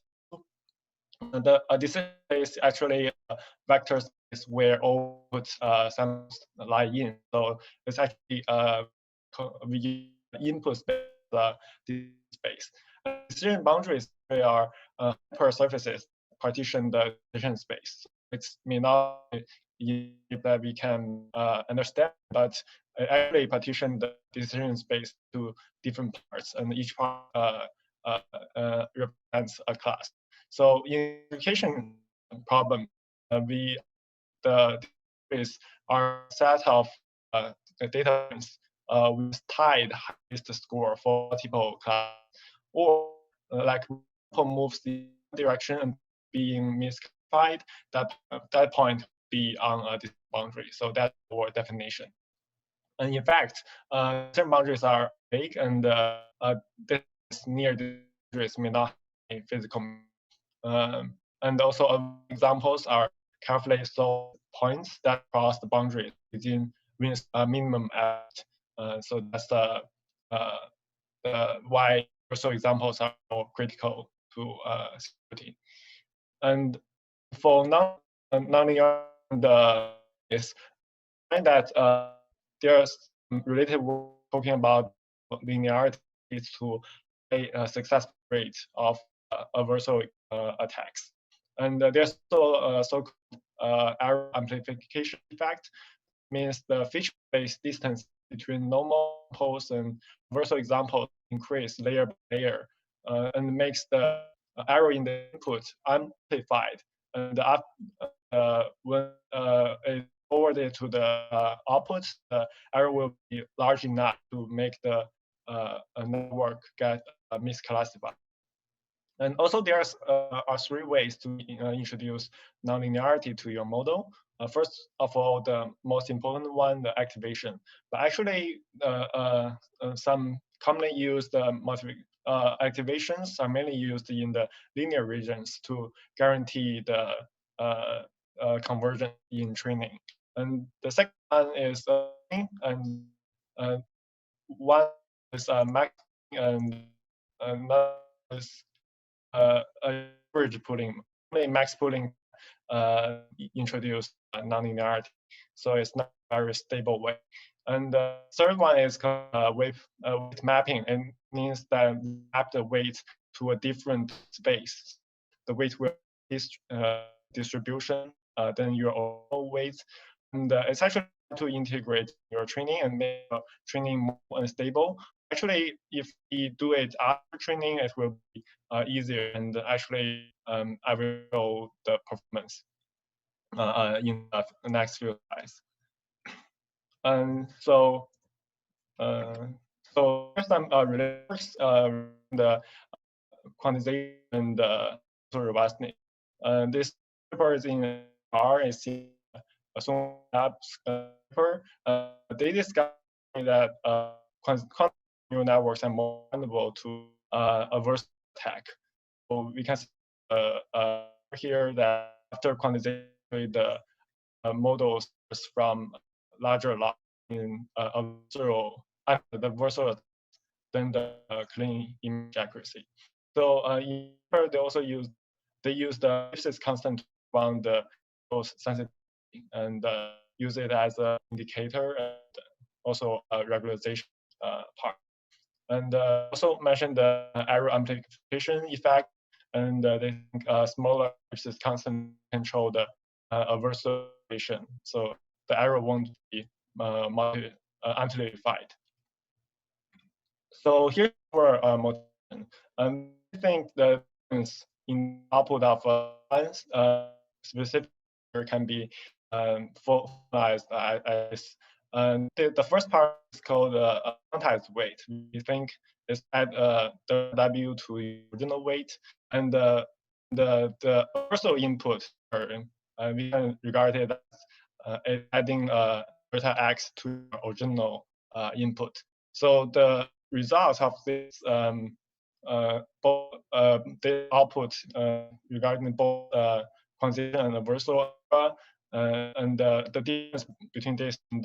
The decision is actually a vector space where all samples lie in. So it's actually we input space space. Decision boundaries are hypersurfaces partition the decision space. It may not be that we can understand, but actually partition the decision space to different parts, and each part represents a class. So in education problem, the database are a set of data points with tied highest score for multiple classes, or like moves the direction and being misclassified, that point be on this boundary. So that's our definition. And in fact, certain boundaries are vague, and this near the boundaries may not have physical. And also examples are carefully solved points that cross the boundary within minimum effort. So that's why also examples are more critical to security. And for non-linear is find that there's related work talking about linearity leads to a success rate of adversarial attacks. And there's also a so-called error amplification effect, means the feature-based distance between normal examples and adversarial examples increase layer by layer, and makes the error in the input amplified. And when it forwarded to the output, the error will be large enough to make the network get misclassified. And also there's are three ways to introduce nonlinearity to your model. First of all, the most important one, the activation. But actually, some commonly used activations are mainly used in the linear regions to guarantee the convergence in training. And the second one is and one is max, and another is average pooling. Max pooling introduce nonlinearity, so it's not a very stable way. And the third one is called weight mapping. It means that we map the weight to a different space. The weight will distribution than your own weight, and it's actually to integrate your training and make training more unstable. actually, if we do it after training, it will be easier, and actually, I will show the performance in the next few slides. And so first I'm the quantization and robustness. This paper is in R. It's in a Labs paper. They discovered that quantitative neural networks are more vulnerable to adverse attack. So we can see here that after quantization, the models from larger lot in adversarial than the clean image accuracy. So in here they use the ellipsis constant to run the sensitivity and use it as an indicator and also a regularization part. And also mentioned the error amplification effect, and they think smaller ellipsis constant control the adversarial, so the error won't be amplified. So here's our motivation. I think the difference in output of specific can be formalized as the first part is called quantized weight. We think it's add the W to the original weight, and the universal input we can regard it as adding delta X to the original input. So the results of this both the output regarding both quantization and adversarial and the difference between this and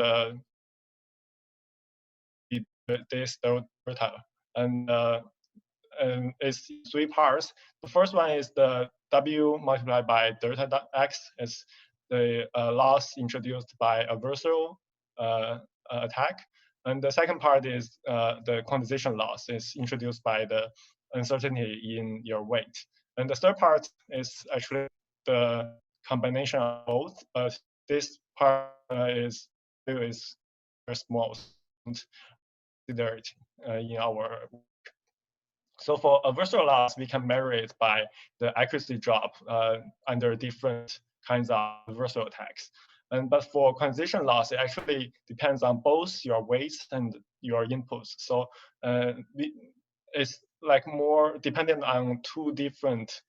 this delta and it's three parts. The first one is the W multiplied by delta X is the loss introduced by adversarial attack. And the second part is the quantization loss is introduced by the uncertainty in your weight. And the third part is actually the combination of both. But this part is very small, consider it in our work. So for adversarial loss, we can measure it by the accuracy drop under different kinds of adversarial attacks. But for quantization loss, it actually depends on both your weights and your inputs. So it's like more dependent on two different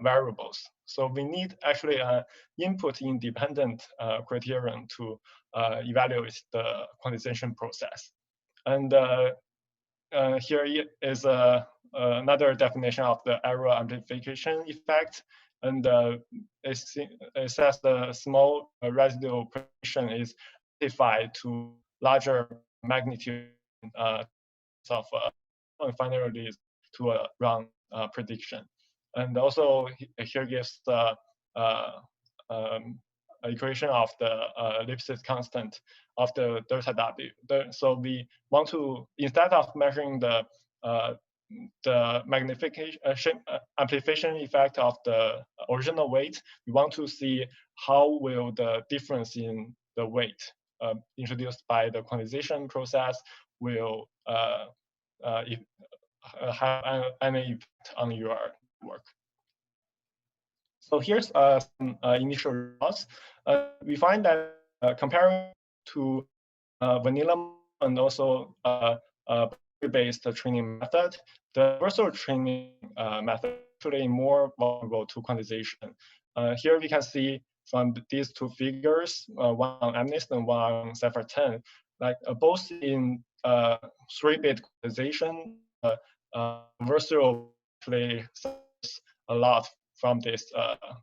variables. So we need actually an input independent criterion to evaluate the quantization process. And here is another definition of the error amplification effect. And it says the small residual prediction is amplified to larger magnitude of finally to a wrong prediction. And also here gives the equation of the ellipsis constant of the delta W. So we want to, instead of measuring the magnification amplification effect of the original weight, we want to see how will the difference in the weight introduced by the quantization process will have any effect on your work. So here's some initial results. We find that comparing to vanilla and also based training method, the adversarial training method is actually more vulnerable to quantization. Here we can see from these two figures, one on MNIST and one on Cypher 10, like both in 3-bit quantization, adversarial actually suffers a lot from this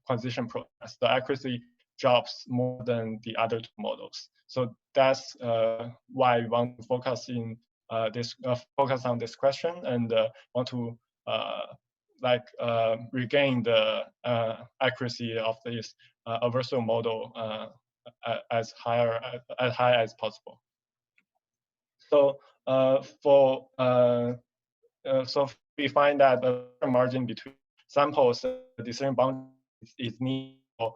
quantization process. The accuracy drops more than the other two models. So that's why we want to focus in focus on this question and want to regain the accuracy of this adversarial model as high as possible. So so we find that the margin between samples the decision boundary is needed for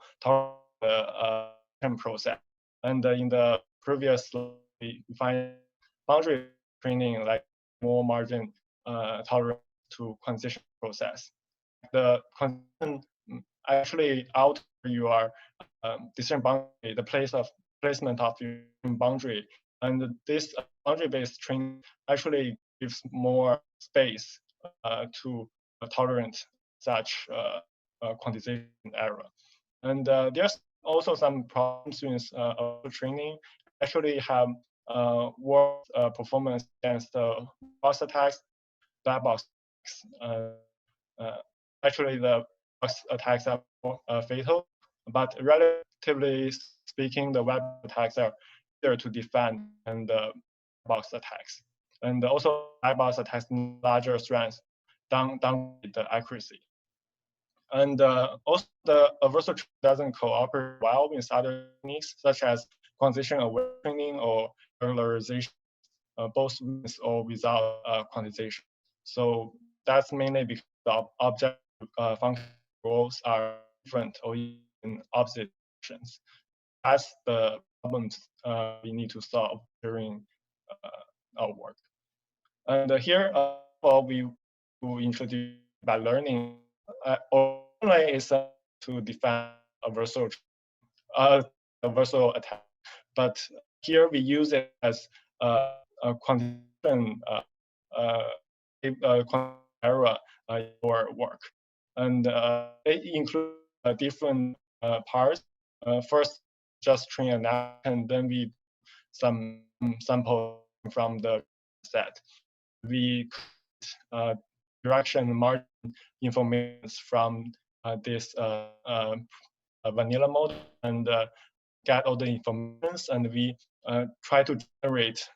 the process. And in the previous slide, we find boundary training like more margin tolerance to quantization process. The quantization actually alter your decision boundary, the placement of your boundary, and this boundary-based training actually gives more space to tolerate such quantization error. And there's also some problems with training. Actually have worse performance against box attacks, black box attacks. Actually, the box attacks are more fatal, but relatively speaking, the web attacks are easier to defend than the box attacks. And also, black box attacks need larger strength, down the accuracy. And also, the adversarial doesn't cooperate well with other techniques, such as quantization-aware training or regularization, both with or without quantization. So that's mainly because the object function rules are different or in opposite directions. That's the problems we need to solve during our work. And here, we will introduce by learning. Originally, is to define adversarial attack, but here we use it as a quantization error for work, and it includes different parts. First, just train a net, and then we some sample from the set. We direction margin information from this vanilla mode and get all the information, and we try to generate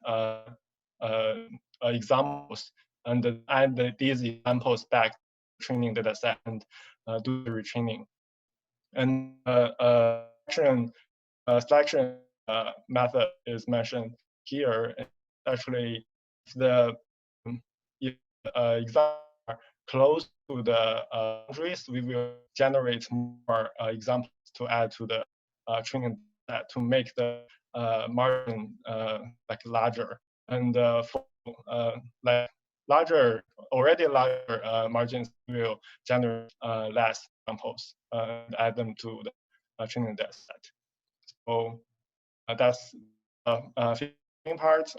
examples and add these examples back to the training data set and do the retraining. And selection method is mentioned here. Actually, if examples are close to the boundaries, we will generate more examples to add to the training set to make the margin like larger. And for like already larger margins, will generate less examples and add them to the training data set. So that's the part.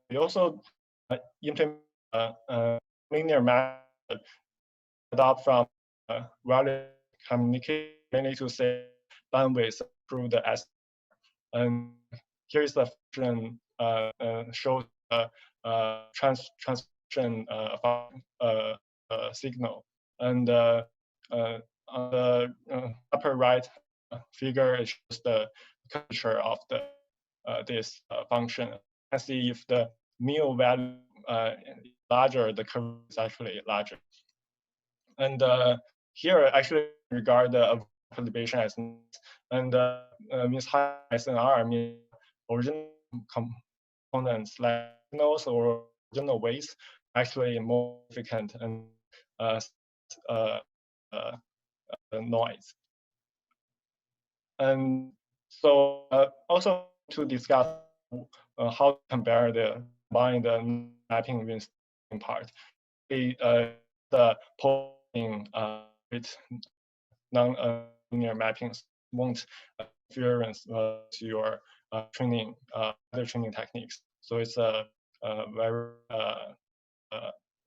We also implement linear method adopt from value communication, mainly to say bandwidth through the S. And here is the function shows the transmission signal. And on the upper right figure, it shows the curvature of the this function. You can see if the mu value is larger, the curve is actually larger. And here, actually regard the perturbation as and means high SNR means original components like signals or original weights actually more significant and noise. And so also to discuss how to compare the combine the mapping with part. The polling with non-linear mappings won't interference to your training other training techniques. So it's a very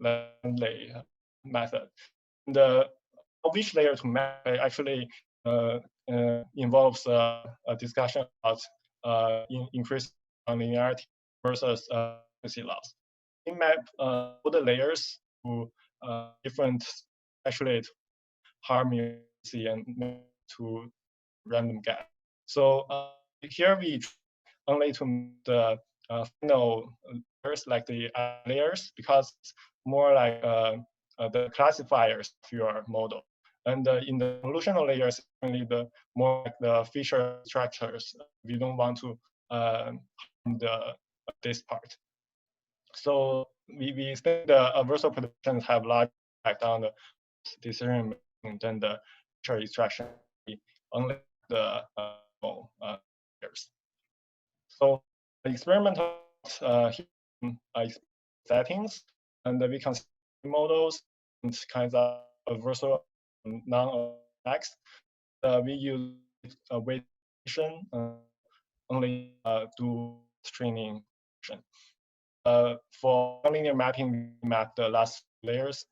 friendly method. And which layer to map actually involves a discussion about increased nonlinearity versus frequency loss. We map all the layers to different actually harmony and to random gap. So here we only to the final layers like the layers because it's more like the classifiers of your model. And in the evolutional layers, only the more like the feature structures. We don't want to harm this part. So we think the adversarial predictions have large impact on the decision making than the feature extraction. Only the layers. So the experimental settings and we can see models and kinds of adversarial non-effects. We use weightation only do training. For nonlinear mapping, we map the last layers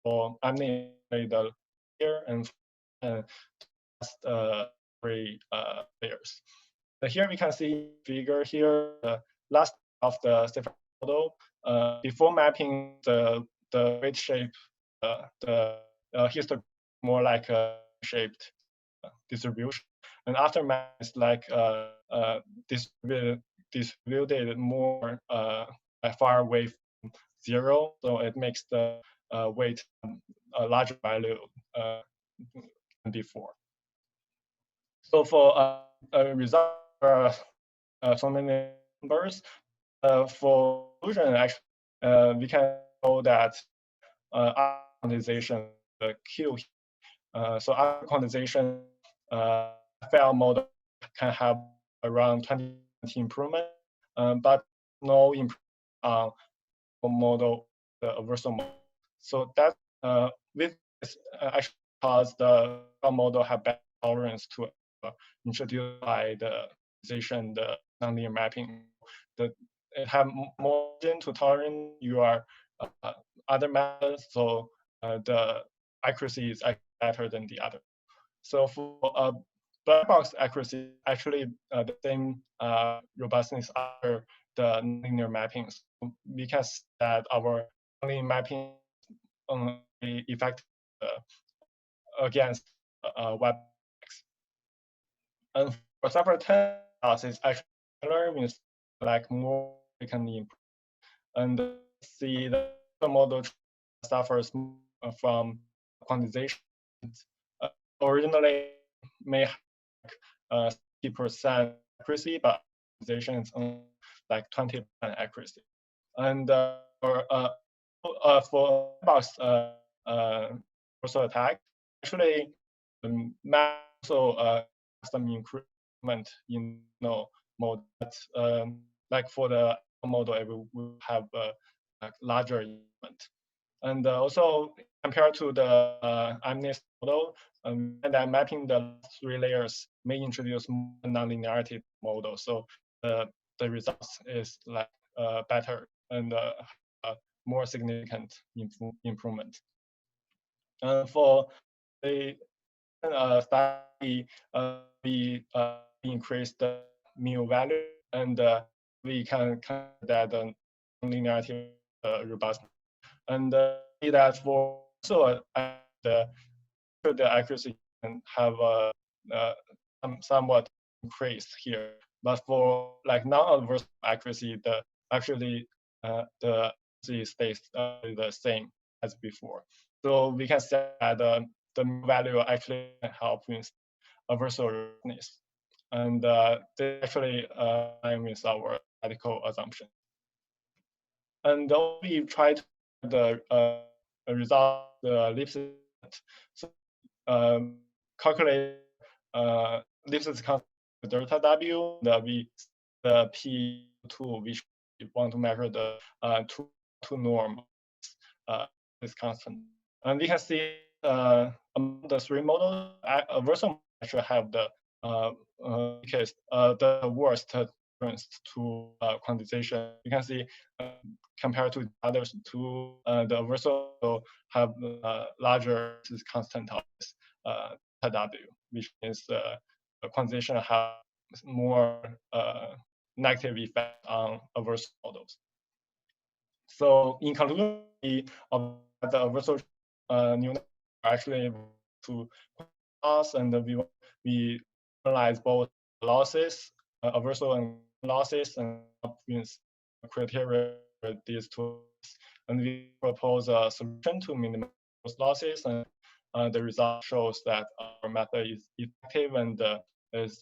for the layer and last 3 layers. Here we can see figure here the last of the Stefan model. Before mapping the weight shape, the histogram more like a shaped distribution, and after map it's like distributed more far away from 0, so it makes the weight a larger value than before. So for a result, so many numbers. For conclusion, actually, we can show that quantization the Q. So our quantization FL model can have around 20 improvement, but no improvement on model, the adversarial model. So that with this actually cause the model have better tolerance to introduced by the organization, the nonlinear mapping. It have more to tolerate your other methods, so the accuracy is better than the other. So for black box accuracy, actually the same robustness after the nonlinear mappings. We can see that our nonlinear mapping only effective against web. And for separate tasks, it's actually similar, means like more we can improve. And see the model suffers from quantization. Originally may have 60% accuracy, but quantization is only like 20% accuracy. And for box also attack, actually also some increment in mode. Like for the model, it will have a larger increment. And also compared to the Amnes model, and that mapping the 3 layers may introduce non-linearity model. So the results is like better and more significant improvement. For the study, we increase the mu value, and we can that the linearity robustness, and see that for so the accuracy can have somewhat increased here, but for like non-adverse accuracy, the accuracy stays the same as before. So we can say that the value actually help with adversarialness, and they actually align with our ethical assumption. And we try to the result the ellipsis. So calculate ellipsis constant delta W. The P2 which we want to measure the two norm is constant, and we can see among the 3 models, adversarial actually have the case the worst difference to quantization. You can see compared to the others 2, the adversarial have larger constant of W, which means quantization have more negative effect on adversarial models. So in conclusion, the adversarial neural actually to us, and we analyze both losses, adversarial and losses, and with criteria for these two, and we propose a solution to minimize those losses, and the result shows that our method is effective and is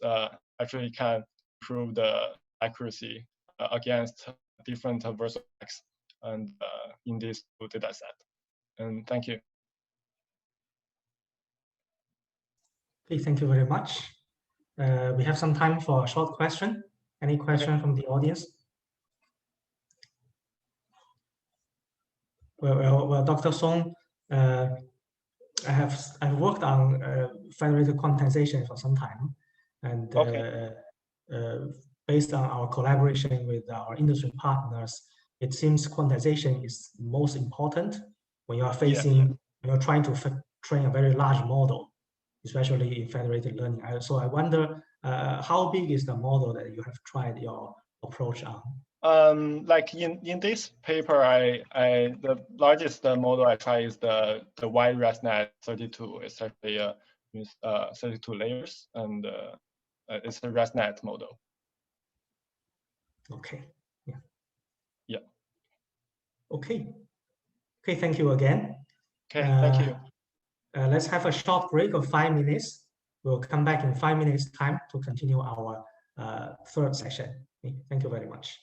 actually can improve the accuracy against different adversarial effects, and in this data set. And thank you. Okay, thank you very much. We have some time for a short question. Any question from the audience? Well, Dr. Song, I've worked on federated quantization for some time, and based on our collaboration with our industry partners, it seems quantization is most important when you are facing, when you're trying to train a very large model, especially in federated learning. So I wonder, how big is the model that you have tried your approach on? Like in this paper, the largest model I try is the wide ResNet 32. It's actually 32 layers, and it's a ResNet model. Okay. Yeah. Yeah. Okay. Okay. Thank you again. Okay. Thank you. Let's have a short break of 5 minutes. We'll come back in 5 minutes time to continue our third session. Thank you very much.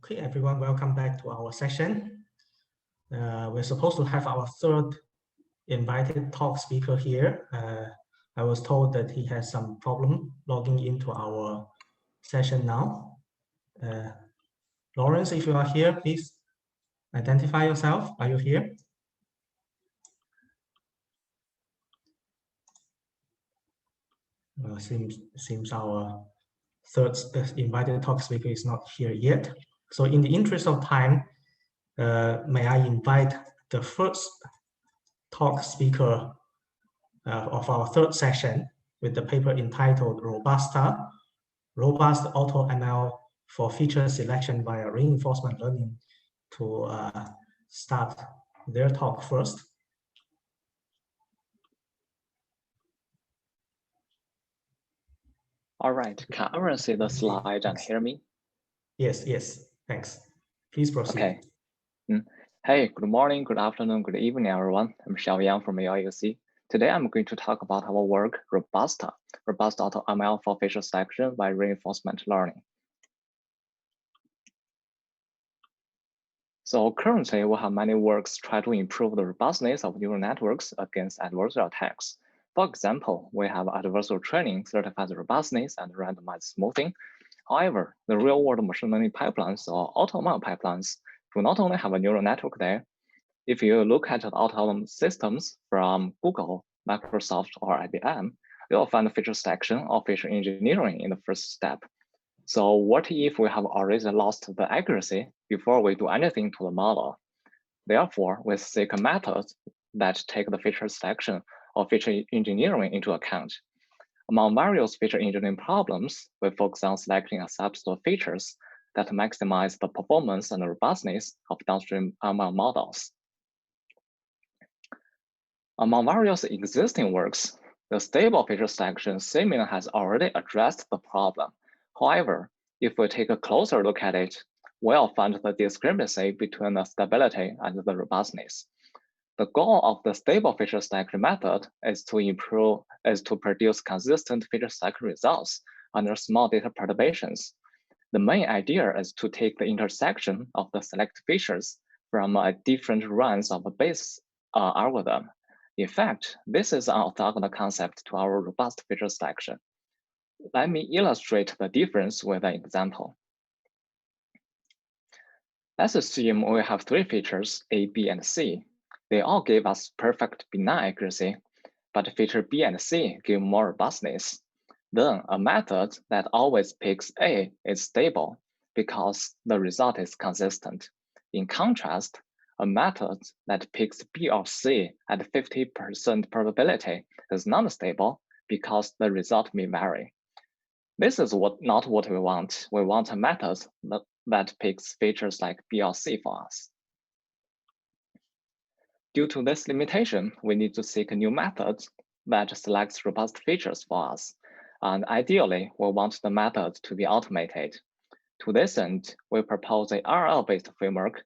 Okay, everyone, welcome back to our session. We're supposed to have our third invited talk speaker here. I was told that he has some problem logging into our session now. Lawrence, if you are here, please identify yourself. Are you here? Seems our third invited talk speaker is not here yet. So in the interest of time, may I invite the first talk speaker of our third session with the paper entitled Robust Auto ML for Feature Selection via Reinforcement Learning to start their talk first. All right, can everyone see the slide and hear me? Yes, thanks. Please proceed. Okay. Hey, good morning, good afternoon, good evening, everyone. I'm Xiaoyang from AIUC. Today, I'm going to talk about our work, Robust Auto ML for Feature Selection by Reinforcement Learning. So currently, we have many works try to improve the robustness of neural networks against adversarial attacks. For example, we have adversarial training, certified robustness, and randomized smoothing. However, the real-world machine learning pipelines or AutoML pipelines do not only have a neural network there. If you look at the autonomous systems from Google, Microsoft, or IBM, you'll find feature selection or feature engineering in the first step. So what if we have already lost the accuracy before we do anything to the model? Therefore, we seek methods that take the feature selection or feature engineering into account. Among various feature engineering problems, we focus on selecting a subset of features that maximize the performance and the robustness of downstream ML models. Among various existing works, the stable feature selection seemingly has already addressed the problem. However, if we take a closer look at it, we'll find the discrepancy between the stability and the robustness. The goal of the stable feature selection method is to produce consistent feature selection results under small data perturbations. The main idea is to take the intersection of the selected features from different runs of a base algorithm. In fact, this is an orthogonal concept to our robust feature selection. Let me illustrate the difference with an example. Let's assume we have three features, A, B, and C. They all give us perfect benign accuracy, but feature B and C give more robustness. Then a method that always picks A is stable because the result is consistent. In contrast, a method that picks B or C at 50% probability is not stable because the result may vary. This is not what we want. We want a method that picks features like B or C for us. Due to this limitation, we need to seek a new method that selects robust features for us. And ideally, we want the method to be automated. To this end, we propose a RL-based framework.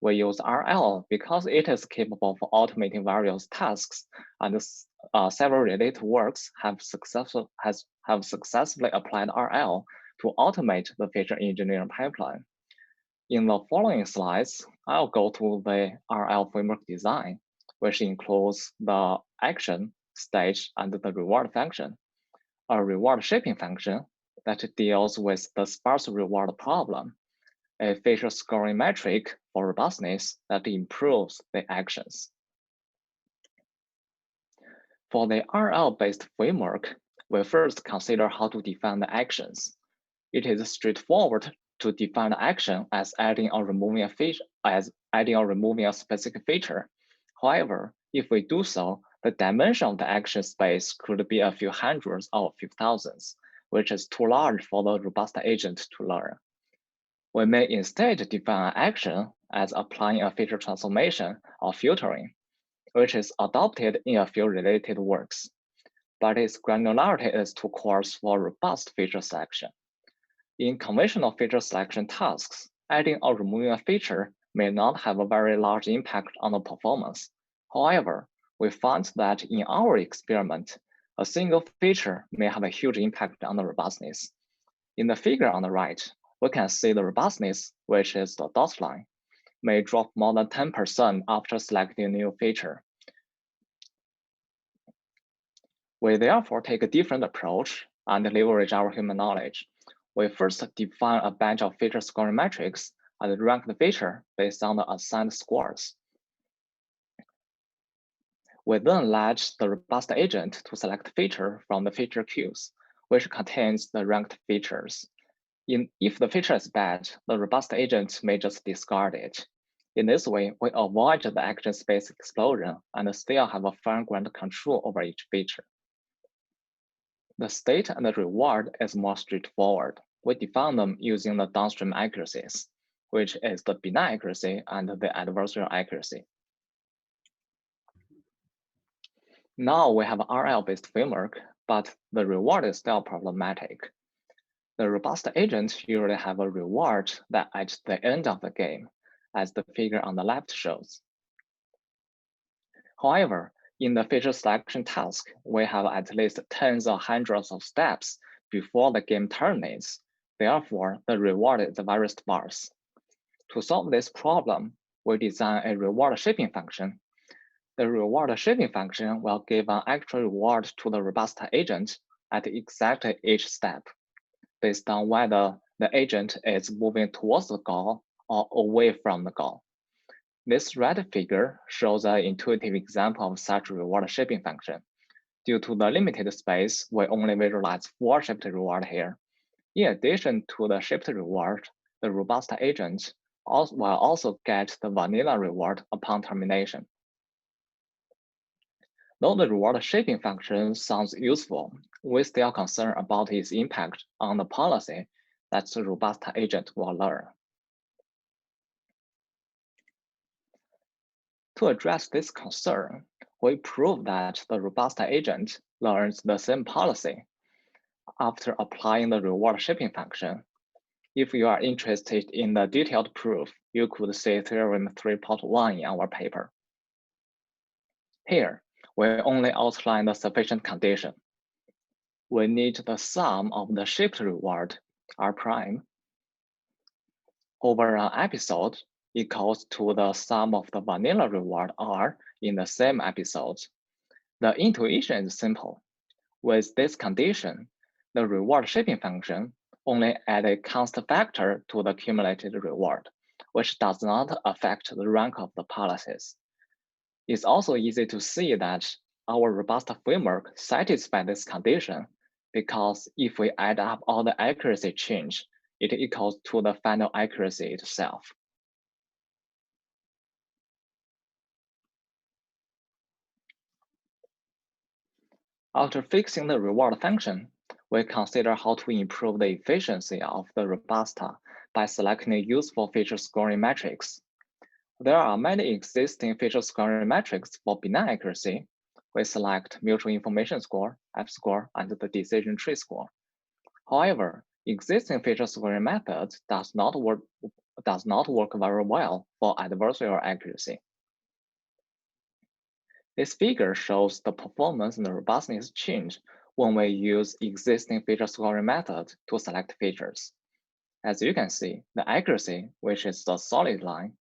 We use RL because it is capable of automating various tasks, and several related works have successfully applied RL to automate the feature engineering pipeline. In the following slides, I'll go to the RL framework design, which includes the action, stage, and the reward function. A reward shaping function that deals with the sparse reward problem, a feature scoring metric for robustness that improves the actions. For the RL-based framework, we first consider how to define the actions. It is straightforward to define the action as adding or removing a feature, a specific feature. However, if we do so, the dimension of the action space could be a few hundreds or a few thousands, which is too large for the robust agent to learn. We may instead define an action as applying a feature transformation or filtering, which is adopted in a few related works, but its granularity is too coarse for robust feature selection. In conventional feature selection tasks, adding or removing a feature may not have a very large impact on the performance. However, we found that in our experiment, a single feature may have a huge impact on the robustness. In the figure on the right, we can see the robustness, which is the dotted line, may drop more than 10% after selecting a new feature. We therefore take a different approach and leverage our human knowledge. We first define a bunch of feature scoring metrics and rank the feature based on the assigned scores. We then let the robust agent to select feature from the feature queues, which contains the ranked features. If the feature is bad, the robust agent may just discard it. In this way, we avoid the action space explosion and still have a fine-grained control over each feature. The state and the reward is more straightforward. We define them using the downstream accuracies, which is the benign accuracy and the adversarial accuracy. Now we have an RL-based framework, but the reward is still problematic. The robust agents usually have a reward that at the end of the game, as the figure on the left shows. However, in the feature selection task, we have at least tens or hundreds of steps before the game terminates. Therefore, the reward is very sparse. To solve this problem, we design a reward shaping function. The reward shaping function will give an actual reward to the robust agent at exactly each step, based on whether the agent is moving towards the goal or away from the goal. This red figure shows an intuitive example of such reward shaping function. Due to the limited space, we only visualize 4 shifted reward here. In addition to the shifted reward, the robust agent will also get the vanilla reward upon termination. Though the reward shaping function sounds useful, we're still concerned about its impact on the policy that the robust agent will learn. To address this concern, we prove that the robust agent learns the same policy after applying the reward shaping function. If you are interested in the detailed proof, you could see theorem 3.1 in our paper. Here, we only outline the sufficient condition. We need the sum of the shaped reward, R prime, over an episode equals to the sum of the vanilla reward R in the same episode. The intuition is simple. With this condition, the reward shaping function only adds a constant factor to the accumulated reward, which does not affect the rank of the policies. It's also easy to see that our robust framework satisfies this condition because if we add up all the accuracy change, it equals to the final accuracy itself. After fixing the reward function, we consider how to improve the efficiency of the robusta by selecting useful feature scoring metrics. There are many existing feature scoring metrics for benign accuracy. We select mutual information score, F-score, and the decision tree score. However, existing feature scoring methods does not work very well for adversarial accuracy. This figure shows the performance and the robustness change when we use existing feature scoring method to select features. As you can see, the accuracy, which is the solid line,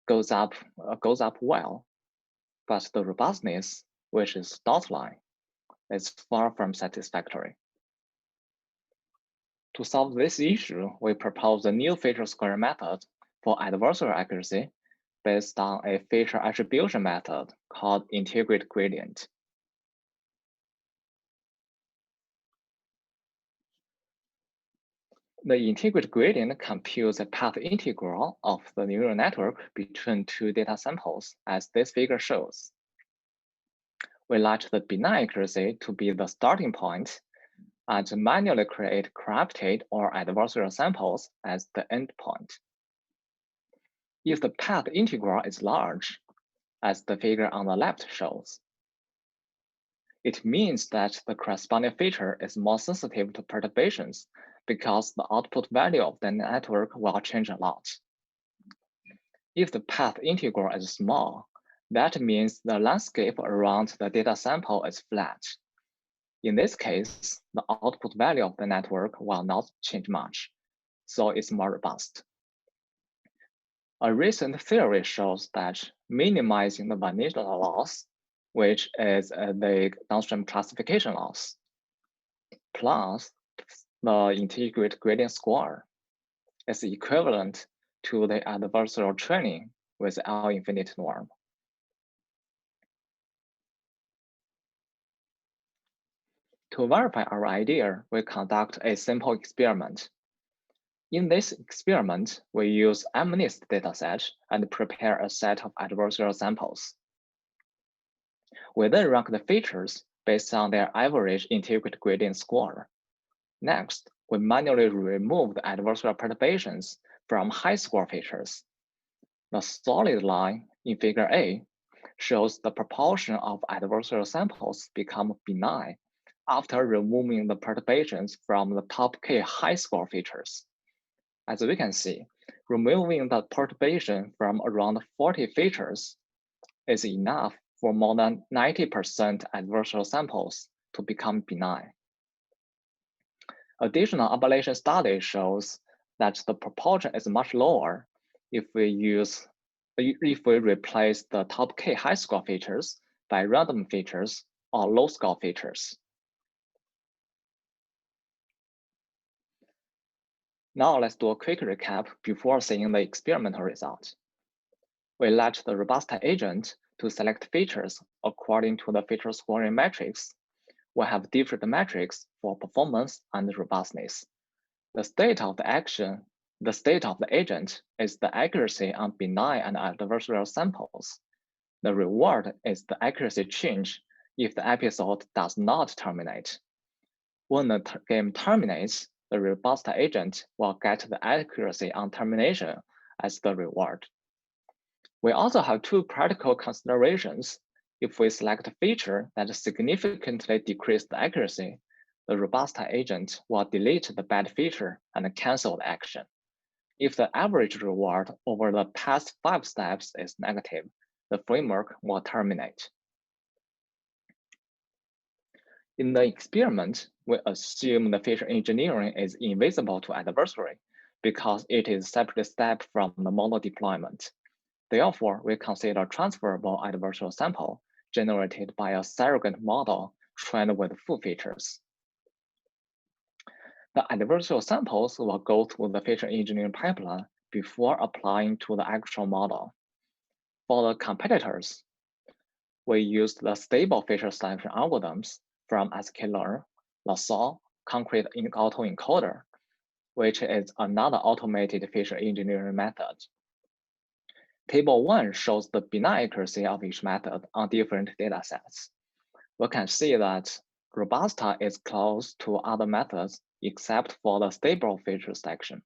goes up well, but the robustness, which is dotted line, is far from satisfactory. To solve this issue, we propose a new feature scoring method for adversarial accuracy based on a feature attribution method called integrate gradient. The integrate gradient computes a path integral of the neural network between 2 data samples, as this figure shows. We let the benign accuracy to be the starting point and manually create corrupted or adversarial samples as the endpoint. If the path integral is large, as the figure on the left shows, it means that the corresponding feature is more sensitive to perturbations because the output value of the network will change a lot. If the path integral is small, that means the landscape around the data sample is flat. In this case, the output value of the network will not change much. so it's more robust. A recent theory shows that minimizing the vanilla loss, which is the downstream classification loss, plus the integrated gradient score is equivalent to the adversarial training with L infinite norm. To verify our idea, we conduct a simple experiment. In this experiment, we use MNIST dataset and prepare a set of adversarial samples. We then rank the features based on their average integrated gradient score. Next, we manually remove the adversarial perturbations from high score features. The solid line in figure A shows the proportion of adversarial samples become benign after removing the perturbations from the top K high score features. As we can see, removing the perturbation from around 40 features is enough for more than 90% adversarial samples to become benign. Additional ablation study shows that the proportion is much lower if we replace the top K high score features by random features or low score features. Now let's do a quick recap before seeing the experimental result. We let the Robustness agent to select features according to the feature scoring metrics. We have different metrics for performance and robustness. The state of the action, the state of the agent is the accuracy on benign and adversarial samples. The reward is the accuracy change if the episode does not terminate. When the game terminates, the robust agent will get the accuracy on termination as the reward. We also have two practical considerations. If we select a feature that significantly decreases the accuracy, the robust agent will delete the bad feature and cancel the action. If the average reward over the past 5 steps is negative, the framework will terminate. In the experiment, we assume the feature engineering is invisible to adversary because it is a separate step from the model deployment. Therefore, we consider transferable adversarial sample generated by a surrogate model trained with full features. The adversarial samples will go through the feature engineering pipeline before applying to the actual model. For the competitors, we used the stable feature selection algorithms from sklearn, LaSalle, concrete autoencoder, which is another automated feature engineering method. Table 1 shows the benign accuracy of each method on different datasets. We can see that Robusta is close to other methods except for the stable feature selection.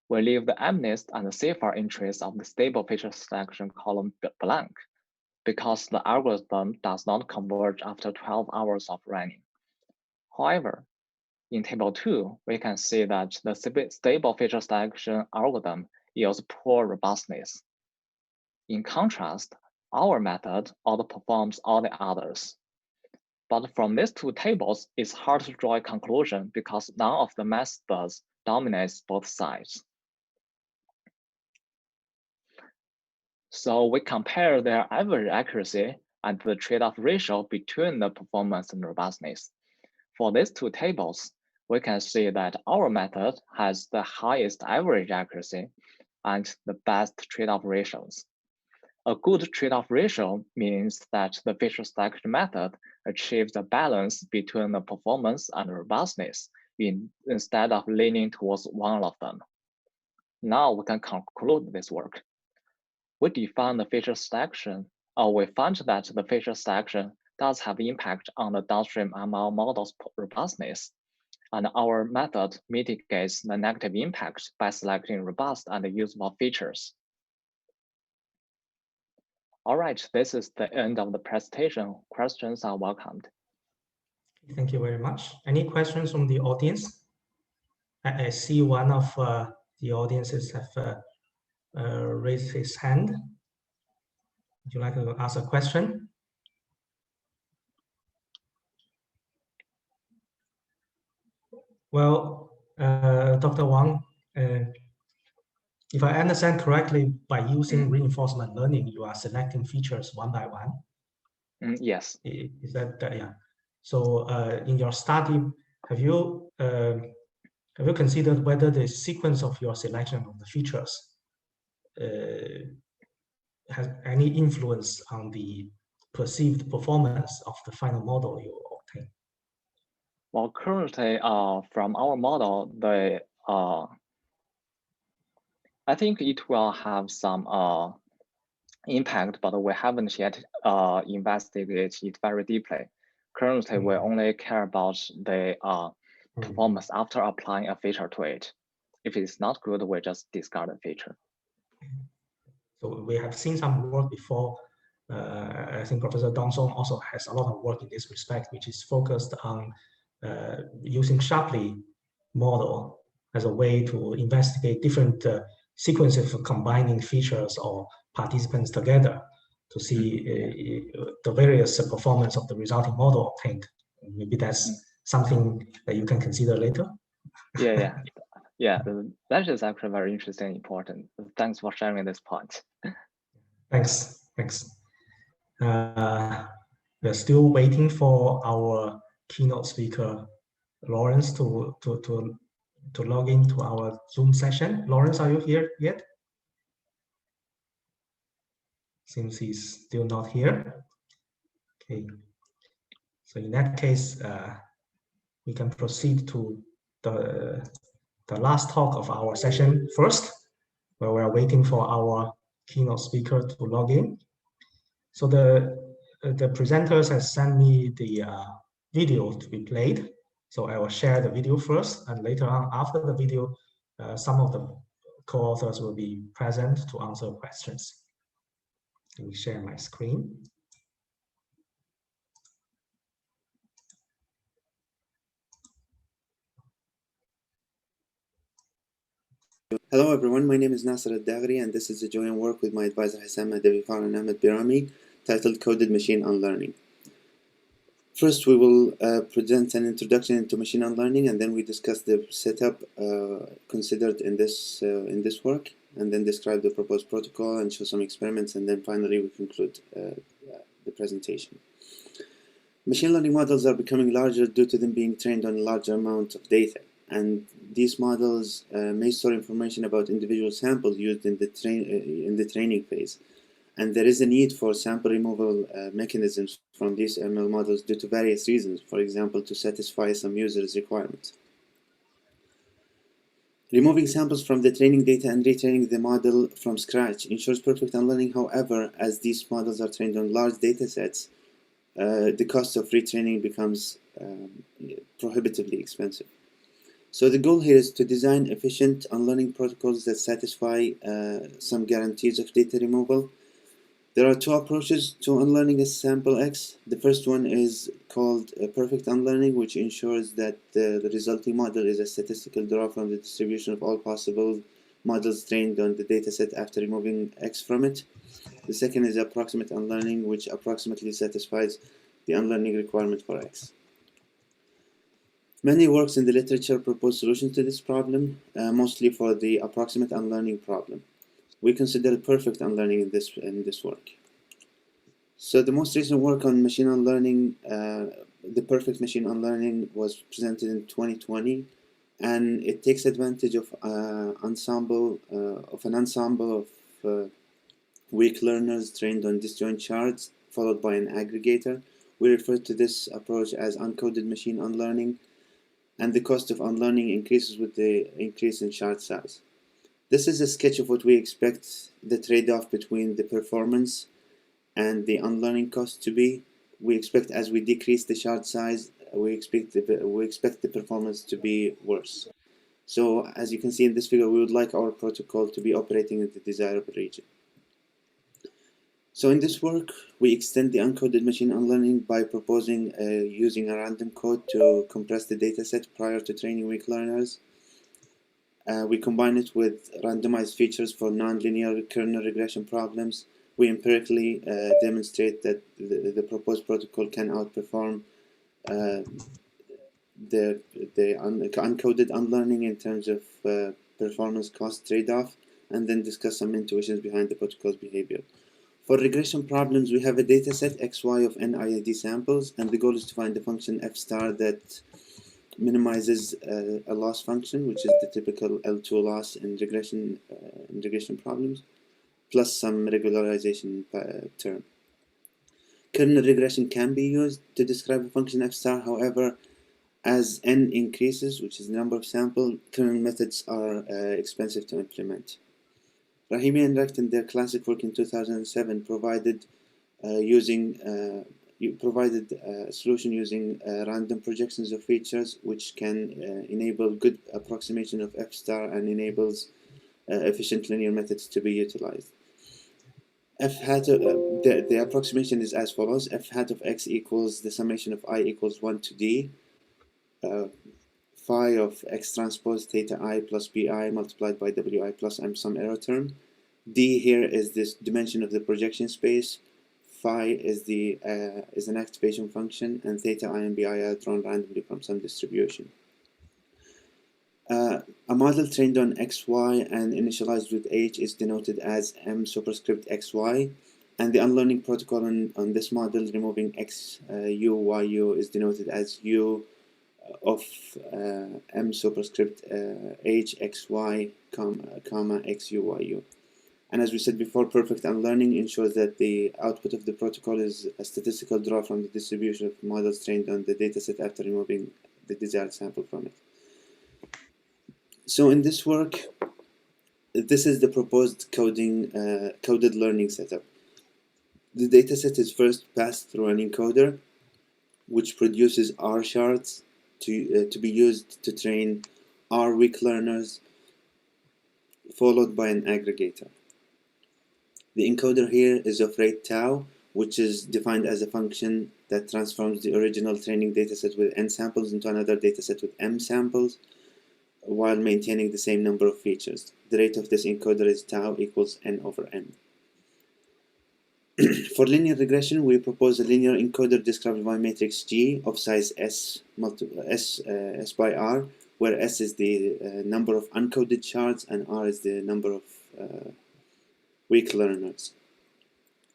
We leave the MNIST and the CFAR entries of the stable feature selection column blank because the algorithm does not converge after 12 hours of running. However, in table 2, we can see that the stable feature selection algorithm yields poor robustness. In contrast, our method outperforms all the others. But from these two tables, it's hard to draw a conclusion because none of the methods dominates both sides. So we compare their average accuracy and the trade-off ratio between the performance and robustness. For these two tables, we can see that our method has the highest average accuracy and the best trade-off ratios. A good trade-off ratio means that the feature selection method achieves a balance between the performance and robustness instead of leaning towards one of them. Now we can conclude this work. We define the feature selection, or we found that the feature selection does have impact on the downstream ML model's robustness, and our method mitigates the negative impact by selecting robust and usable features. All right, this is the end of the presentation. Questions are welcomed. Thank you very much. Any questions from the audience? I see one of the audiences have raised his hand. Would you like to ask a question? Well, Dr. Huang, If I understand correctly, by using reinforcement learning, you are selecting features one by one. Yes. Is that yeah? So in your study, have you considered whether the sequence of your selection of the features has any influence on the perceived performance of the final model you obtain? Well, currently, from our model, I think it will have some impact, but we haven't yet investigated it very deeply. Currently, we only care about the performance after applying a feature to it. If it's not good, we just discard the feature. So we have seen some work before. I think Professor Dong Song also has a lot of work in this respect, which is focused on using Shapley model as a way to investigate different sequences of combining features or participants together to see the various performance of the resulting model obtained. Maybe that's something that you can consider later. Yeah, that is actually very interesting and important. Thanks for sharing this point. Thanks. We're still waiting for our keynote speaker, Lawrence, to log into our Zoom session. Lawrence, are you here yet? Seems he's still not here. Okay. So in that case, we can proceed to the last talk of our session first, where we are waiting for our keynote speaker to log in. So the presenters have sent me the video to be played. So I will share the video first, and later on, after the video, some of the co-authors will be present to answer questions. Let me share my screen. Hello everyone, my name is Nasser Al-Daghri and this is a joint work with my advisor Hassam Adabifar and Ahmed Birami titled Coded Machine Unlearning. First we will present an introduction into machine unlearning and then we discuss the setup considered in this work and then describe the proposed protocol and show some experiments and then finally we conclude the presentation. Machine learning models are becoming larger due to them being trained on a larger amount of data. And these models may store information about individual samples used in the training phase. And there is a need for sample removal mechanisms from these ML models due to various reasons, for example, to satisfy some users' requirements. Removing samples from the training data and retraining the model from scratch ensures perfect unlearning. However, as these models are trained on large data sets, the cost of retraining becomes prohibitively expensive. So the goal here is to design efficient unlearning protocols that satisfy some guarantees of data removal. There are two approaches to unlearning a sample X. The first one is called perfect unlearning, which ensures that the resulting model is a statistical draw from the distribution of all possible models trained on the dataset after removing X from it. The second is approximate unlearning, which approximately satisfies the unlearning requirement for X. Many works in the literature propose solutions to this problem, mostly for the approximate unlearning problem. We consider perfect unlearning in this work. So the most recent work on machine unlearning, the perfect machine unlearning, was presented in 2020, and it takes advantage of an ensemble of weak learners trained on disjoint charts, followed by an aggregator. We refer to this approach as uncoded machine unlearning. And the cost of unlearning increases with the increase in shard size. This is a sketch of what we expect the trade-off between the performance and the unlearning cost to be. We expect as we decrease the shard size, we expect the performance to be worse. So as you can see in this figure, we would like our protocol to be operating in the desirable region. So in this work, we extend the uncoded machine unlearning by proposing using a random code to compress the dataset prior to training weak learners. We combine it with randomized features for nonlinear kernel regression problems. We empirically demonstrate that the proposed protocol can outperform the uncoded unlearning in terms of performance-cost trade-off, and then discuss some intuitions behind the protocol's behavior. For regression problems, we have a dataset xy of n IID samples, and the goal is to find a function f star that minimizes a loss function, which is the typical L2 loss in regression problems, plus some regularization term. Kernel regression can be used to describe a function f star. However, as n increases, which is the number of samples, kernel methods are expensive to implement. Rahimi and Recht in their classic work in 2007 provided a solution using random projections of features, which can enable good approximation of f star and enables efficient linear methods to be utilized. F hat the approximation is as follows: f hat of x equals the summation of I equals 1 to d, phi of x transpose theta I plus bi multiplied by wi plus some error term. D here is this dimension of the projection space. Phi is an activation function, and theta I and bi are drawn randomly from some distribution. A model trained on xy and initialized with h is denoted as m superscript xy, and the unlearning protocol on this model removing x u y u is denoted as u of m superscript h xy comma x u y u. And as we said before, perfect unlearning ensures that the output of the protocol is a statistical draw from the distribution of models trained on the dataset after removing the desired sample from it. So in this work, this is the proposed coded learning setup. The dataset is first passed through an encoder, which produces R shards to be used to train R weak learners, followed by an aggregator. The encoder here is of rate tau, which is defined as a function that transforms the original training dataset with n samples into another dataset with m samples, while maintaining the same number of features. The rate of this encoder is tau equals n over n. For linear regression, we propose a linear encoder described by matrix G of size S by R, where S is the number of uncoded shards and R is the number of weak learners.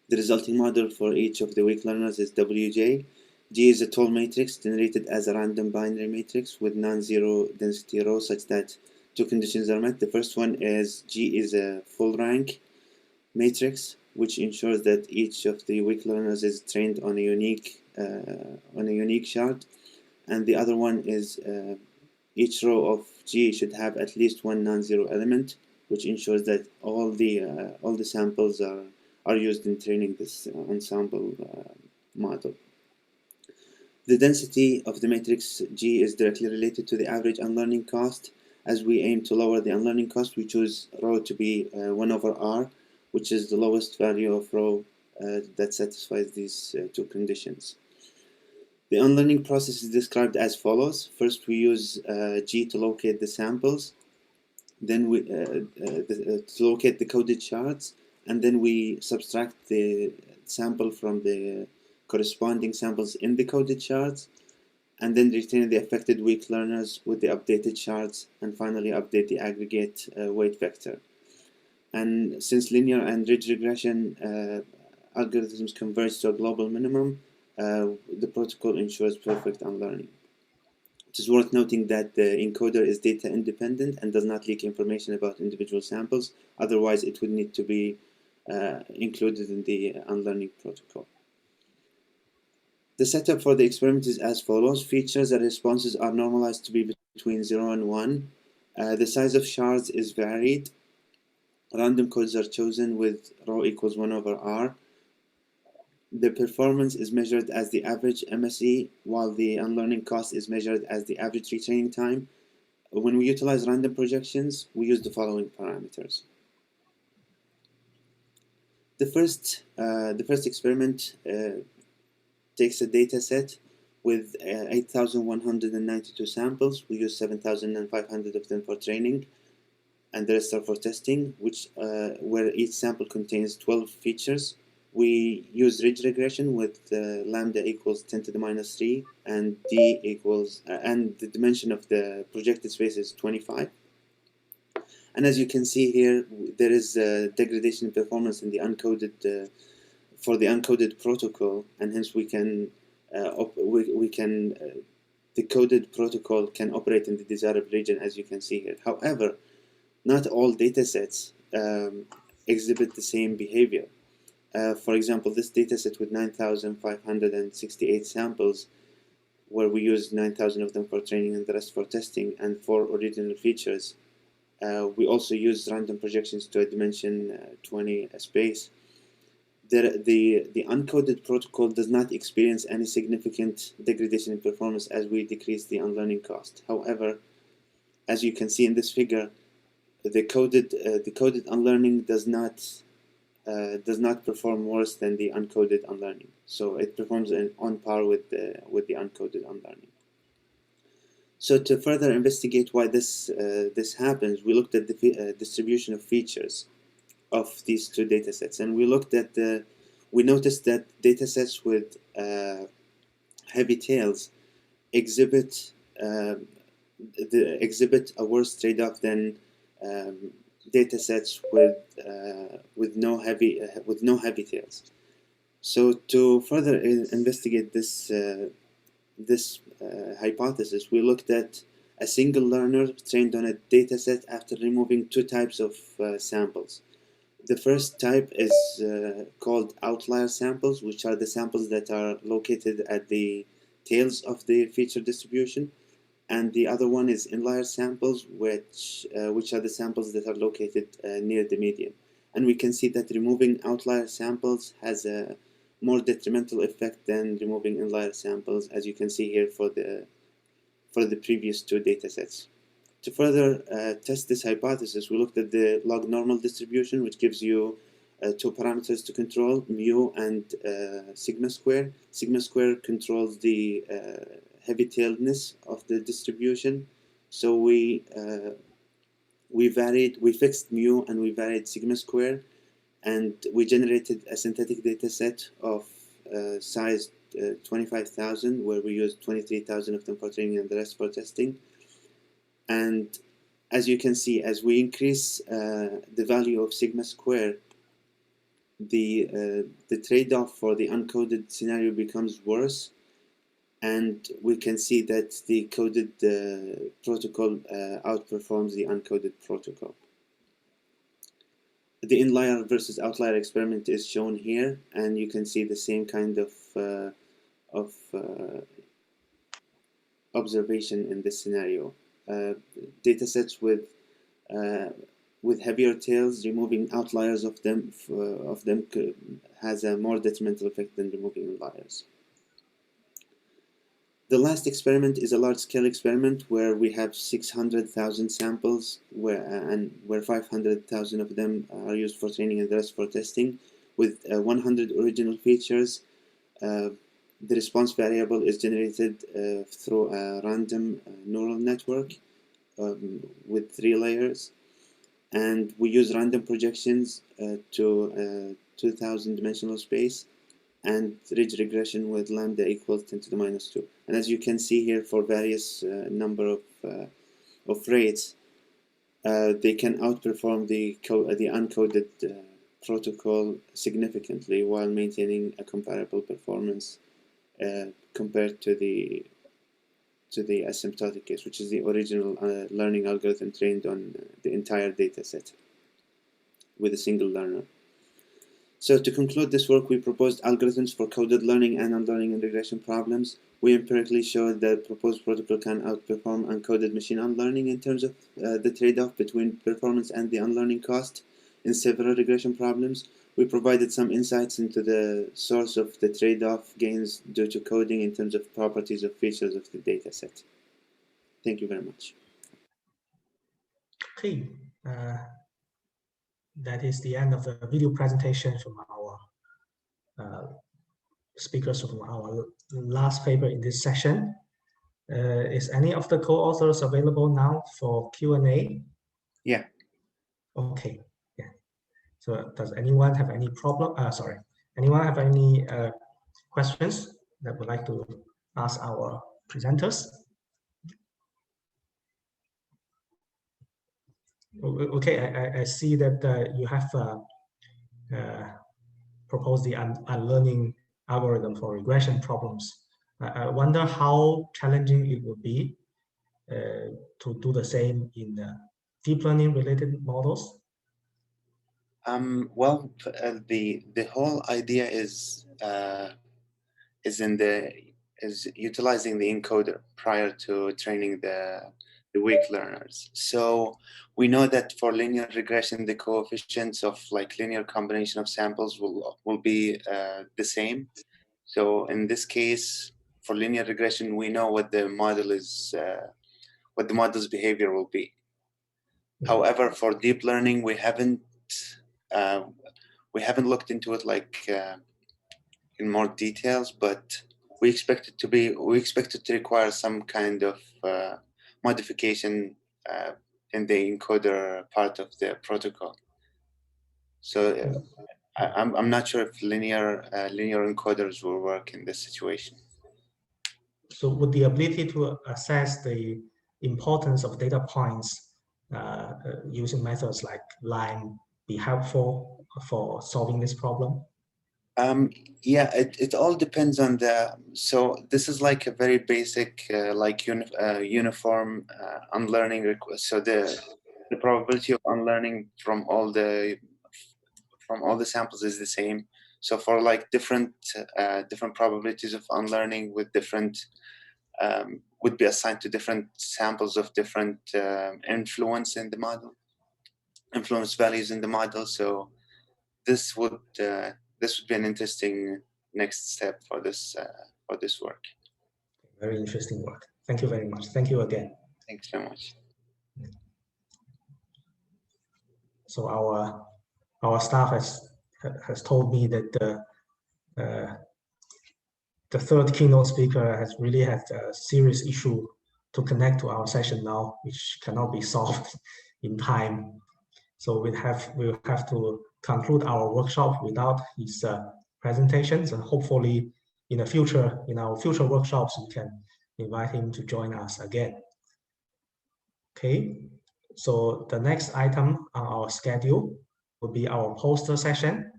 The resulting model for each of the weak learners is Wj. G is a tall matrix generated as a random binary matrix with non-zero density rows such that two conditions are met. The first one is G is a full rank matrix, which ensures that each of the weak learners is trained on a unique shard, and the other one is each row of G should have at least one non-zero element, which ensures that all the samples are used in training this ensemble model. The density of the matrix G is directly related to the average unlearning cost. As we aim to lower the unlearning cost, we choose rho to be 1 over R, which is the lowest value of rho that satisfies these two conditions. The unlearning process is described as follows. First, we use G to locate the samples, then we to locate the coded shards, and then we subtract the sample from the corresponding samples in the coded shards, and then retain the affected weak learners with the updated shards, and finally update the aggregate weight vector. And since linear and ridge regression algorithms converge to a global minimum, the protocol ensures perfect unlearning. It is worth noting that the encoder is data independent and does not leak information about individual samples. Otherwise, it would need to be included in the unlearning protocol. The setup for the experiment is as follows. Features and responses are normalized to be between 0 and 1. The size of shards is varied. Random codes are chosen with rho equals 1 over R. The performance is measured as the average MSE, while the unlearning cost is measured as the average retraining time. When we utilize random projections, we use the following parameters. The first experiment takes a data set with 8,192 samples. We use 7,500 of them for training, and the rest are for testing, where each sample contains 12 features. We use ridge regression with lambda equals 10 to the minus 3 and d equals and the dimension of the projected space is 25. And as you can see here, there is degradation in performance in the uncoded for the uncoded protocol, and hence we can the coded protocol can operate in the desirable region, as you can see here. However, not all datasets exhibit the same behavior. For example, this dataset with 9,568 samples, where we used 9,000 of them for training and the rest for testing, and 4 original features. We also used random projections to a dimension 20 space. The uncoded protocol does not experience any significant degradation in performance as we decrease the unlearning cost. However, as you can see in this figure, the coded unlearning does not perform worse than the uncoded unlearning. So it performs on par with the uncoded unlearning. So to further investigate why this happens, we looked at the distribution of features of these two datasets, and we noticed that datasets with heavy tails exhibit a worse trade-off than datasets with no heavy tails. So to further investigate this hypothesis, we looked at a single learner trained on a dataset after removing 2 types of samples. The first type is called outlier samples, which are the samples that are located at the tails of the feature distribution, and the other one is inlier samples, which are the samples that are located near the median. And we can see that removing outlier samples has a more detrimental effect than removing inlier samples, as you can see here for the previous 2 datasets. To further test this hypothesis, we looked at the log normal distribution, which gives you 2 parameters to control, mu and sigma square. Sigma square controls the heavy-tailedness of the distribution. So we fixed mu and we varied sigma square, and we generated a synthetic data set of size 25,000, where we used 23,000 of them for training and the rest for testing. And as you can see, as we increase the value of sigma square, the trade-off for the uncoded scenario becomes worse, and we can see that the coded protocol outperforms the uncoded protocol. The inlier versus outlier experiment is shown here, and you can see the same kind of observation in this scenario. Datasets with heavier tails, removing outliers of them has a more detrimental effect than removing inliers. The last experiment is a large-scale experiment where we have 600,000 samples, where 500,000 of them are used for training and the rest for testing, with 100 original features. The response variable is generated through a random neural network with 3 layers, and we use random projections to 2000 dimensional space and ridge regression with lambda equals 10 to the minus 2. And as you can see here, for various number of rates, they can outperform the uncoded protocol significantly while maintaining a comparable performance compared to the asymptotic case, which is the original learning algorithm trained on the entire data set with a single learner. So to conclude this work, we proposed algorithms for coded learning and unlearning and regression problems. We empirically showed that proposed protocol can outperform uncoded machine unlearning in terms of the trade-off between performance and the unlearning cost in several regression problems. We provided some insights into the source of the trade-off gains due to coding in terms of properties of features of the data set. Thank you very much. Okay, that is the end of the video presentation from our speakers from our last paper in this session. Is any of the co-authors available now for Q&A? Yeah. Okay. Yeah. So does anyone have any anyone have any questions that would like to ask our presenters? Okay, I see that you have proposed the unlearning algorithm for regression problems. I wonder how challenging it would be to do the same in deep learning related models. Well, the whole idea is utilizing the encoder prior to training the weak learners. So we know that for linear regression, the coefficients of like linear combination of samples will be the same. So in this case, for linear regression, we know what the model is, what the model's behavior will be. However, for deep learning, we haven't looked into it like in more details, but we expect it to require some kind of modification in the encoder part of the protocol. So I'm not sure if linear encoders will work in this situation. So would the ability to assess the importance of data points using methods like line be helpful for solving this problem? Yeah, it all depends on so this is like a very basic like uniform unlearning request. So the probability of unlearning from all the samples is the same. So for like different probabilities of unlearning with different would be assigned to different samples of different influence values in the model. So this would be an interesting next step for this work. Very interesting work. Thank you very much. Thank you again. Thanks so much. So our staff has told me that the third keynote speaker has really had a serious issue to connect to our session now, which cannot be solved in time. So we'll have to conclude our workshop without his presentations, and hopefully in our future workshops, we can invite him to join us again. Okay, so the next item on our schedule will be our poster session.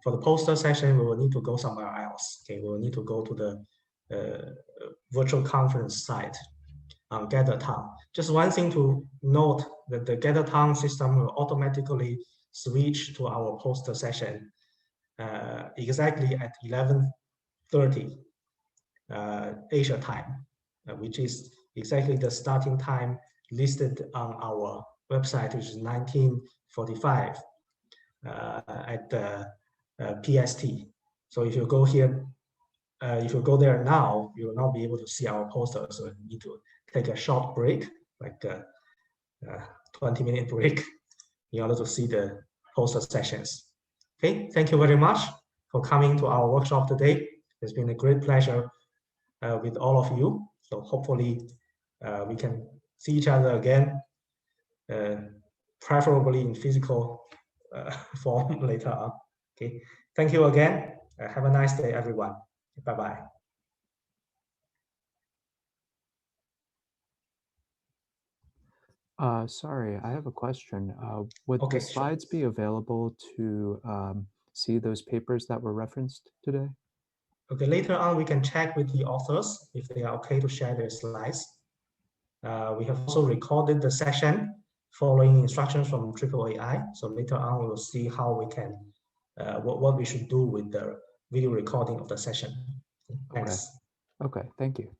For the poster session, we will need to go somewhere else. Okay, we will need to go to the virtual conference site on GatherTown. Just one thing to note, that the GatherTown system will automatically switch to our poster session exactly at 11:30 Asia time, which is exactly the starting time listed on our website, which is 19:45 at the PST. So if you go here, if you go there now, you will not be able to see our poster. So you need to take a short break, like a 20-minute break, in order to see the poster sessions. Okay, thank you very much for coming to our workshop today. It's been a great pleasure with all of you. So hopefully we can see each other again, preferably in physical form later on. Okay, thank you again. Have a nice day, everyone. Bye-bye. Sorry, I have a question. Would Okay, the slides be available to see those papers that were referenced today? Okay, later on we can check with the authors if they are okay to share their slides. We have also recorded the session following instructions from AAAI. So later on we will see how we can, what we should do with the video recording of the session. Thanks. Okay, thank you.